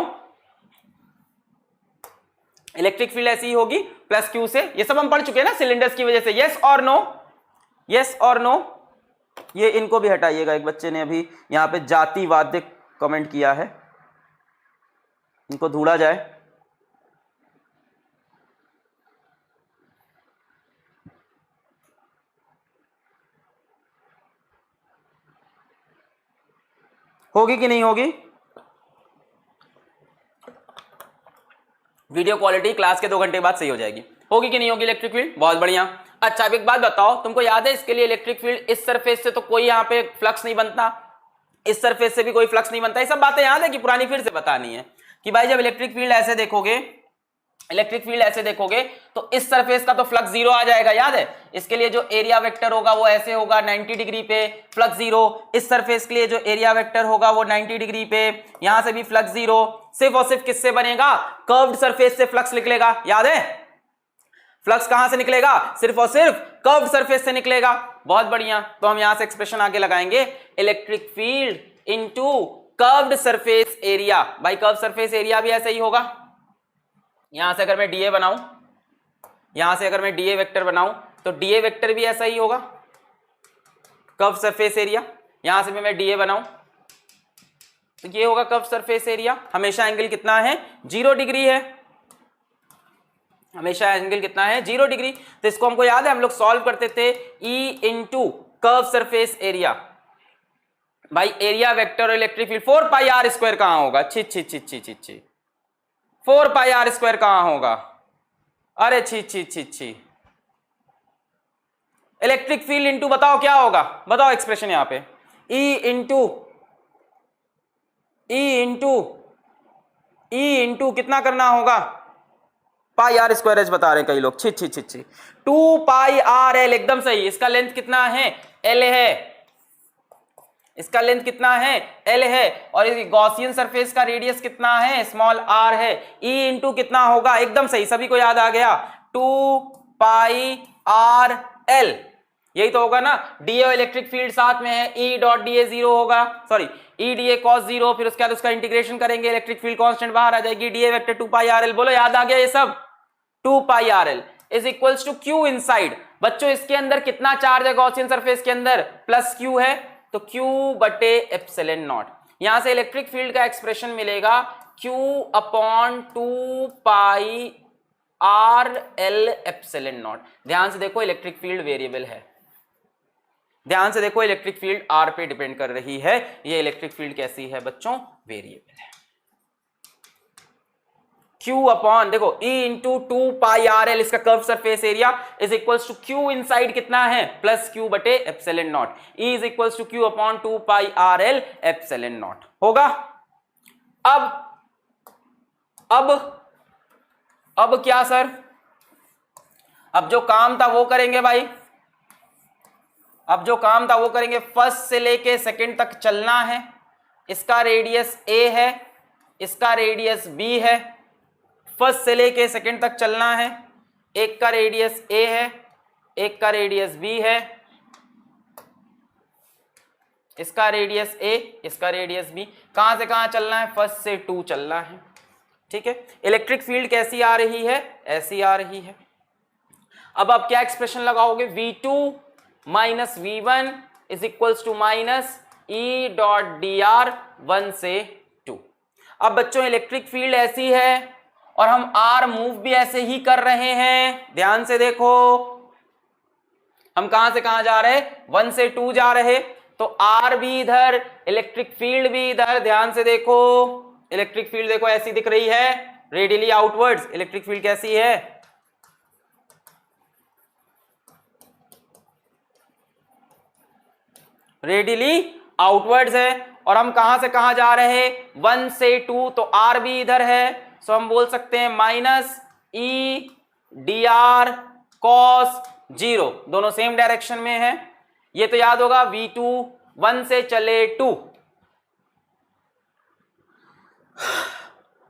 S1: इलेक्ट्रिक फील्ड ऐसी होगी प्लस क्यू से, ये सब हम पढ़ चुके हैं ना सिलेंडर्स की वजह से, यस और नो, यस और नो। ये इनको भी हटाइएगा, एक बच्चे ने अभी यहां पे जातिवाद कमेंट किया है, इनको ढूंढा जाए। होगी कि नहीं होगी? वीडियो क्वालिटी क्लास के 2 घंटे बाद सही हो जाएगी। होगी कि नहीं होगी इलेक्ट्रिक फील्ड? बहुत बढ़िया। अच्छा अब एक बात बताओ, तुमको याद है इसके लिए इलेक्ट्रिक फील्ड इस सरफेस से तो कोई यहाँ पे फ्लक्स नहीं बनता, इस सरफेस से भी कोई फ्लक्स नहीं बनता। ये सब बातें याद है कि पुरानी फिर से बतानी है कि भाई जब इलेक्ट्रिक फील्ड ऐसे देखोगे, इलेक्ट्रिक फील्ड ऐसे देखोगे तो इस सरफेस का तो फ्लक्स जीरो आ जाएगा, याद है? इसके लिए जो एरिया वेक्टर होगा वो ऐसे होगा 90 डिग्री पे, फ्लक्स जीरो। इस सरफेस के लिए जो एरिया वेक्टर होगा वो 90 डिग्री पे, यहां से भी फ्लक्स जीरो। सिर्फ और सिर्फ किससे बनेगा? कर्व्ड सरफेस से फ्लक्स निकलेगा, याद है? फ्लक्स कहां से निकलेगा? सिर्फ और सिर्फ कर्व्ड सरफेस से निकलेगा। बहुत बढ़िया। तो हम यहां से एक्सप्रेशन आगे लगाएंगे, electric field into curved surface area. भाई कर्व्ड सरफेस एरिया भी ऐसे ही होगा। यहां से अगर मैं डीए बनाऊं, यहां से अगर मैं डीए वेक्टर बनाऊं तो डीए वेक्टर भी ऐसा ही होगा, कर्व सरफेस एरिया। यहां से मैं डीए बनाऊं तो ये होगा कर्व सरफेस एरिया। हमेशा एंगल कितना है? 0 डिग्री है। हमेशा एंगल कितना है? 0 डिग्री। तो इसको हमको याद है, हम लोग सॉल्व करते थे E into curve surface area. भाई एरिया वेक्टर और electric field 4 pi R square कहां होगा? छी छी छी छी छी छी 4 पाई आर स्क्वायर कहां होगा? अरे छी छी छी छी। इलेक्ट्रिक फील्ड इंटू बताओ क्या होगा? बताओ एक्सप्रेशन यहां पे, ई इंटू कितना करना होगा? पाई आर स्क्वायर एच बता रहे हैं कई लोग, छी छी छी छी 2 पाई आर एल। एकदम सही। इसका लेंथ कितना है? एल है। इसका लेंथ कितना है? एल है। और इस गॉसियन सरफेस का रेडियस कितना है? स्मॉल आर है। ई इंटू कितना होगा? एकदम सही, सभी को याद आ गया, 2 पाई आर एल। यही तो होगा ना। डीए और इलेक्ट्रिक फील्ड साथ में है, ई डॉट डीए 0 होगा, सॉरी ई डीए कॉस 0। फिर उसके बाद उसका इंटीग्रेशन करेंगे, इलेक्ट्रिक फील्ड कांस्टेंट बाहर आ जाएगी, DA vector 2 pi R L. बोलो याद आ गया ये सब? 2 pi R L is equals to Q inside. बच्चों इसके अंदर कितना चार्ज है? गॉसियन सरफेस के अंदर प्लस क्यू है, तो Q बटे एप्सिलॉन नॉट। यहां से इलेक्ट्रिक फील्ड का एक्सप्रेशन मिलेगा Q upon 2 pi R L epsilon not. ध्यान से देखो इलेक्ट्रिक फील्ड वेरिएबल है, ध्यान से देखो इलेक्ट्रिक फील्ड आर पे डिपेंड कर रही है। ये इलेक्ट्रिक फील्ड कैसी है बच्चों? वेरिएबल है। Q अपॉन देखो E into 2 pi R L, इसका curve surface area is equals to Q inside कितना है? प्लस Q बटे epsilon naught. E is equals to Q upon 2 pi R L epsilon naught होगा। अब क्या सर? अब जो काम था वो करेंगे भाई, अब जो काम था वो करेंगे। फर्स्ट से लेके सेकंड तक चलना है। इसका रेडियस A है, इसका रेडियस B है। फर्स्ट से लेके सेकंड तक चलना है। एक का रेडियस A है, एक का रेडियस B है। इसका रेडियस A, इसका रेडियस B। कहां से कहां चलना है? फर्स्ट से 2 चलना है। ठीक है। इलेक्ट्रिक फील्ड कैसी आ रही है? ऐसी आ रही है। अब आप क्या एक्सप्रेशन लगाओगे? V2 minus V1 is equals to minus E dot D R 1 से 2। अब बच्चों इलेक्ट्रिक फील्ड ऐसी है और हम आर मूव भी ऐसे ही कर रहे हैं। ध्यान से देखो, हम कहां से कहां जा रहे हैं? 1 से 2 जा रहे, तो आर भी इधर, इलेक्ट्रिक फील्ड भी इधर। ध्यान से देखो, इलेक्ट्रिक फील्ड देखो ऐसी दिख रही है, रेडियली आउटवर्ड्स। इलेक्ट्रिक फील्ड कैसी है? रेडियली आउटवर्ड्स है। और हम कहां से कहां जा रहे हैं? 1 से 2, तो आर भी इधर है। सो हम बोल सकते हैं minus E D are cos 0। दोनों सेम डायरेक्शन में है। ये तो याद होगा, V2 1 से चले 2,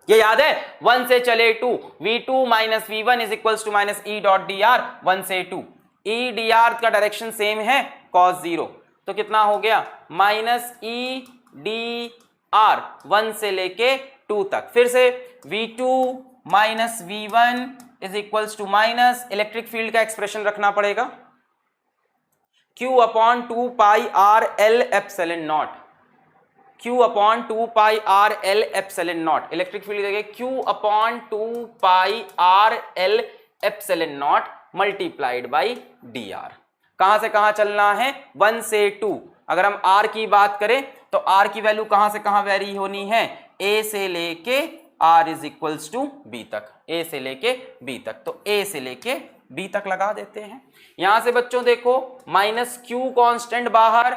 S1: ये याद है? 1 से चले 2, V2 minus V1 is equals to minus E dot D R 1 से 2। ई डी आर का डायरेक्शन सेम है, कॉस 0। तो कितना हो गया? माइनस ई डी आर 1 से लेके 2 तक। फिर से V2 minus V1 is equals to minus, electric field का एक्सप्रेशन रखना पड़ेगा, Q upon 2 pi R L epsilon naught. Q upon 2 pi R L epsilon naught. Electric field देखिए Q upon 2 pi R L epsilon naught multiplied by D R. कहां से कहां चलना है? 1 से 2। अगर हम R की बात करें तो आर की वैल्यू कहां से कहां वेरी होनी है, ए से लेके R is equals to B तक, ए से लेके बी तक, तो ए से लेके बी तक लगा देते हैं। यहां से बच्चों देखो माइनस क्यू कांस्टेंट बाहर,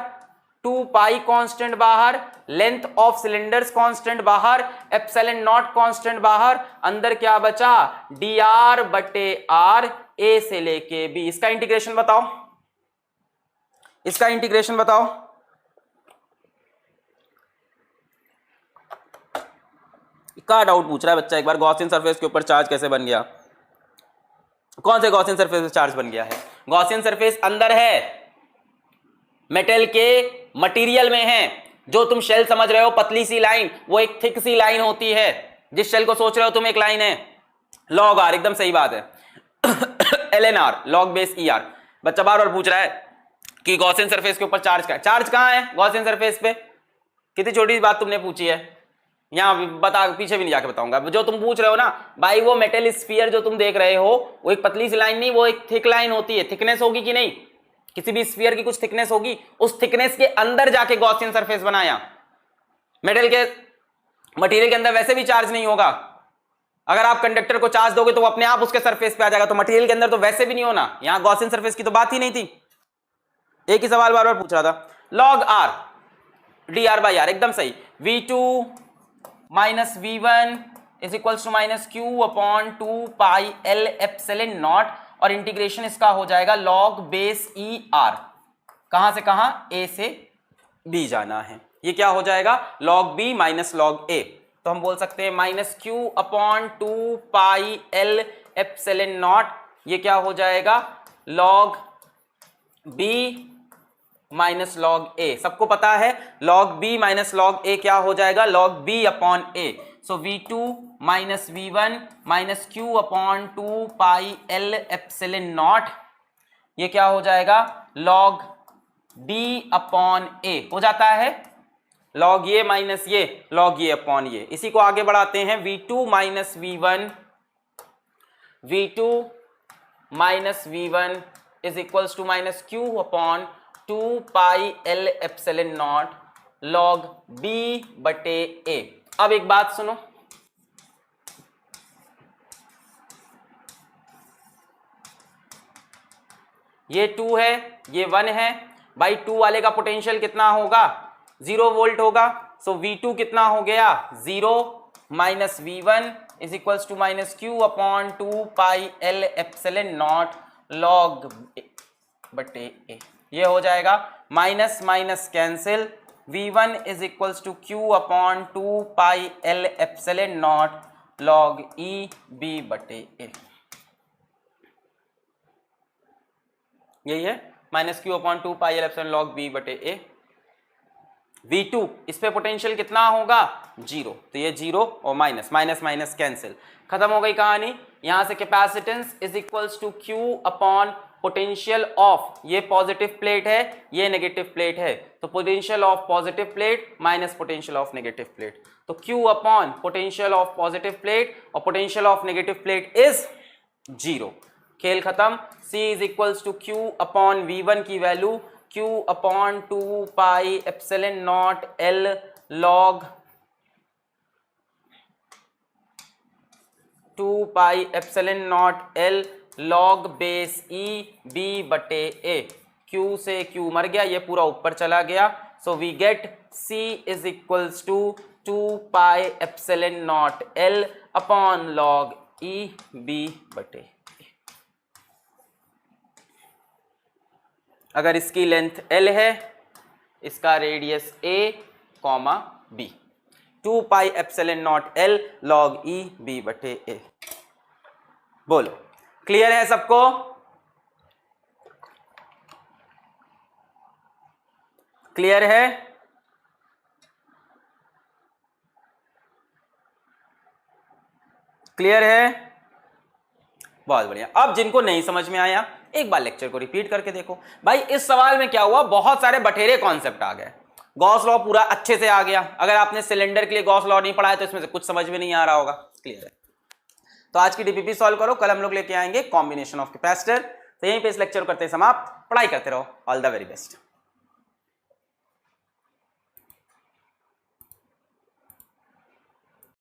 S1: 2 पाई कांस्टेंट बाहर, लेंथ ऑफ सिलेंडर्स कांस्टेंट बाहर, एप्सिलॉन नॉट कांस्टेंट बाहर, अंदर क्या बचा, डी आर बटे आर, ए से लेके बी। इसका इंटीग्रेशन बताओ, इसका इंटीग्रेशन बताओ। का डाउट पूछ रहा है बच्चा एक बार, गॉसियन सरफेस के ऊपर चार्ज कैसे बन गया? कौन से गॉसियन सरफेस पे चार्ज बन गया है? गॉसियन सरफेस अंदर है, मेटल के मटेरियल में है। जो तुम शेल समझ रहे हो पतली सी लाइन, वो एक थिक सी लाइन होती है। जिस शेल को सोच रहे हो तुम एक लाइन है, लॉग आर, एकदम सही बात है। LNR log base ER। बच्चा बार बार पूछ रहा है कि गॉसियन सरफेस के ऊपर चार्ज कहां है? चार्ज कहां है गॉसियन सरफेस पे? कितनी छोटी बात तुमने पूछी है, यहां बता, पीछे भी नहीं जाके बताऊंगा। जो तुम पूछ रहे हो ना भाई, वो मेटल स्फीयर जो तुम देख रहे हो वो एक पतली सी लाइन नहीं, वो एक थिक लाइन होती है। थिकनेस होगी कि नहीं, किसी भी स्फीयर की कुछ थिकनेस होगी, उस थिकनेस के अंदर जाके गॉसियन सरफेस बनाया। मेटल के मटेरियल के अंदर वैसे भी चार्ज नहीं होगा। अगर आप कंडक्टर को चार्ज दोगे तो वो अपने आप उसके सरफेस पे आ जाएगा, तो मटेरियल के अंदर तो वैसे भी नहीं होना। यहां गॉसियन सरफेस की तो बात ही नहीं थी। एक ही सवाल बार बार पूछ रहा था। Log R D R by R, एकदम सही। V2 minus V1 is equals to minus Q upon 2 pi L epsilon naught, और इंटीग्रेशन इसका हो जाएगा लॉग बेस ER। कहां से कहां, A से B जाना है। ये क्या हो जाएगा, log B minus log A। तो हम बोल सकते हैं minus Q upon 2 pi L epsilon not, ये क्या हो जाएगा, log B minus log A। सबको पता है log B minus log A क्या हो जाएगा, log B upon A। So V2 minus V1 minus Q upon 2 pi L epsilon not, ये क्या हो जाएगा, लॉग B अपॉन A हो जाता है। लॉग ये माइनस ये, लॉग ये अपॉन ये। इसी को आगे बढ़ाते हैं। V2 minus V1, V2 minus V1 is equals to minus Q upon 2 pi L epsilon naught log B बटे A। अब एक बात सुनो, ये 2 है, ये 1 है भाई। 2 वाले का पोटेंशियल कितना होगा, 0 वोल्ट होगा। सो V2 कितना हो गया, 0 minus V1 is equals to minus Q upon 2 pi L epsilon naught log बटे A। ये हो जाएगा minus minus cancel, V1 is equals to Q upon 2 pi L epsilon naught log E B बटे A। यही है minus Q upon 2 pi L epsilon log B बटे A। V2 इस पे पोटेंशियल कितना होगा, 0, तो ये 0 और माइनस माइनस माइनस कैंसिल, खत्म हो गई कहानी। यहां से capacitance is equals to Q upon potential of, ये पॉजिटिव प्लेट है, ये नेगेटिव प्लेट है, तो potential of positive plate minus potential of negative plate, तो Q upon potential of positive plate और potential of negative plate is 0। खेल खत्म। C is equals to Q upon V1 की value Q upon 2 pi epsilon naught L log 2 pi epsilon naught L log base E B बटे A। Q से Q मर गया, ये पूरा ऊपर चला गया। So we get C is equals to 2 pi epsilon naught L upon log E B बटे। अगर इसकी लेंथ L है, इसका radius A, B, 2 pi epsilon naught L लॉग E B बटे A। बोलो क्लियर है सबको? क्लियर है? क्लियर है? बहुत बढ़िया। अब जिनको नहीं समझ में आया एक बार लेक्चर को रिपीट करके देखो। भाई इस सवाल में क्या हुआ, बहुत सारे बटेरे कॉन्सेप्ट आ गए, गॉस लॉ पूरा अच्छे से आ गया। अगर आपने सिलेंडर के लिए गॉस लॉ नहीं पढ़ा है तो इसमें से कुछ समझ में नहीं आ रहा होगा। क्लियर है? तो आज की डीपीपी सॉल्व करो, कल हम लोग लेके आएंगे कॉम्बिनेशन ऑफ कैपेसिटर। तो यहीं पे इस लेक्चर को करते हैं समाप्त। पढ़ाई करते रहो। All the very best.